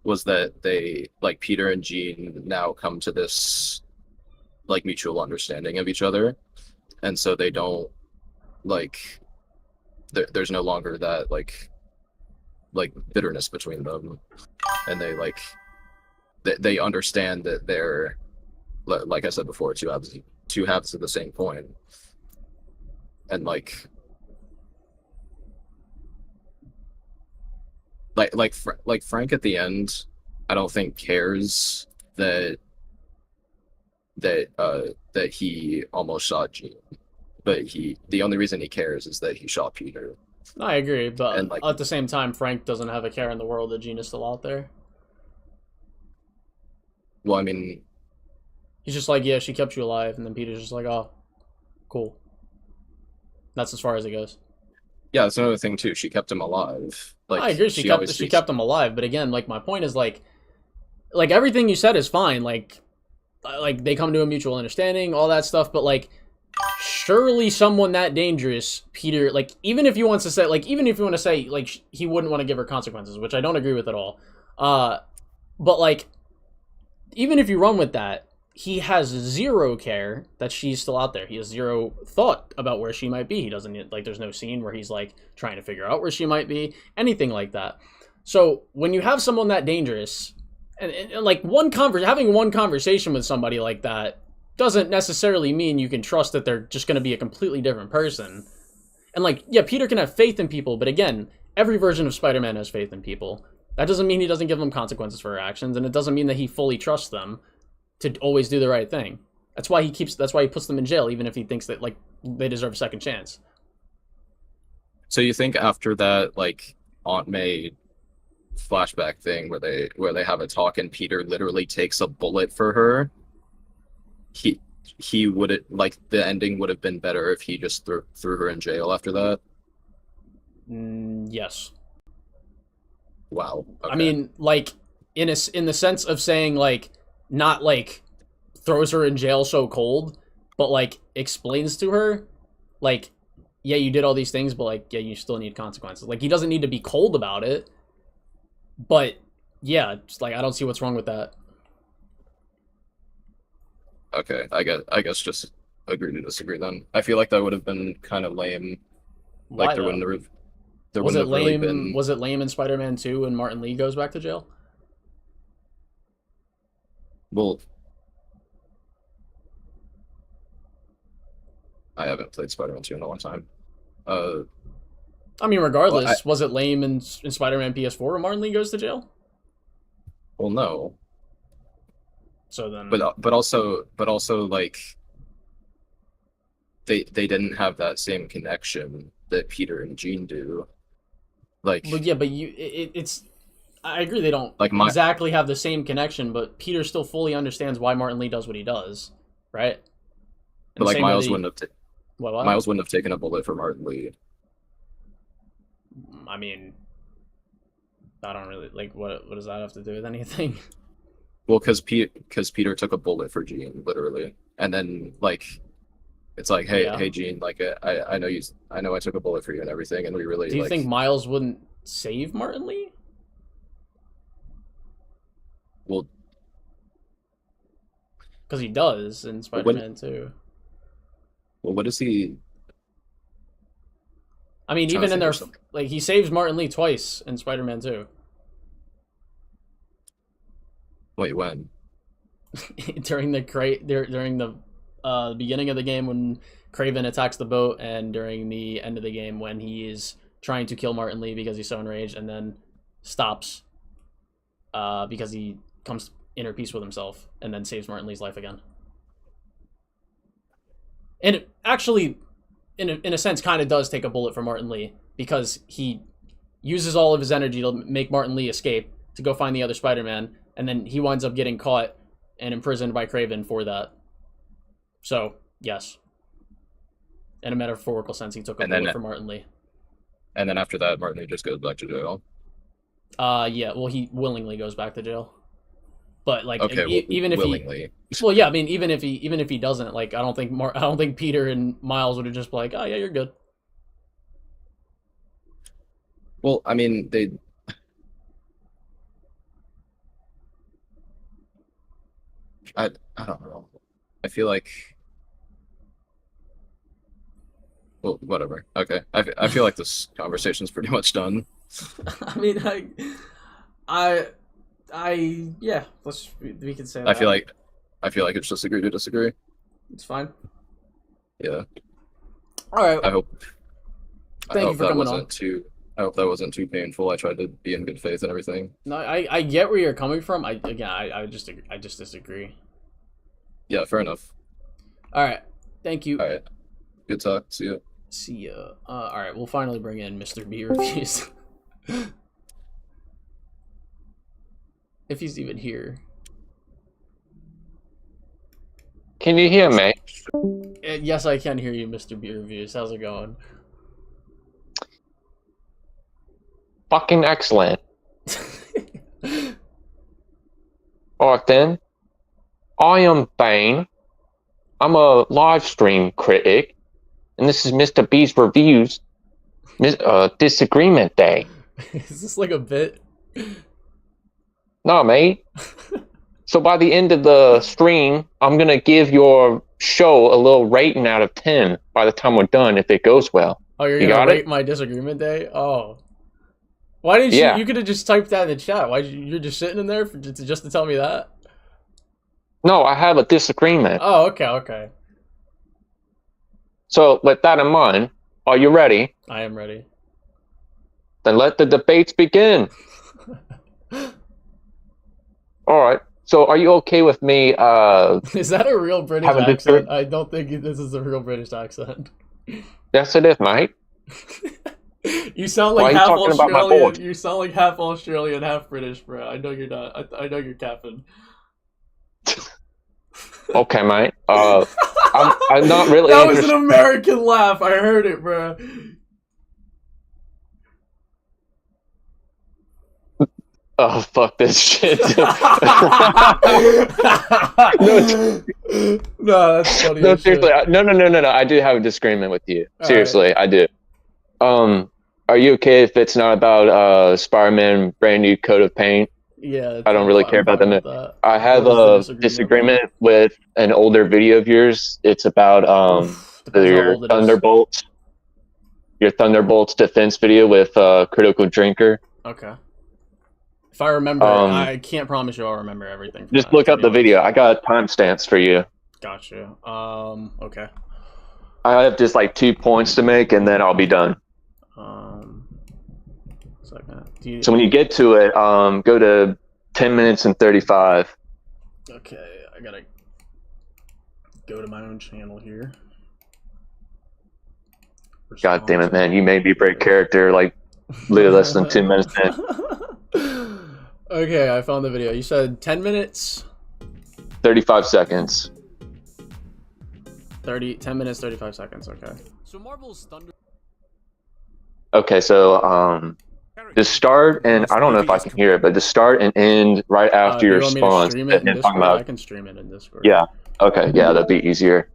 was that they like Peter and Jean now come to this like mutual understanding of each other, and so they don't like there's no longer that like bitterness between them, and they like they understand that they're like I said before, two halves of the same coin. And like Frank at the end, I don't think cares that he almost shot Jean, but the only reason he cares is that he shot Peter. I agree, but And, like- at the same time, Frank doesn't have a care in the world that Jean is still out there. Well, I mean, He's just like, yeah, she kept you alive, and then Peter's just like, oh, cool. That's as far as it goes. yeah, that's another thing too. She kept him alive. Like I agree, she kept him alive, but again, like my point is like everything you said is fine. Like they come to a mutual understanding, all that stuff, but like surely someone that dangerous, Peter, like even if you want to say like he wouldn't want to give her consequences, which I don't agree with at all. But like even if you run with that, he has zero care that she's still out there. He has zero thought about where she might be. He doesn't like there's no scene where he's like trying to figure out where she might be, anything like that. So when you have someone that dangerous and like having one conversation with somebody like that doesn't necessarily mean you can trust that they're just going to be a completely different person. And like, yeah, Peter can have faith in people, but again, every version of Spider-Man has faith in people. That doesn't mean he doesn't give them consequences for their actions, and it doesn't mean that he fully trusts them to always do the right thing. That's why he puts them in jail, even if he thinks that like they deserve a second chance. So you think after that like Aunt May flashback thing where they have a talk and Peter literally takes a bullet for her, he would like the ending would have been better if he just threw her in jail after that? Yes. Wow. Okay. I mean, like in the sense of saying like not like throws her in jail so cold, but like explains to her like, yeah, you did all these things, but like, yeah, you still need consequences. Like he doesn't need to be cold about it, but yeah, just like I don't see what's wrong with that. Okay, I guess just agree to disagree then. I feel like that would have been kind of lame. Why, Like there though? wouldn't have Was it really lame? been. Was it lame in Spider-Man 2 when Martin Lee goes back to jail? Well, I haven't played Spider-Man 2 in a long time. I mean, regardless, was it lame in Spider-Man PS4 when Martin Lee goes to jail? Well, no. So then, but also like they didn't have that same connection that Peter and Jean do. Like, but yeah, but it's. I agree they don't like exactly have the same connection, but Peter still fully understands why Martin Lee does what he does, right? But like Miles wouldn't have what? Miles wouldn't have taken a bullet for Martin Lee. I mean, I don't really like what does that have to do with anything? Well, because Peter took a bullet for Jean, literally, and then like, it's like, hey, Jean, like I know I took a bullet for you and everything, and we really. Do you think Miles wouldn't save Martin Lee? Well, because he does in Spider-Man 2. Well, what is he? I mean, even in their like, he saves Martin Lee twice in Spider-Man 2. Wait, when? during the beginning of the game when Kraven attacks the boat, and during the end of the game when he is trying to kill Martin Lee because he's so enraged, and then stops because he comes to inner peace with himself, and then saves Martin Lee's life again. And it actually, in a sense, kind of does take a bullet for Martin Lee, because he uses all of his energy to make Martin Lee escape to go find the other Spider-Man, and then he winds up getting caught and imprisoned by Kraven for that. So, yes. In a metaphorical sense, he took a bullet for Martin Lee. And then after that, Martin Lee just goes back to jail. Yeah, well, he willingly goes back to jail. But like, okay, even if willingly. well, yeah, I mean, even if he doesn't, like, I don't think Peter and Miles would have just been like, oh yeah, you're good. Well, I mean, I don't know. I feel like, well, whatever. Okay, I feel like this conversation's pretty much done. I mean, yeah, we can say that. I feel like it's just agree to disagree. It's fine. Yeah. All right. I hope you for coming on. I hope that wasn't too painful. I tried to be in good faith and everything. No, I get where you're coming from. I just disagree. Yeah, fair enough. All right. Thank you. All right. Good talk. See ya. See ya. All right. We'll finally bring in Mr. B reviews. If he's even here. Can you hear me? Yes, I can hear you, Mr. B reviews. How's it going? Fucking excellent. Alright then. I am Bane. I'm a live stream critic. And this is Mr. B's Reviews. Disagreement Day. Is this like a bit? No, mate. So by the end of the stream, I'm going to give your show a little rating out of 10 by the time we're done, if it goes well. Oh, you're going to rate my Disagreement Day? Oh. Why didn't you? You could have just typed that in the chat. You're just sitting in there just to tell me that? No, I have a disagreement. Oh, okay. So with that in mind, are you ready? I am ready. Then let the debates begin. All right. So are you okay with me? Is that a real British accent? I don't think this is a real British accent. Yes, it is, mate. You sound like half Australian. You sound like half Australian, half British, bro. I know you're not. I know you're capping. Okay, mate. I'm not really. That was an American laugh. I heard it, bro. Oh, fuck this shit. No, that's funny. No, seriously. No. I do have a disagreement with you. Seriously, I do. Are you okay if it's not about Spider-Man brand new coat of paint? Yeah. I don't really care about them. I have a disagreement with an older video of yours. It's about your Thunderbolts. Your Thunderbolts defense video with Critical Drinker. Okay. If I remember, I can't promise you I'll remember everything. Just look up the video. I got timestamps for you. Gotcha. Okay. I have just like 2 points to make, and then I'll be done. So when you get to it, go to 10 minutes and 35. Okay, I gotta go to my own channel here. God damn it, man! You made me break character like literally less than 2 minutes in. Okay, I found the video. You said 10 minutes. 35 seconds. 10 minutes, 35 seconds. Okay. So Marvel's Thunder. Okay, so the start and I don't know if I can hear it, but the start and end right after your response. Stream it in Discord? I can stream it in Discord. Yeah. Okay. Yeah, that'd be easier.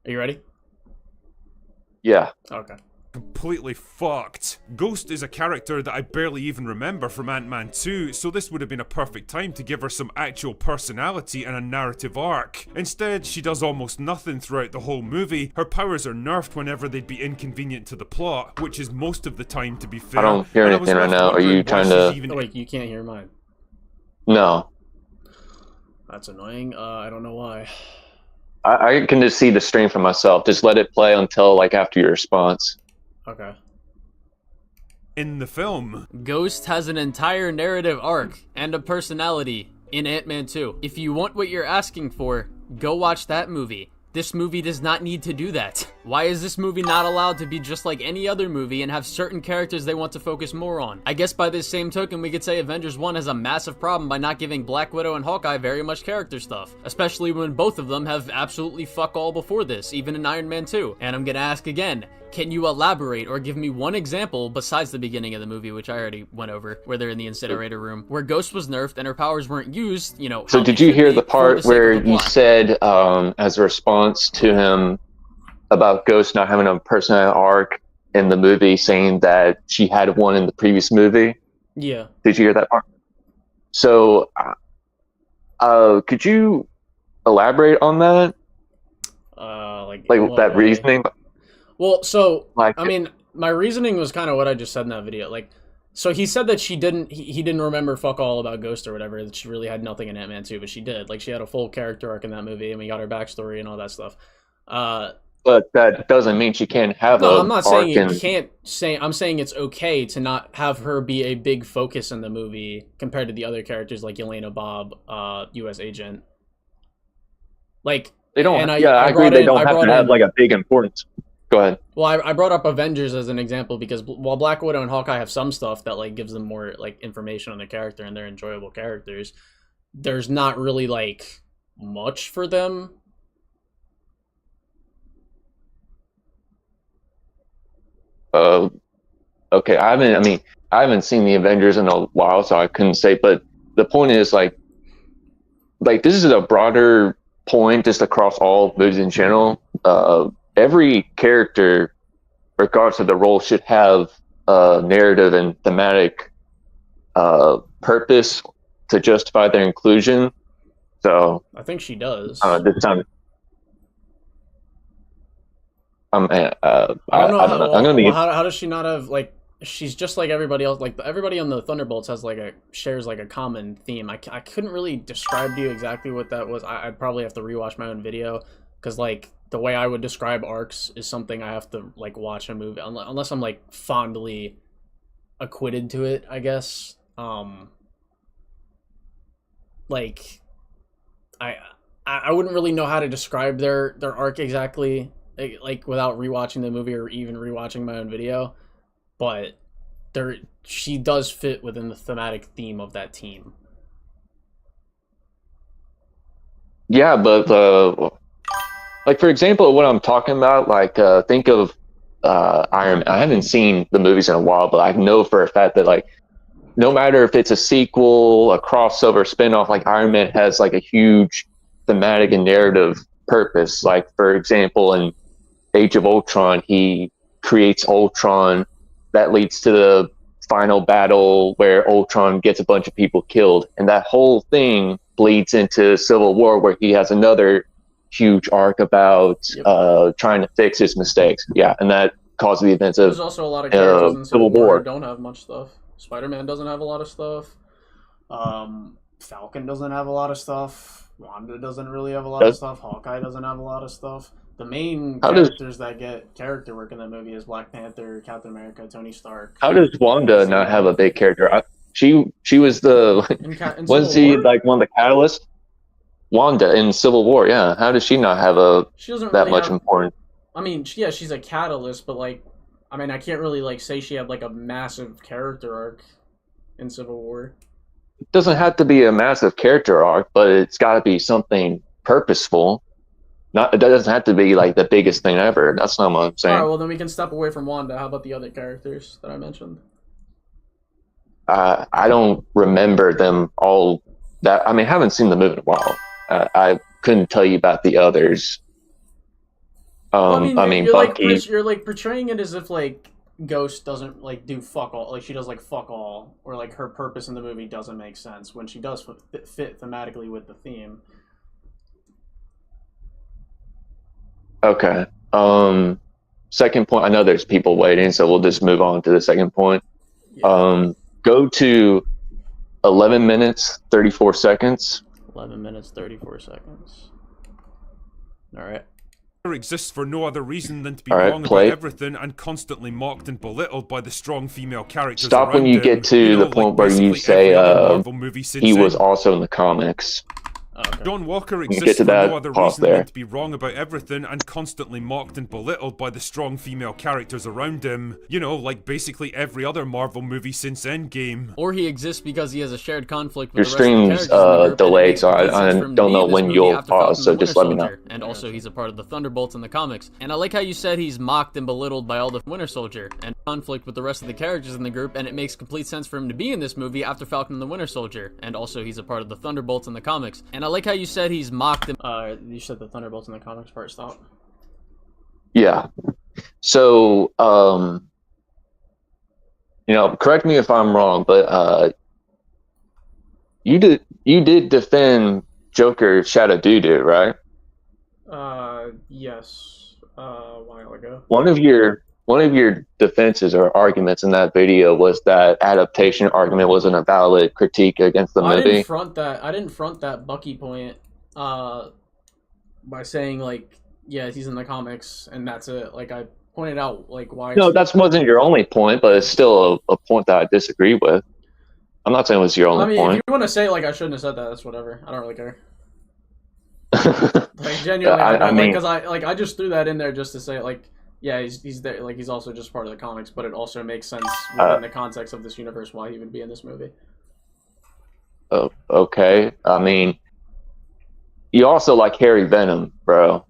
Are you ready? Yeah. Okay. Completely fucked. Ghost is a character that I barely even remember from Ant-Man 2, so this would have been a perfect time to give her some actual personality and a narrative arc. Instead, she does almost nothing throughout the whole movie. Her powers are nerfed whenever they'd be inconvenient to the plot, which is most of the time, to be fair. I don't hear anything right now. Are you trying to... Oh, wait, you can't hear mine? No. That's annoying. I don't know why. I can just see the stream for myself. Just let it play until like after your response. Okay. In the film, Ghost has an entire narrative arc and a personality in Ant-Man 2. If you want what you're asking for, go watch that movie. This movie does not need to do that. Why is this movie not allowed to be just like any other movie and have certain characters they want to focus more on? I guess by this same token, we could say Avengers 1 has a massive problem by not giving Black Widow and Hawkeye very much character stuff, especially when both of them have absolutely fuck all before this, even in Iron Man 2. And I'm gonna ask again, can you elaborate or give me one example besides the beginning of the movie, which I already went over, where they're in the incinerator room, where Ghost was nerfed and her powers weren't used, you know. So did you hear the part where you said, as a response to him about Ghost not having a personality arc in the movie, saying that she had one in the previous movie? Yeah. Did you hear that part? So, could you elaborate on that? Like that reasoning? Well, so, like, I mean, my reasoning was kind of what I just said in that video. Like, so he said that he didn't remember fuck all about Ghost or whatever, that she really had nothing in Ant-Man 2, but she did. Like, she had a full character arc in that movie, and we got her backstory and all that stuff. But that doesn't mean she can't have no, I'm not saying you can't say, I'm saying it's okay to not have her be a big focus in the movie compared to the other characters like Yelena Bob, US Agent. Like, they don't, I agree they don't have to have like a big importance. Go ahead. Well, I brought up Avengers as an example because while Black Widow and Hawkeye have some stuff that like gives them more like information on their character and they're enjoyable characters, there's not really like much for them. Okay, I haven't seen the Avengers in a while, so I couldn't say. But the point is like this is a broader point just across all movies in general. Every character, regardless of the role, should have a narrative and thematic purpose to justify their inclusion. So I think she does. This time, I don't know. I'm gonna be. How does she not have like? She's just like everybody else. Like everybody on the Thunderbolts has like shares like a common theme. I couldn't really describe to you exactly what that was. I'd probably have to rewatch my own video because like the way I would describe arcs is something I have to like watch a movie unless I'm like fondly acquitted to it, I guess. Like I wouldn't really know how to describe their arc exactly, like without rewatching the movie or even rewatching my own video, but she does fit within the thematic theme of that team. Yeah, but like for example, what I'm talking about, like think of Iron Man. I haven't seen the movies in a while, but I know for a fact that like no matter if it's a sequel, a crossover, spinoff, like Iron Man has like a huge thematic and narrative purpose. Like for example, in Age of Ultron, he creates Ultron. That leads to the final battle where Ultron gets a bunch of people killed, and that whole thing bleeds into Civil War, where he has another huge arc about trying to fix his mistakes. Yeah, and that caused the events of There's also a lot of characters in Civil War. Don't have much stuff. Spider-Man doesn't have a lot of stuff. Falcon doesn't have a lot of stuff. Wanda doesn't really have a lot of stuff. Hawkeye doesn't have a lot of stuff. The main characters that get character work in that movie is Black Panther, Captain America, Tony Stark. How does Wanda not have a big character? She was the wasn't she like one of the catalysts? Wanda in Civil War, yeah. How does she not have that much importance? I mean, yeah, she's a catalyst, but like, I mean, I can't really like say she had like a massive character arc in Civil War. It doesn't have to be a massive character arc, but it's got to be something purposeful. It doesn't have to be like the biggest thing ever. That's not what I'm saying. All right, well then we can step away from Wanda. How about the other characters that I mentioned? I don't remember them all. I mean, I haven't seen the movie in a while. I couldn't tell you about the others. I mean, you're Bucky. Like, you're like portraying it as if like Ghost doesn't like do fuck all, like she does like fuck all, or like her purpose in the movie doesn't make sense when she does fit thematically with the theme. Okay. Second point. I know there's people waiting, so we'll just move on to the second point. Yeah. Go to 11 minutes 34 seconds. 11 minutes 34 seconds. All right. Exists for no other reason than to be wrong about everything and constantly mocked and belittled by the strong female characters. Stop when you get to the point where you say he was also in the comics. Okay. John Walker exists for no other reason than to be wrong about everything and constantly mocked and belittled by the strong female characters around him. You know, like basically every other Marvel movie since Endgame. Or he exists because he has a shared conflict with your the rest of the characters in the group, delayed, so I don't know when you'll pause, so just let me know. And also he's a part of the Thunderbolts in the comics. And I like how you said he's mocked and belittled by all the Winter Soldier and conflict with the rest of the characters in the group, and it makes complete sense for him to be in this movie after Falcon and the Winter Soldier. And also he's a part of the Thunderbolts in the comics. And I like how you said he's mocked and you said the Thunderbolts in the comics part, stop. Yeah. So you know, correct me if I'm wrong, but you did defend Joker Shadow Doo-Doo, right? Yes. A while ago. One of your defenses or arguments in that video was that adaptation argument wasn't a valid critique against the movie. I didn't front that Bucky point by saying like, yeah, he's in the comics and that's it. Like I pointed out like why. No, that wasn't your only point, but it's still a point that I disagree with. I'm not saying it was your only point. If you want to say like I shouldn't have said that, that's whatever. I don't really care. Like genuinely, I mean, because I just threw that in there just to say like, yeah, he's there, like he's also just part of the comics, but it also makes sense within the context of this universe why he would be in this movie. Oh, okay. I mean, you also like Harry Venom, bro.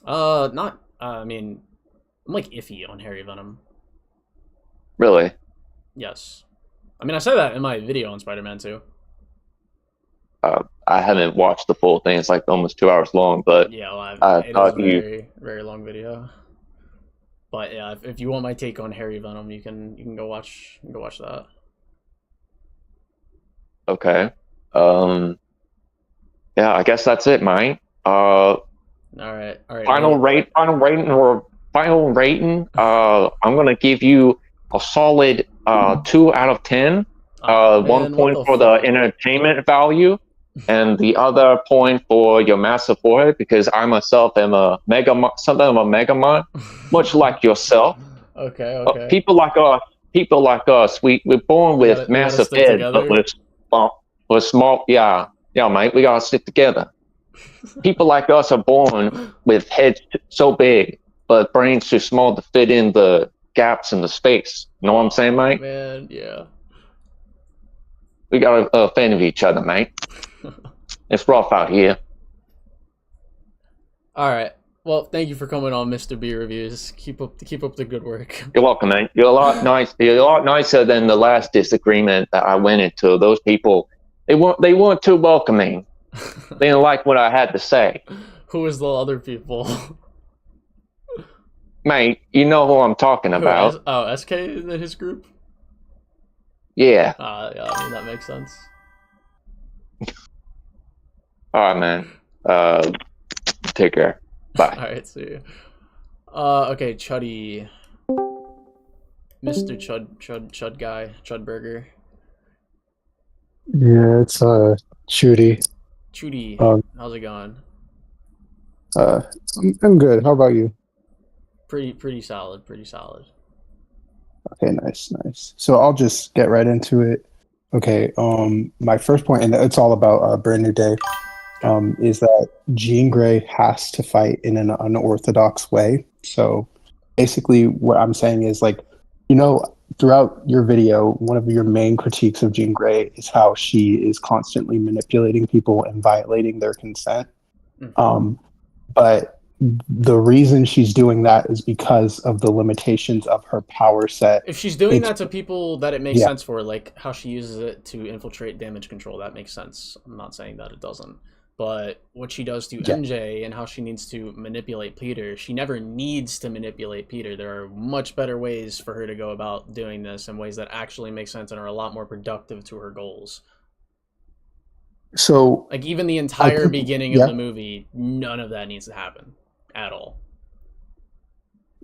Not. I mean, I'm like iffy on Harry Venom. Really? Yes. I mean, I said that in my video on Spider-Man 2. I haven't watched the full thing. It's like almost 2 hours long, but yeah, well, I thought very long video. But yeah, if you want my take on Harry Venom, you can go watch that. Okay. Yeah, I guess that's it, mate. All right. Final rating. I'm gonna give you a solid 2 out of 10. 1 point for the entertainment value, and the other point for your massive forehead, because I myself am something of a megamon, much like yourself. Okay. People like us, we're born with massive heads, but we're small. Yeah, mate, we gotta stick together. People like us are born with heads so big, but brains too small to fit in the gaps in the space. You know what I'm saying, mate? Man, yeah. We gotta fan of each other, mate. It's rough out here. All right. Well, thank you for coming on, Mr. B Reviews. Keep up the good work. You're welcome, man. You're a lot nicer than the last disagreement that I went into. Those people, they weren't too welcoming. They didn't like what I had to say. Who is the other people? Mate, you know who I'm talking about. SK in his group? Yeah. Yeah, I mean, that makes sense. All right, man. Take care. Bye. All right, see you. Okay, Chuddy. Mr. Chud guy. Chud Burger. Yeah, it's Judy. Judy, how's it going? I'm good. How about you? Pretty solid, pretty solid. Okay, nice. So I'll just get right into it. Okay, my first point, and it's all about Brand New Day, is that Jean Grey has to fight in an unorthodox way. So basically, what I'm saying is like, throughout your video, one of your main critiques of Jean Grey is how she is constantly manipulating people and violating their consent. But the reason she's doing that is because of the limitations of her power set. If she's doing that to people that it makes sense for, like how she uses it to infiltrate damage control, that makes sense. I'm not saying that it doesn't. But what she does to MJ and how she needs to manipulate Peter, she never needs to manipulate Peter. There are much better ways for her to go about doing this in ways that actually make sense and are a lot more productive to her goals. So, like, even the entire beginning of the movie, none of that needs to happen at all.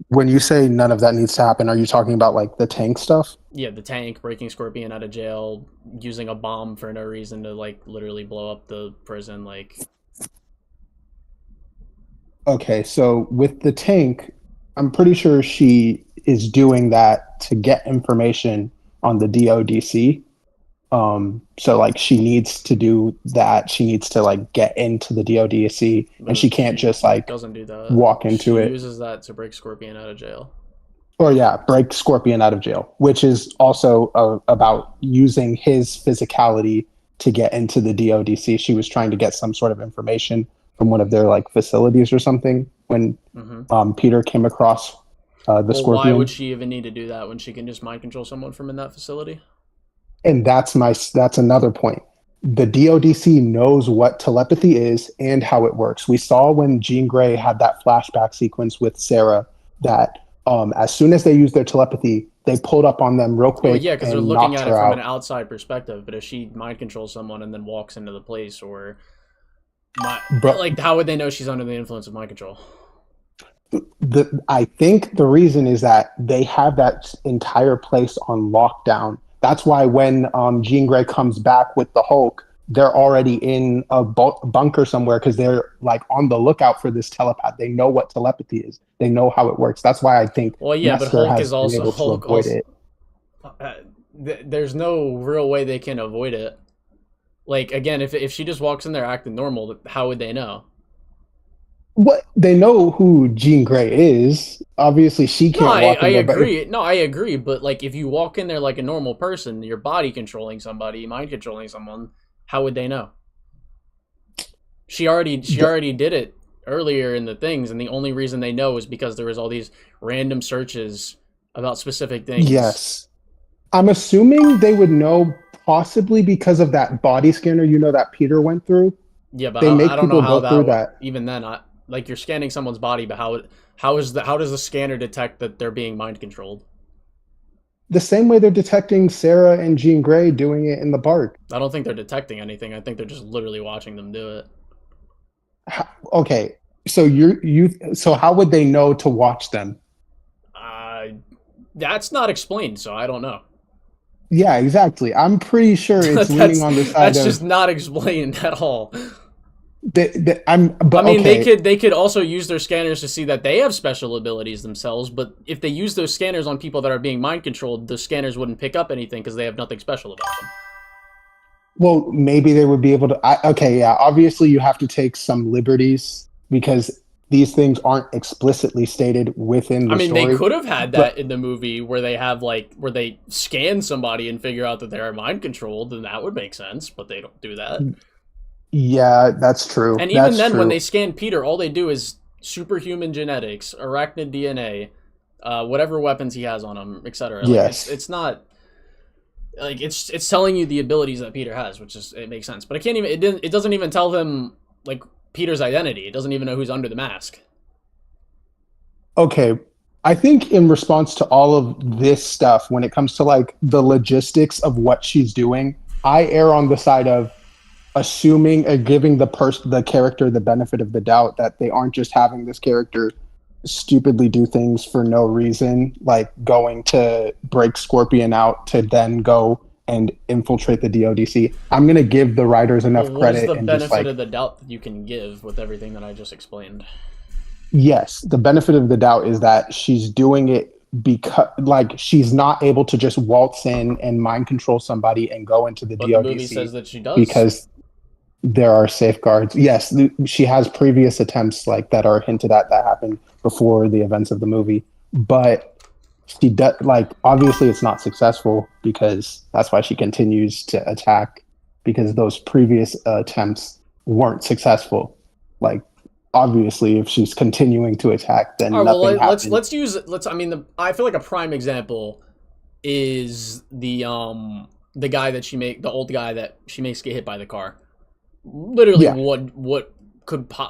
When you say none of that needs to happen, are you talking about like the tank stuff? Yeah, the tank, breaking Scorpion out of jail, using a bomb for no reason to like literally blow up the prison, like. Okay, so with the tank, I'm pretty sure she is doing that to get information on the DODC. So like she needs to do that. She needs to like get into the DODC, and she can't just like doesn't do that. Walk into it. She uses that to break Scorpion out of jail. Or yeah, break Scorpion out of jail, which is also about using his physicality to get into the DODC. She was trying to get some sort of information from one of their like facilities or something when Peter came across the Scorpion. Why would she even need to do that when she can just mind control someone from in that facility? And that's another point. The DODC knows what telepathy is and how it works. We saw when Jean Grey had that flashback sequence with Sarah that as soon as they used their telepathy, they pulled up on them real quick. Well, yeah, because they're looking at it from an outside perspective. But if she mind controls someone and then walks into the place, or like, how would they know she's under the influence of mind control? I think the reason is that they have that entire place on lockdown. That's why when Jean Grey comes back with the Hulk, they're already in a bunker somewhere because they're like on the lookout for this telepath. They know what telepathy is. They know how it works. That's why I think. Well, yeah, but Hulk is also Hulk. There's no real way they can avoid it. Like, again, if she just walks in there acting normal, how would they know? What they know who Jean Grey is. Obviously, she can't walk in there. I agree. But like, if you walk in there like a normal person, your body controlling somebody, mind controlling someone, how would they know? She already did it earlier in the things, and the only reason they know is because there was all these random searches about specific things. Yes, I'm assuming they would know possibly because of that body scanner. That Peter went through. Yeah, but I don't know how that. Even then, like, you're scanning someone's body, but how does the scanner detect that they're being mind controlled? The same way they're detecting Sarah and Jean Grey doing it in the park. I don't think they're detecting anything. I think they're just literally watching them do it. Okay, so so how would they know to watch them? That's not explained, so I don't know. Yeah, exactly. I'm pretty sure it's leaning on the side. That's just not explained at all. Okay. They could also use their scanners to see that they have special abilities themselves, but if they use those scanners on people that are being mind controlled, the scanners wouldn't pick up anything because they have nothing special about them. Well, maybe they would be able to. Obviously, you have to take some liberties because these things aren't explicitly stated within the story. They could have had that in the movie where they have where they scan somebody and figure out that they are mind controlled, and that would make sense, but they don't do that. Yeah, that's true. And even then, when they scan Peter, all they do is superhuman genetics, arachnid DNA, whatever weapons he has on him, etc. Yes. It's not like it's telling you the abilities that Peter has, it makes sense. But it doesn't even tell them like Peter's identity. It doesn't even know who's under the mask. Okay, I think in response to all of this stuff, when it comes to like the logistics of what she's doing, I err on the side of assuming and giving the character the benefit of the doubt that they aren't just having this character stupidly do things for no reason, like going to break Scorpion out to then go and infiltrate the DODC. I'm gonna give the writers enough what credit is the and benefit just like, of the doubt that you can give with everything that I just explained? yes, the benefit of the doubt is that she's doing it because like she's not able to just waltz in and mind control somebody and go into the But DODC the movie says that she does. because there are safeguards. Yes, she has previous attempts like that are hinted at that happened before the events of the movie, but she does like obviously it's not successful because that's why she continues to attack because those previous attempts weren't successful. Like obviously if she's continuing to attack then nothing happens. Let's I mean I feel like a prime example is the guy that the old guy that she makes get hit by the car. Literally, Yeah.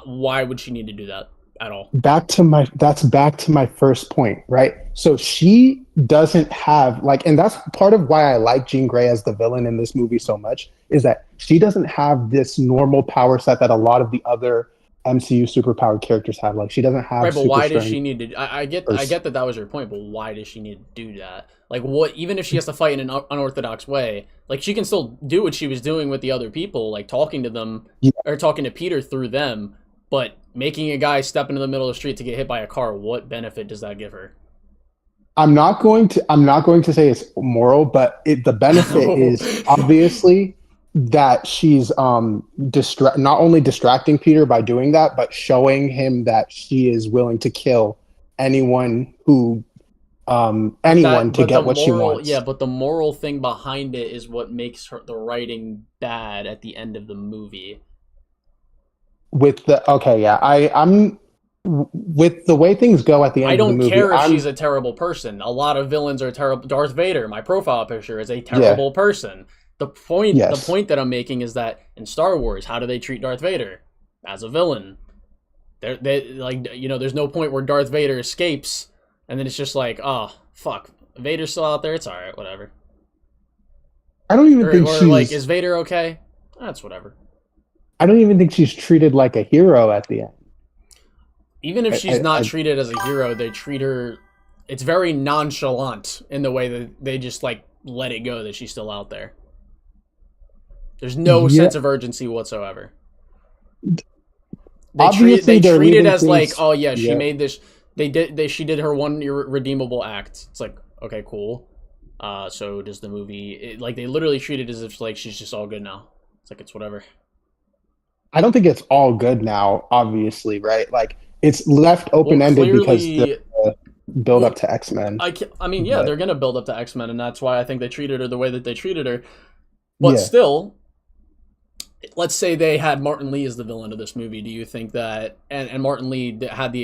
why would she need to do that at all? That's back to my first point, right? So she doesn't have like, and that's part of why I like Jean Grey as the villain in this movie so much, is that she doesn't have this normal power set that a lot of the other MCU superpowered characters have. Like she doesn't have Right, but super why does strength. she need to? I get that was your point, but why does she need to do that? Like, what? Even if she has to fight in an unorthodox way, like she can still do what she was doing with the other people, like talking to them or talking to Peter through them. But making a guy step into the middle of the street to get hit by a car, what benefit does that give her? I'm not going to say it's moral, but the benefit is obviously that she's not only distracting Peter by doing that, but showing him that she is willing to kill anyone who to get what she wants. Yeah, but the moral thing behind it is what makes the writing bad at the end of the movie. With the I'm with the way things go at the end of the movie. I don't care if she's a terrible person. A lot of villains are terrible. Darth Vader, my profile picture, is a terrible person. The point that I'm making is that in Star Wars, how do they treat Darth Vader? As a villain. They like, you know, there's no point where Darth Vader escapes and then it's just like, oh fuck, Vader's still out there. It's all right, whatever. I don't even think she's like, is Vader okay? That's whatever. I don't even think she's treated like a hero at the end. Even if she's not treated as a hero, they treat her. It's very nonchalant in the way that they just like let it go that she's still out there. There's no sense of urgency whatsoever. They treat it as like, oh yeah, she made this. She did her one irredeemable act. It's like, okay, cool. So does the movie? Like they literally treat it as if like she's just all good now. It's like it's whatever. I don't think it's all good now. Obviously, right? Like it's left open ended because the build up to X-Men. I mean, yeah, they're gonna build up to X-Men, and that's why I think they treated her the way that they treated her. But still, let's say they had Martin Lee as the villain of this movie. Do you think that, and Martin Lee had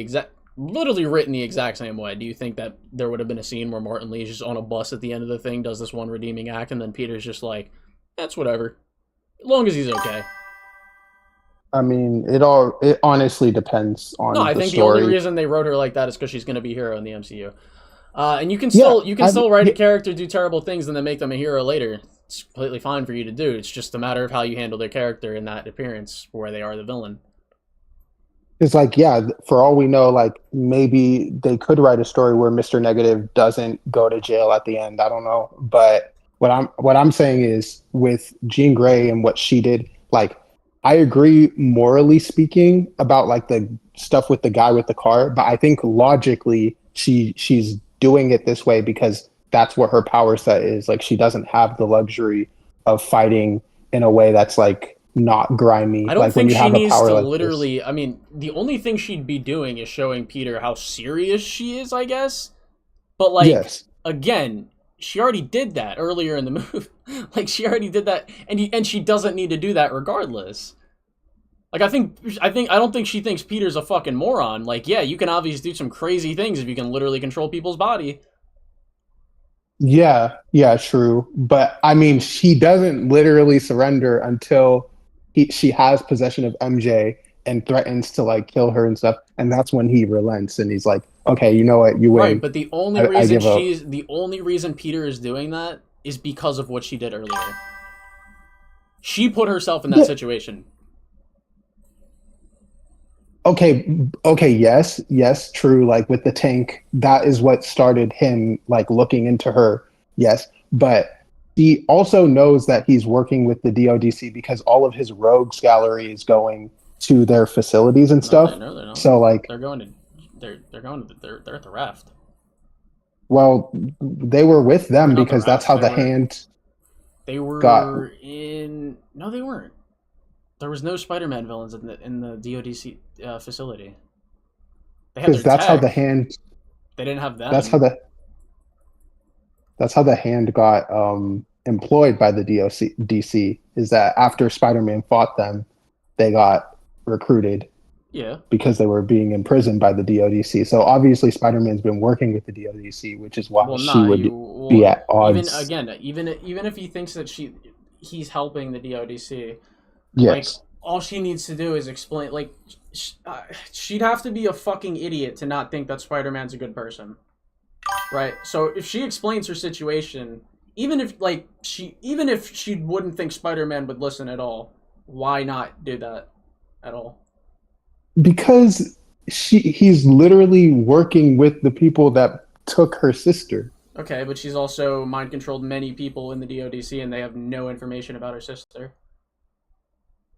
literally written the exact same way, do you think that there would have been a scene where Martin Lee is just on a bus at the end of the thing, does this one redeeming act, and then Peter's just like, that's whatever, as long as he's okay? I mean, it honestly depends on the story. No, I think the only reason they wrote her like that is because she's going to be a hero in the MCU. And you can still write a character do terrible things and then make them a hero later. It's completely fine for you to do. It's just a matter of how you handle their character in that appearance where they are the villain. It's like, yeah, for all we know, like maybe they could write a story where Mr. Negative doesn't go to jail at the end. I don't know. But what I'm saying is with Jean Grey and what she did, like, I agree morally speaking about like the stuff with the guy with the car, but I think logically she's doing it this way because that's what her power set is. Like she doesn't have the luxury of fighting in a way that's like not grimy. I don't like think when you she have needs a power to like literally. this. I mean, the only thing she'd be doing is showing Peter how serious she is, I guess. But like, again, she already did that earlier in the movie. Like she already did that, and she doesn't need to do that regardless. Like I don't think she thinks Peter's a fucking moron. Like, yeah, you can obviously do some crazy things if you can literally control people's body. Yeah, true. But I mean, she doesn't literally surrender until she has possession of MJ and threatens to like kill her and stuff, and that's when he relents and he's like, "Okay, you know what, you win." Right, but the only reason Peter is doing that is because of what she did earlier. She put herself in that situation. Okay, yes, true. Like with the tank, that is what started him like looking into her. Yes, but she also knows that he's working with the DODC because all of his rogues gallery is going to their facilities and stuff. No, they're not. So like they're at the raft. Well, they were with them because that's how the hand. They were got in. No, they weren't. There was no Spider-Man villains in the DODC facility. Because that's how the hand. They didn't have them. That's how the hand got employed by the DC. Is that after Spider-Man fought them, they got recruited. Yeah. Because they were being imprisoned by the DODC. So obviously Spider-Man's been working with the DODC, which is why she would be at odds. Even if he thinks that he's helping the DODC, yes. Like, all she needs to do is explain. Like, she'd have to be a fucking idiot to not think that Spider-Man's a good person, right? So if she explains her situation, even if she wouldn't think Spider-Man would listen at all, why not do that at all? Because he's literally working with the people that took her sister. Okay, but she's also mind controlled many people in the DODC, and they have no information about her sister.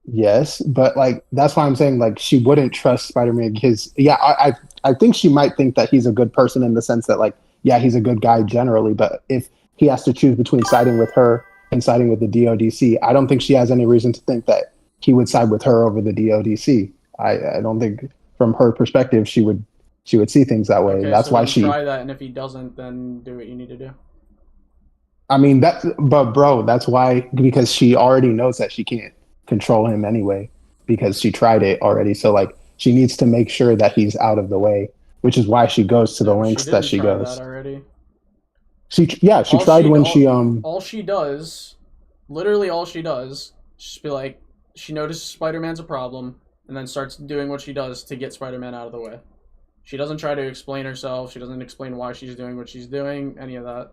Yes, but like that's why I'm saying like she wouldn't trust Spider-Man because I think she might think that he's a good person in the sense that like he's a good guy generally, but if he has to choose between siding with her and siding with the DODC, I don't think she has any reason to think that he would side with her over the DODC. I don't think from her perspective she would see things that way. Okay, That's so why she try that, and if he doesn't, then do what you need to do. I mean but bro, that's why, because she already knows that she can't control him anyway because she tried it already. So like she needs to make sure that he's out of the way, which is why she goes to the lengths that she goes. That already. She tried when she all she does, literally all she does, just be like, she notices Spider-Man's a problem and then starts doing what she does to get Spider-Man out of the way. She doesn't try to explain herself. She doesn't explain why she's doing what she's doing, any of that.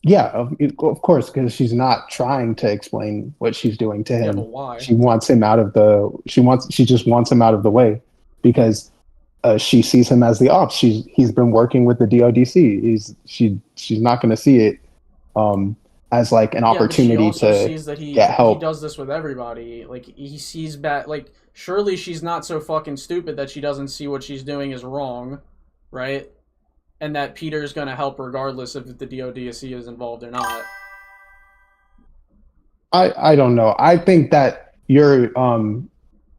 Yeah, of course, because she's not trying to explain what she's doing to him. Yeah, but why? She wants him out of the. She just wants him out of the way because she sees him as the ops. He's been working with the DODC. She's not going to see it as like an opportunity but she also to sees that get help. He does this with everybody. Like he sees bad. Like surely she's not so fucking stupid that she doesn't see what she's doing is wrong, right? And that Peter's going to help regardless if the DODC is involved or not. I don't know. I think that you're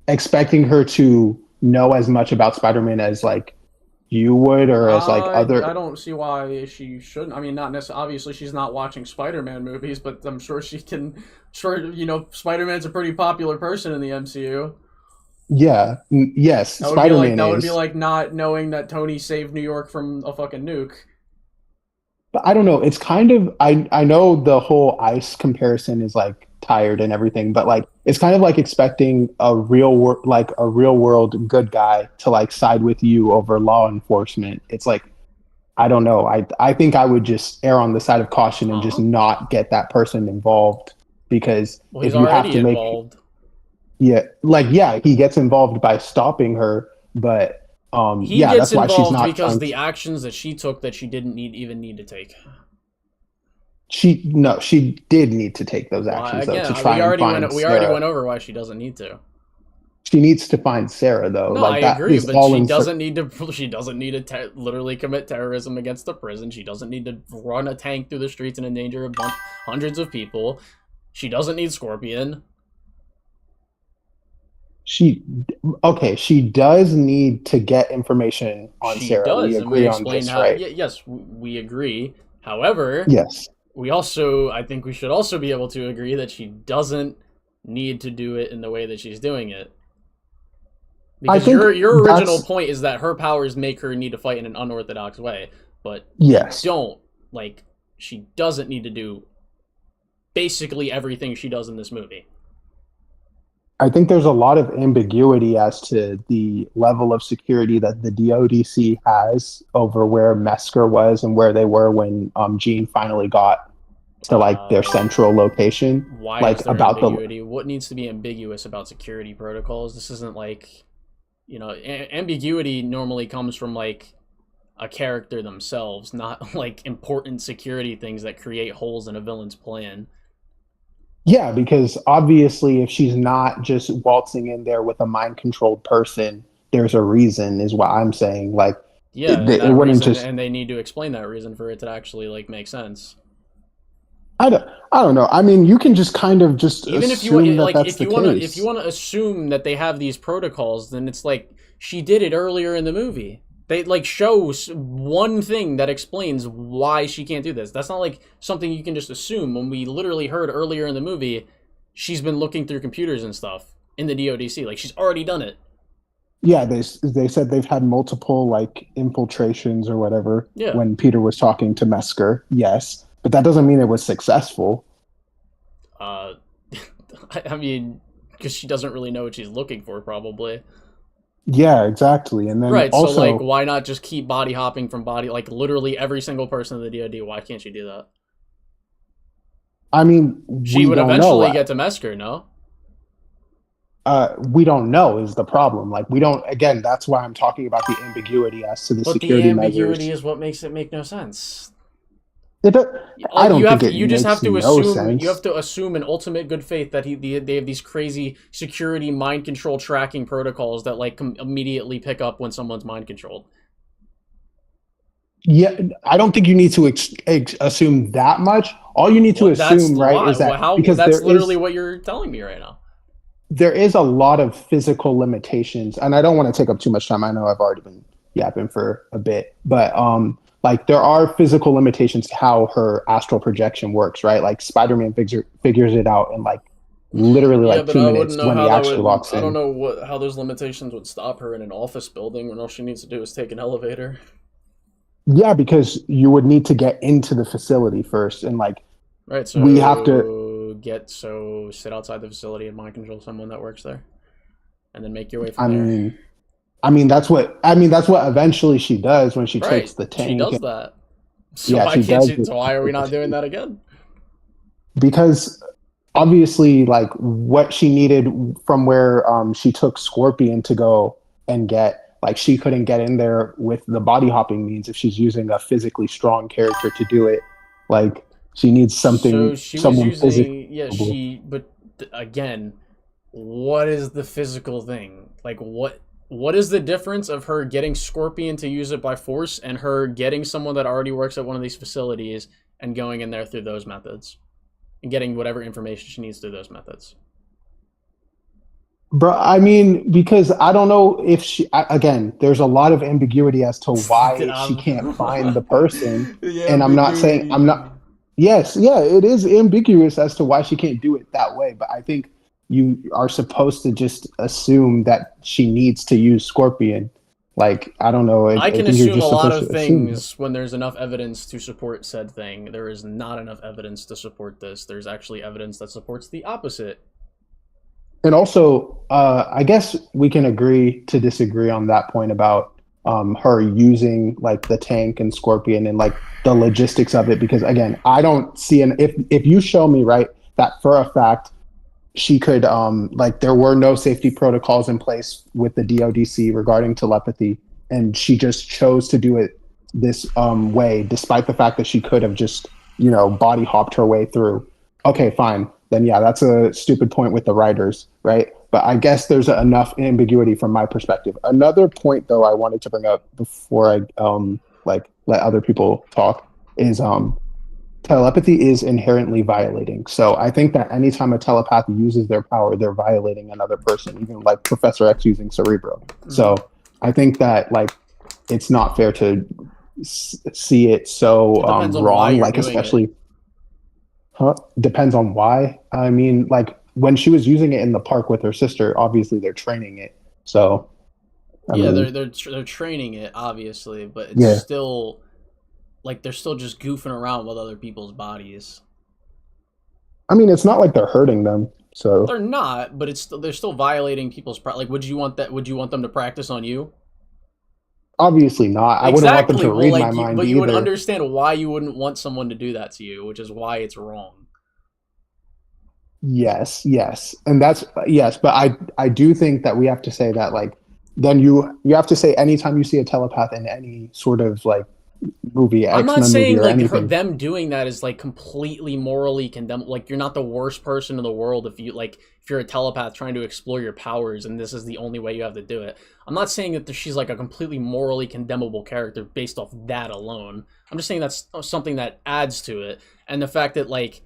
expecting her to know as much about Spider-Man as like you would, or as like other. I don't see why she shouldn't. I mean, not necessarily. Obviously, she's not watching Spider-Man movies, but I'm sure she can. Spider-Man's a pretty popular person in the MCU. Yeah. Yes. Spider-Man. That would be like not knowing that Tony saved New York from a fucking nuke. But I don't know. It's kind of I know the whole ice comparison is like tired and everything, but like it's kind of like expecting a real world good guy to like side with you over law enforcement. It's like I don't know. I think I would just err on the side of caution and just not get that person involved because if you have to make involved. He gets involved by stopping her, but that's why she's not because the actions that she took that she didn't even need to take. She did need to take those actions though to try and find Sarah. We already went over why she doesn't need to. She needs to find Sarah though. No, I agree, but she doesn't need to. She doesn't need to literally commit terrorism against the prison. She doesn't need to run a tank through the streets and endanger hundreds of people. She doesn't need Scorpion. She does need to get information on Sarah. We agree on this, right? Yes, we agree. However, yes, I think we should also be able to agree that she doesn't need to do it in the way that she's doing it. Because your original point is that her powers make her need to fight in an unorthodox way, but she doesn't need to do basically everything she does in this movie. I think there's a lot of ambiguity as to the level of security that the DODC has over where Mesker was and where they were when Jean finally got to like their central location. Why is there ambiguity? What needs to be ambiguous about security protocols? This isn't like, ambiguity normally comes from like a character themselves, not like important security things that create holes in a villain's plan. Yeah, because obviously if she's not just waltzing in there with a mind-controlled person, there's a reason, is what I'm saying. Like, yeah, it wouldn't just... and they need to explain that reason for it to actually like make sense. I don't know. I mean, you can just kind of just even if you want, like if you want to assume that they have these protocols, then it's like she did it earlier in the movie. They like show one thing that explains why she can't do this. That's not like something you can just assume. When we literally heard earlier in the movie, she's been looking through computers and stuff in the DODC. Like, she's already done it. Yeah, they said they've had multiple like infiltrations or whatever. Yeah. When Peter was talking to Mesker, yes, but that doesn't mean it was successful. I mean, because she doesn't really know what she's looking for, probably. Yeah, exactly. And then right, also, so like, why not just keep body hopping from body, like literally every single person in the DoD? Why can't she do that? I mean, she would eventually get to Mesker, no? We don't know is the problem. Like, we don't. Again, that's why I'm talking about the ambiguity as to the security measures. But the ambiguity is what makes it make no sense. I don't think it makes no sense. You have to assume in ultimate good faith that they have these crazy security mind control tracking protocols that like immediately pick up when someone's mind controlled. Yeah, I don't think you need to assume that much. All you need to assume, right, is that because that's literally what you're telling me right now. There is a lot of physical limitations, and I don't want to take up too much time. I know I've already been yapping for a bit, but like, there are physical limitations to how her astral projection works, right? Like, Spider-Man figures it out in like literally like 2 minutes when he actually walks in. I don't know how those limitations would stop her in an office building when all she needs to do is take an elevator. Yeah, because you would need to get into the facility first, and like, right. So we have to sit outside the facility and mind control someone that works there, and then make your way from there. I mean, that's what eventually she does when she takes the tank. She does that. So yeah, why are we not doing that again? Because obviously, like, what she needed from where she took Scorpion to go and get, like, she couldn't get in there with the body hopping means if she's using a physically strong character to do it. Like, she needs something. But again, what is the physical thing? Like, what is the difference of her getting Scorpion to use it by force and her getting someone that already works at one of these facilities and going in there through those methods and getting whatever information she needs through those methods? Bro, I mean, because I don't know if again, there's a lot of ambiguity as to why she can't find the person. And I'm not saying, yes, yeah, it is ambiguous as to why she can't do it that way. But I think you are supposed to just assume that she needs to use Scorpion. Like, I don't know. I can assume a lot of things when there's enough evidence to support said thing. There is not enough evidence to support this. There's actually evidence that supports the opposite. And also, I guess we can agree to disagree on that point about her using like the tank and Scorpion and like the logistics of it. Because again, I don't see if you show me, right, that for a fact she could like, there were no safety protocols in place with the DODC regarding telepathy, and she just chose to do it this way, despite the fact that she could have just, body hopped her way through. Okay, fine. Then yeah, that's a stupid point with the writers, right? But I guess there's enough ambiguity from my perspective. Another point, though, I wanted to bring up before I like let other people talk is telepathy is inherently violating. So I think that anytime a telepath uses their power, they're violating another person, even like Professor X using Cerebro. Mm-hmm. So I think that like it's not fair to see it so wrong, like especially. Depends on why. I mean, like when she was using it in the park with her sister, obviously they're training it. So I mean, they're training it, obviously, but it's still like they're still just goofing around with other people's bodies. I mean, it's not like they're hurting them. So they're not, but they're still violating people's like. Would you want them to practice on you? Obviously not. I wouldn't want them to read my mind but either. You would understand why you wouldn't want someone to do that to you, which is why it's wrong. Yes, and that's yes, but I do think that we have to say that like then you have to say anytime you see a telepath in any sort of like movie, I'm not X-Men saying movie or like anything. them doing that is like completely morally condemned. Like you're not the worst person in the world if you're a telepath trying to explore your powers and this is the only way you have to do it. I'm not saying that she's like a completely morally condemnable character based off that alone. I'm just saying that's something that adds to it, and the fact that like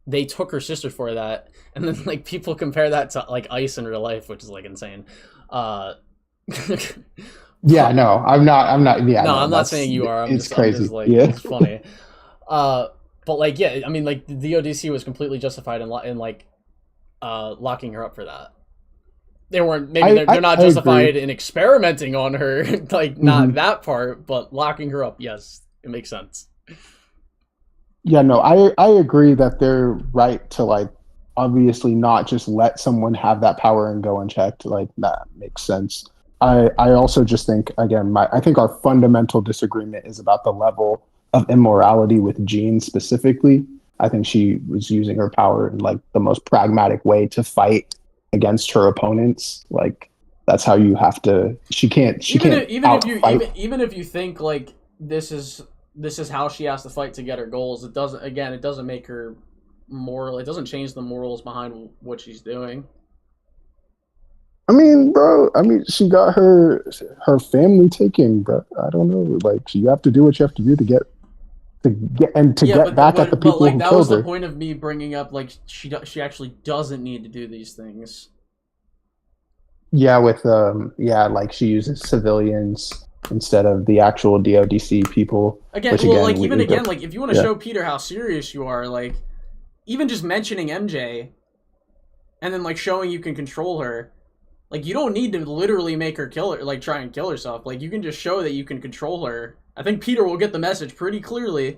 they took her sister for that, and then like people compare that to like Ice in real life, which is like insane. Yeah, no, I'm not. Yeah, no, no, I'm not saying you are. I'm just crazy. like, yeah, it's funny. But like, yeah, I mean, like the ODC was completely justified in like locking her up for that. They weren't. Maybe they're not justified in experimenting on her, like not that part, but locking her up. Yes, it makes sense. Yeah, no, I agree that they're right to like obviously not just let someone have that power and go unchecked. Like that makes sense. I also just think again, I think our fundamental disagreement is about the level of immorality with Jean specifically. I think she was using her power in like the most pragmatic way to fight against her opponents. Like that's how you have to. Even if you think like this is how she has to fight to get her goals, it doesn't make her moral. It doesn't change the morals behind what she's doing. I mean, bro. I mean, she got her family taken, bro. I don't know. Like, you have to do what you have to do to get back at the people who killed her. That was the point of me bringing up. Like, she actually doesn't need to do these things. Yeah, with like she uses civilians instead of the actual DODC people. Again, if you want to show Peter how serious you are, like, even just mentioning MJ, and then like showing you can control her. Like, you don't need to literally make her kill her, like, try and kill herself. Like, you can just show that you can control her. I think Peter will get the message pretty clearly.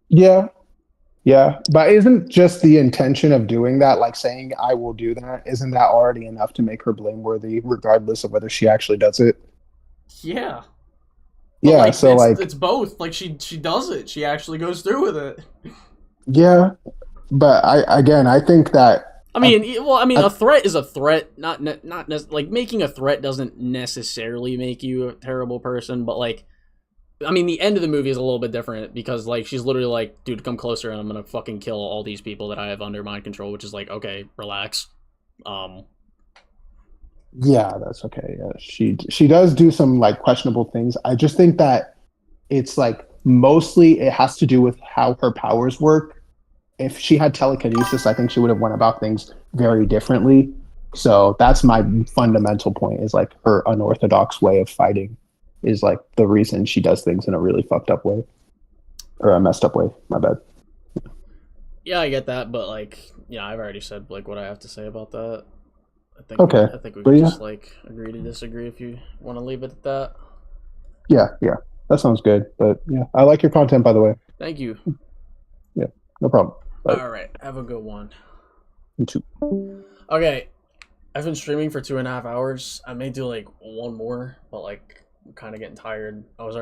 Yeah. Yeah. But isn't just the intention of doing that, like saying, I will do that, isn't that already enough to make her blameworthy, regardless of whether she actually does it? Yeah. But yeah, so it's both. Like, she does it. She actually goes through with it. Yeah. But I think that a threat is a threat. Not like making a threat doesn't necessarily make you a terrible person, but like, I mean, the end of the movie is a little bit different because like she's literally like, dude, come closer and I'm gonna fucking kill all these people that I have under mind control, which is like, okay, relax. Yeah, that's okay. Yeah, she does do some like questionable things. I just think that it's like mostly it has to do with how her powers work. If she had telekinesis, I think she would have went about things very differently. So that's my fundamental point, is like her unorthodox way of fighting is like the reason she does things in a really fucked up way. Or a messed up way, my bad. Yeah, I get that, but like, yeah, I've already said like what I have to say about that. I think we can just like agree to disagree if you want to leave it at that. Yeah, that sounds good. But yeah, I like your content, by the way. Thank you. Yeah, no problem. Bye. All right, have a good one. You too. Okay, I've been streaming for 2.5 hours. I may do like one more, but like I'm kind of getting tired. I was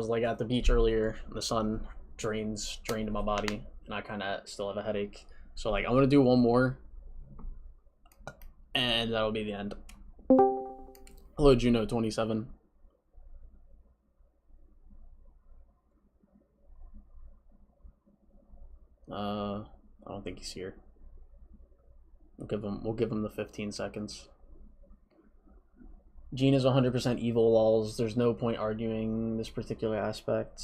like at the beach earlier. And the sun drained my body, and I kind of still have a headache. So like I'm gonna do one more, and that'll be the end. Hello, Juno27. I don't think he's here. We'll give him the 15 seconds. Gene is 100% evil, lols. There's no point arguing this particular aspect.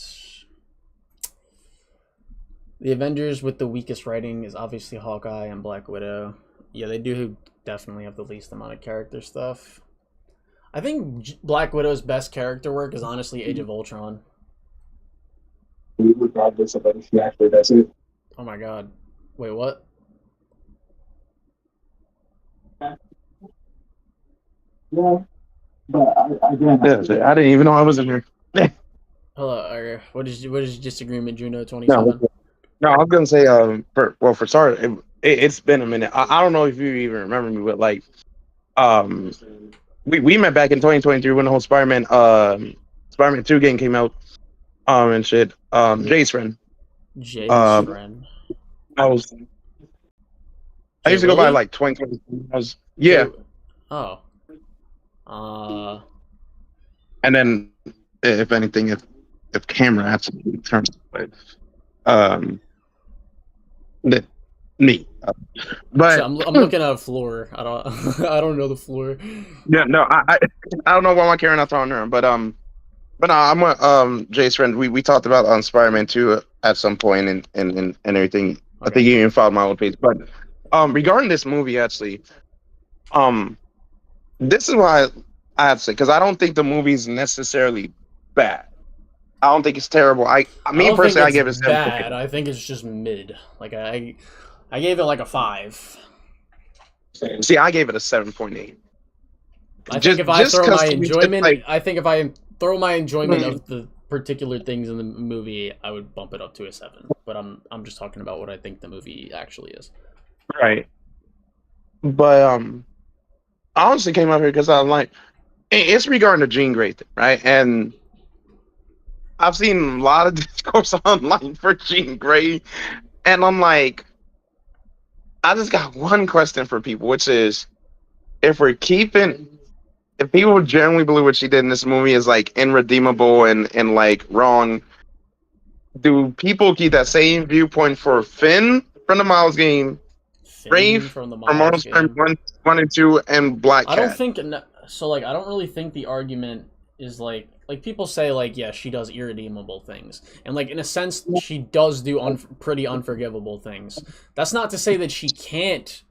The Avengers with the weakest writing is obviously Hawkeye and Black Widow. Yeah, they do definitely have the least amount of character stuff. I think Black Widow's best character work is honestly Age of Ultron. Regardless of whether she actually does it. Oh my god. Wait, what? Yeah. But I didn't even know I was in here. Hello, what is your disagreement, Juno27? No, I was gonna say, for starters, it's been a minute. I don't know if you even remember me, but like, we met back in 2023 when the whole Spider-Man 2 game came out, and shit. Jay's friend. Jay's friend. I used to go by like 2023. Oh, And then, if anything, if camera absolutely turns away, the, me. But so I'm looking at a floor. I don't I don't know the floor. Yeah, no, I don't know why my camera not throwing her, but no, I'm a Jay's friend. We talked about on Spider-Man 2 at some point and everything. Okay. I think you even followed my old page. But regarding this movie, actually, this is why I have to say, because I don't think the movie's necessarily bad. I don't think it's terrible. I personally, I give it a 7. Bad. I think it's just mid. Like I gave it like a 5. See, I gave it a 7.8. I think if I throw my enjoyment, I think if I throw my enjoyment of the particular things in the movie, I would bump it up to a 7. But I'm just talking about what I think the movie actually is. Right. But I honestly came up here because I'm like, it's regarding the Jean Grey thing, right? And I've seen a lot of discourse online for Jean Grey, and I'm like, I just got one question for people, which is, if people generally believe what she did in this movie is like irredeemable and like wrong, do people keep that same viewpoint for Finn from the Miles game, Rafe from Mortal Kombat 1 and 2, and Black Cat? I don't think so. Like, I don't really think the argument is like people say like, yeah, she does irredeemable things, and like in a sense she does do pretty unforgivable things. That's not to say that she can't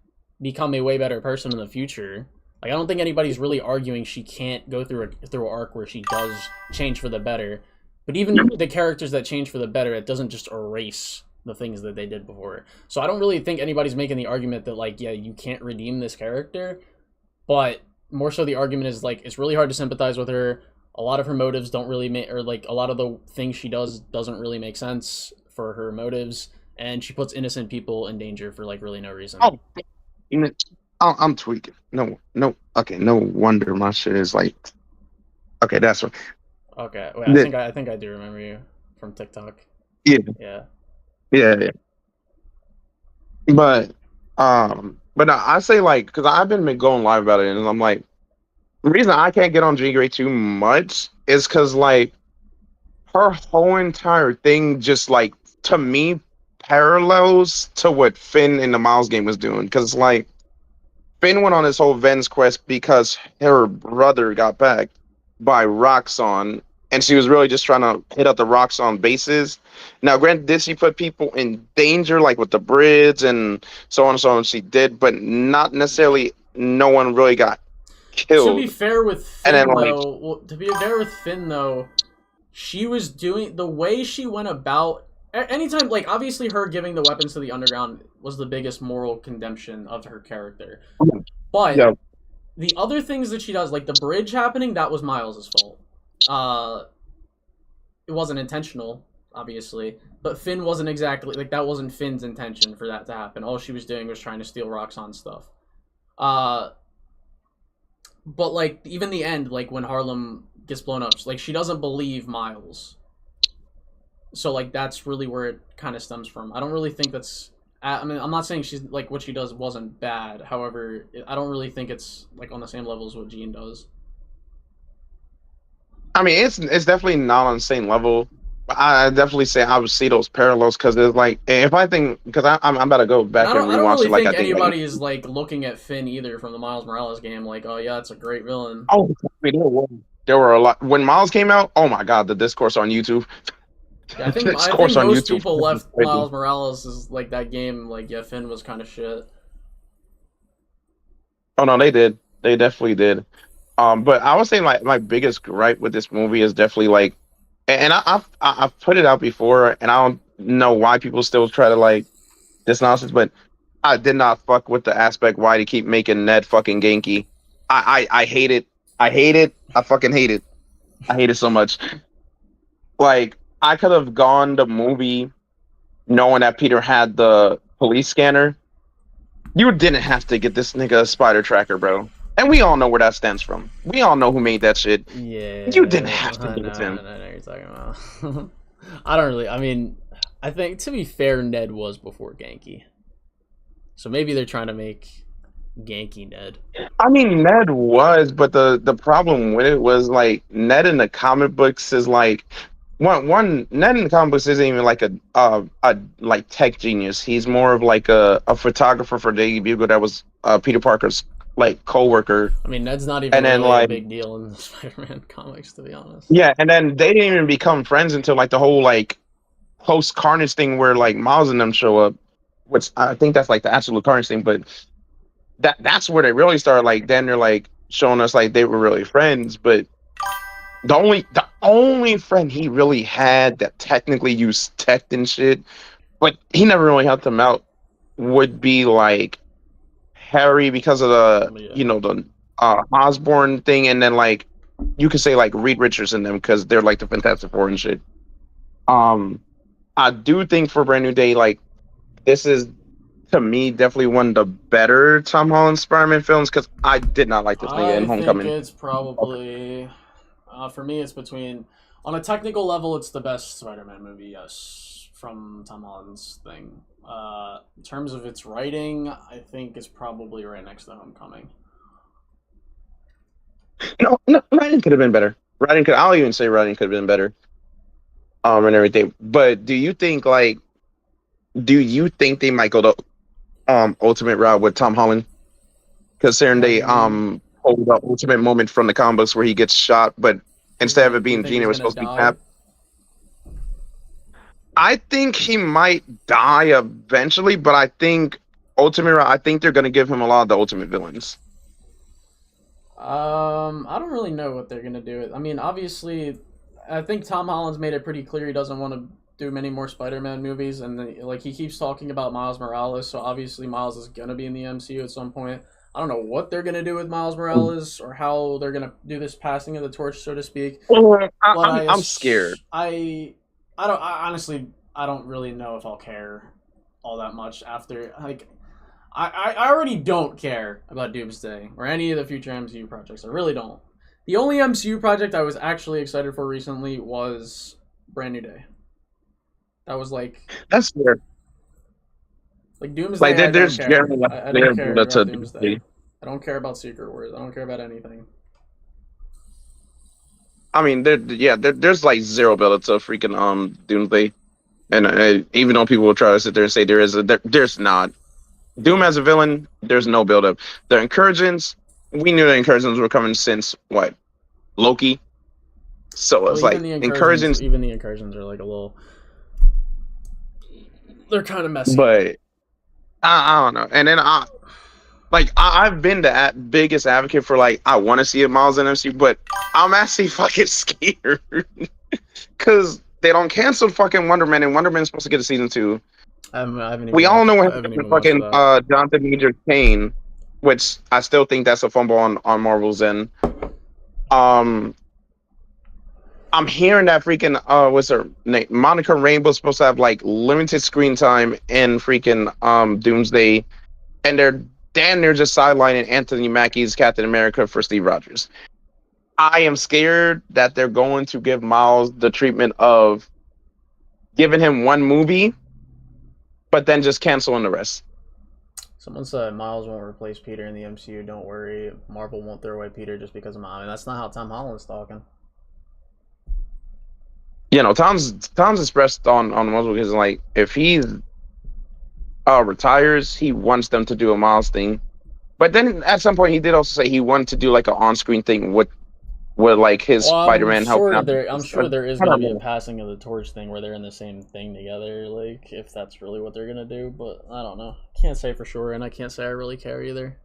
become a way better person in the future. Like, I don't think anybody's really arguing she can't go through an arc where she does change for the better. But even the characters that change for the better, it doesn't just erase the things that they did before. So I don't really think anybody's making the argument that like, yeah, you can't redeem this character. But more so the argument is like, it's really hard to sympathize with her. A lot of her motives don't really make, or like a lot of the things she does doesn't really make sense for her motives, and she puts innocent people in danger for like really no reason. I'm tweaking. No. Okay, no wonder my shit is like. Okay, that's right. Okay, wait, I think I do remember you from TikTok. Yeah. Yeah. But no, I say like, because I've been going live about it, and I'm like, the reason I can't get on Jean Grey too much is because like her whole entire thing just like, to me, parallels to what Finn in the Miles game was doing. Because like Finn went on this whole Ven's quest because her brother got back by Roxxon, and she was really just trying to hit up the Roxxon bases. Now, granted, did she put people in danger, like with the bridge and so on and so on? She did, but not necessarily. No one really got killed. To be fair with Finn, though, she was doing the way she went about. Anytime, like, obviously her giving the weapons to the Underground was the biggest moral condemnation of her character. But the other things that she does, like the bridge happening, that was Miles' fault. It wasn't intentional, obviously, but Finn wasn't exactly, like, that wasn't Finn's intention for that to happen. All she was doing was trying to steal Roxxon stuff. But, like, even the end, like, when Harlem gets blown up, like, she doesn't believe Miles. So, like, that's really where it kind of stems from. I don't really think that's... I mean, I'm not saying she's, like, what she does wasn't bad. However, I don't really think it's, like, on the same level as what Jean does. I mean, it's definitely not on the same level. I definitely say I would see those parallels, because it's like, if I think, because I'm about to go back and rewatch it. I don't really like, think I think anybody is like looking at Finn either from the Miles Morales game like, oh yeah, it's a great villain. Oh, there were a lot when Miles came out. Oh my god, the discourse on YouTube. Yeah, I think most people left Miles Morales as like that game. Like, yeah, Finn was kind of shit. Oh no, they did. They definitely did. But I would say like my biggest gripe with this movie is definitely like, and I've put it out before, and I don't know why people still try to like this nonsense, but I did not fuck with the aspect why they keep making Ned fucking Genki. I hate it. I hate it. I fucking hate it. I hate it so much. Like, I could have gone the movie knowing that Peter had the police scanner. You didn't have to get this nigga a spider tracker, bro. And we all know where that stems from. We all know who made that shit. Yeah. You didn't have to give it to him. I know what you're talking about. I don't really... I mean, I think, to be fair, Ned was before Genki. So maybe they're trying to make Ganky Ned. I mean, Ned was, but the problem with it was like Ned in the comic books is like one Ned in the comic books isn't even like a like tech genius. He's more of like a photographer for Daily Bugle that was Peter Parker's like co-worker. I mean, Ned's not even And then, really like, a big deal in the Spider-Man comics, to be honest. Yeah, and then they didn't even become friends until like the whole like post Carnage thing where like Miles and them show up, which I think that's like the absolute Carnage thing, but that's where they really started. Like then they're like showing us like they were really friends, but the only friend he really had that technically used tech and shit, but he never really helped him out, would be like Harry because of the the Osborn thing, and then like you could say like Reed Richards and them because they're like the Fantastic Four and shit. I do think for Brand New Day, like this is to me definitely one of the better Tom Holland Spider-Man films because I did not like this nigga in Homecoming. I think it's probably for me. It's between on a technical level, it's the best Spider-Man movie, yes, from Tom Holland's thing. In terms of its writing, I think it's probably right next to Homecoming. No, writing could have been better. I'll even say writing could have been better. And everything. But do you think they might go the ultimate route with Tom Holland? Considering they hold the ultimate moment from the comics where he gets shot, but instead of it being Jean, it was supposed to be Cap. I think he might die eventually, but I think I think they're gonna give him a lot of the ultimate villains. I don't really know what they're gonna do. I mean, obviously, I think Tom Holland's made it pretty clear he doesn't want to do many more Spider-Man movies, and like he keeps talking about Miles Morales, so obviously Miles is gonna be in the MCU at some point. I don't know what they're gonna do with Miles Morales or how they're gonna do this passing of the torch, so to speak. I'm scared. I honestly don't really know if I'll care all that much after like. I already don't care about Doomsday or any of the future MCU projects. I really don't. The only MCU project I was actually excited for recently was Brand New Day. That was like... That's fair. Like Doomsday, like, there's I don't care. I don't care about Doomsday. I don't care about Secret Wars. I don't care about anything. I mean, there's like zero build to freaking Doomsday. And even though people will try to sit there and say there's not. Doom as a villain, there's no build-up. The Incursions, we knew the Incursions were coming since, what, Loki? So it's like, Incursions... Even the Incursions are like a little... They're kind of messy. But, I don't know. And then, I've been the biggest advocate for, like, I want to see a Miles in MCU, but I'm actually fucking scared. Because they don't cancel fucking Wonder Man, and Wonder Man's supposed to get a season 2. We all know what happened to fucking Jonathan Major Kane, which I still think that's a fumble on Marvel's end. I'm hearing that freaking what's her name? Monica Rambeau's supposed to have like limited screen time in freaking Doomsday, and they're damn near just sidelining Anthony Mackie's Captain America for Steve Rogers. I am scared that they're going to give Miles the treatment of giving him one movie, but then just canceling the rest. Someone said Miles won't replace Peter in the MCU. Don't worry, Marvel won't throw away Peter just because of Miles. I mean, that's not how Tom Holland's talking. You know, Tom's expressed on Marvel because like if he retires, he wants them to do a Miles thing. But then at some point he did also say he wanted to do like an on-screen thing with like his Spider-Man helping out. I'm sure there is going to be a passing of the torch thing where they're in the same thing together, like if that's really what they're going to do, but I don't know. Can't say for sure, and I can't say I really care either.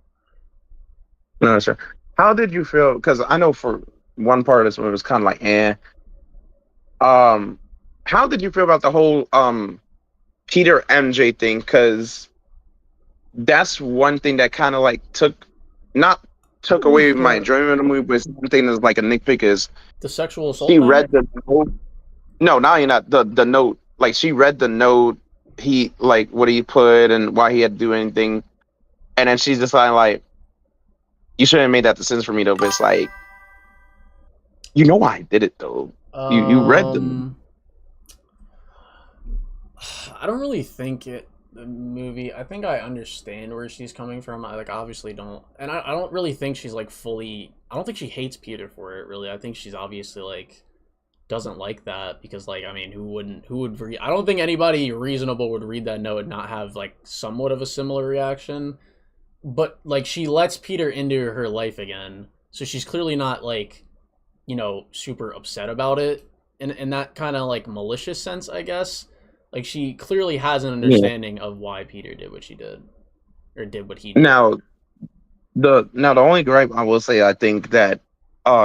No, sure. How did you feel? Because I know for one part of this movie it was kind of like, how did you feel about the whole Peter MJ thing? Because that's one thing that kind of like took away my enjoyment of the movie, but something that's like a nitpick is the sexual assault. She read the note. No, now you're not the note. Like she read the note, he like what he put and why he had to do anything, and then she's deciding like, you shouldn't have made that decision for me though. But it's like, you know why I did it though. You read them. I don't really think it the movie, I think I understand where she's coming from. I like obviously don't, and I don't really think she's like fully. I don't think she hates Peter for it. Really, I think she's obviously like doesn't like that because like I mean, who wouldn't? Who would read? I don't think anybody reasonable would read that note and not have like somewhat of a similar reaction. But like she lets Peter into her life again, so she's clearly not like, you know, super upset about it in that kind of like malicious sense, I guess. Like she clearly has an understanding of why Peter did what she did, or did what he did. Now, the only gripe I will say, I think that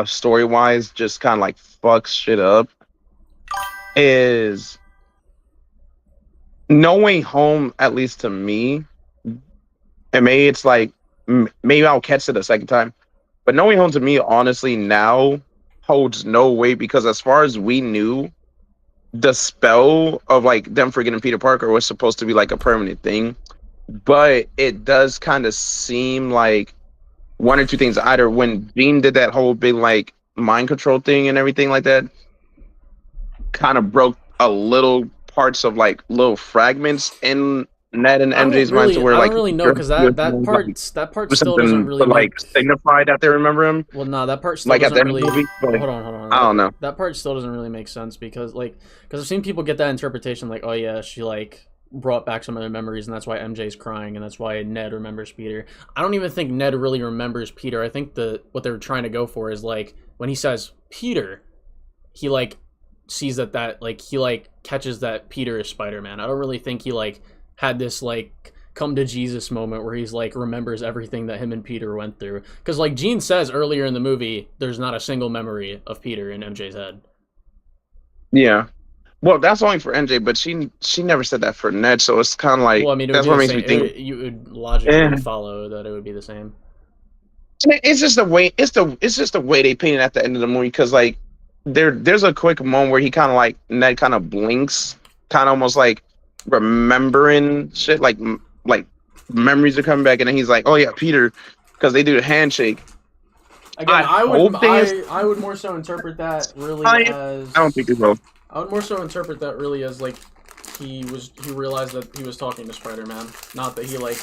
story wise just kind of like fucks shit up is No Way Home. At least to me, and maybe it's like maybe I'll catch it a second time, but No Way Home to me, honestly, now holds no weight because as far as we knew, the spell of like them forgetting Peter Parker was supposed to be like a permanent thing, but it does kind of seem like one or two things. Either when Jean did that whole big like mind control thing and everything like that, kind of broke a little parts of like little fragments in Ned and MJ's mind to where like I don't really know because that part still doesn't really like signify that they remember him. Well, no, that part still like doesn't at the really. movie, Hold on. I don't know. That part still doesn't really make sense because I've seen people get that interpretation like, oh yeah, she like brought back some of their memories and that's why MJ's crying and that's why Ned remembers Peter. I don't even think Ned really remembers Peter. I think what they were trying to go for is like when he says Peter, he like sees that like he like catches that Peter is Spider-Man. I don't really think he like had this like come to Jesus moment where he's like remembers everything that him and Peter went through. Because like Jean says earlier in the movie, there's not a single memory of Peter in MJ's head. Yeah. Well, that's only for MJ, but she never said that for Ned, so it's kind of like, well, I mean, that's what makes me think. You would logically follow that it would be the same. It's just the way it's just the way they paint it at the end of the movie because like there's a quick moment where he kind of like Ned kind of blinks, kind of almost like remembering shit, like memories are coming back, and then he's like, oh yeah, Peter, because they do the handshake. Again, I would more so interpret that really as I don't think it will. I would more so interpret that really as like he realized that he was talking to Spider-Man, not that he like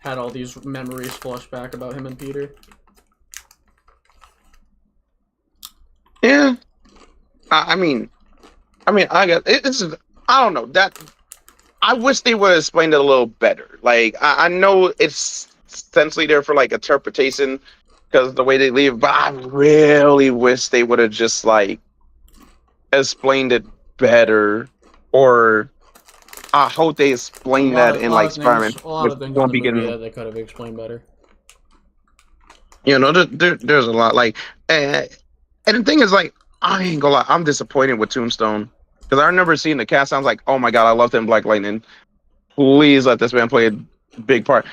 had all these memories flush back about him and Peter. Yeah, I mean, I got it's. I don't know that. I wish they would have explained it a little better. Like I know it's essentially there for like interpretation because the way they leave, but I really wish they would have just like explained it better, or I hope they explain that in like Spider-Man. A lot of things in the movie that they could have explained better. You know, there's a lot like, and the thing is like, I ain't gonna lie, I'm disappointed with Tombstone because I remember seeing the cast. I was like, oh my god, I loved him, Black Lightning. Please let this man play a big part.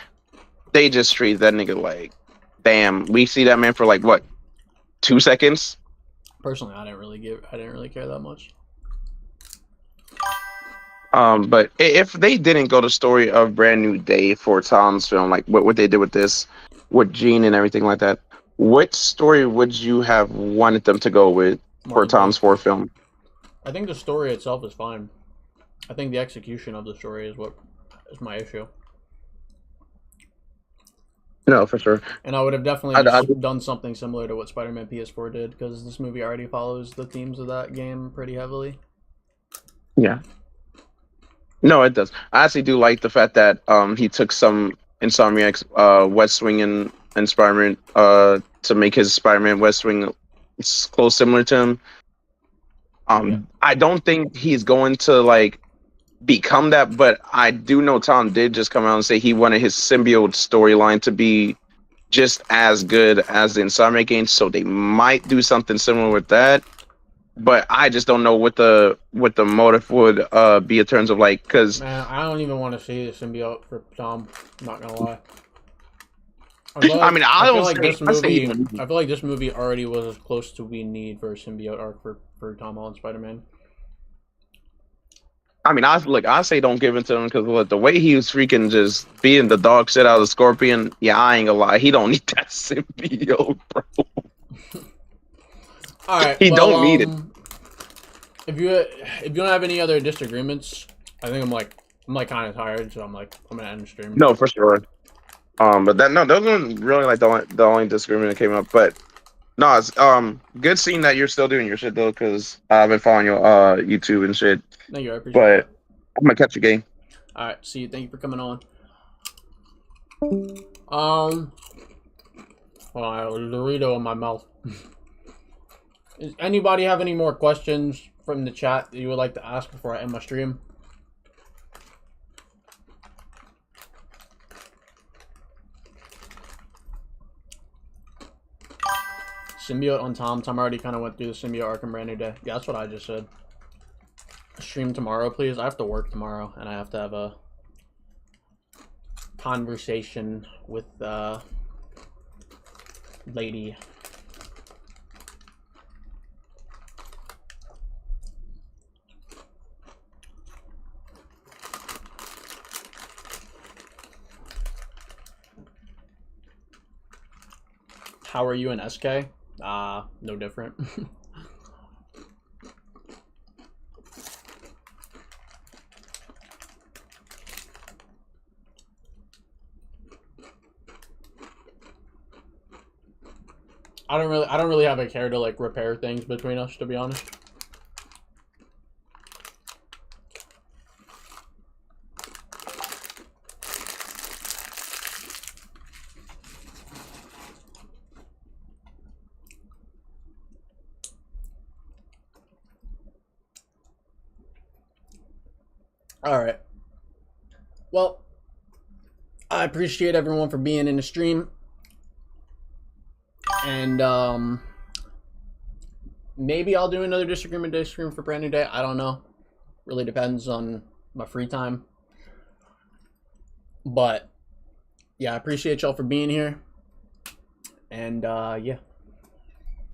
They just treated that nigga like, damn. We see that man for like what, 2 seconds. Personally, I didn't really care that much. But if they didn't go the story of Brand New Day for Tom's film, like what they did with this, with Jean and everything like that, what story would you have wanted them to go with for Tom's fourth film? I think the story itself is fine. I think the execution of the story is what is my issue. No, for sure. And I would have definitely done something similar to what Spider-Man PS4 did, because this movie already follows the themes of that game pretty heavily. Yeah. No, it does. I actually do like the fact that he took some Insomniac's West Wing and Spider-Man to make his Spider-Man West Wing close similar to him. I don't think he's going to like become that, but I do know Tom did just come out and say he wanted his symbiote storyline to be just as good as the Insomniac games, so they might do something similar with that. But I just don't know what the motive would be in terms of like, because man, I don't even want to see the symbiote for Tom. I'm not gonna lie. I feel like this movie already was as close to we need for a symbiote arc for Tom Holland Spider-Man. I mean, I say don't give it to him because the way he was freaking just being the dog shit out of Scorpion, yeah, I ain't gonna lie, he don't need that symbiote, bro. All right, he don't need it. If you don't have any other disagreements, I think I'm like I'm like kind of tired, so I'm like, I'm gonna end the stream. No, for sure. But that no, those weren't really like the only disagreement that came up. But no, it's good seeing that you're still doing your shit though, because I've been following your YouTube and shit. Thank you, I appreciate But that. I'm gonna catch a game. All right, see you. Thank you for coming on. Well, I have a Dorito in my mouth. Does anybody have any more questions from the chat that you would like to ask before I end my stream? Symbiote on Tom. Tom already kind of went through the symbiote arc in Brand New Day. Yeah, that's what I just said. Stream tomorrow, please. I have to work tomorrow, and I have to have a conversation with lady. How are you in SK? No different. I don't really have a care to like repair things between us, to be honest. All right. Well, I appreciate everyone for being in the stream. And maybe I'll do another Disagreement Day stream for Brand New Day. I don't know. Really depends on my free time. But yeah, I appreciate y'all for being here. And yeah.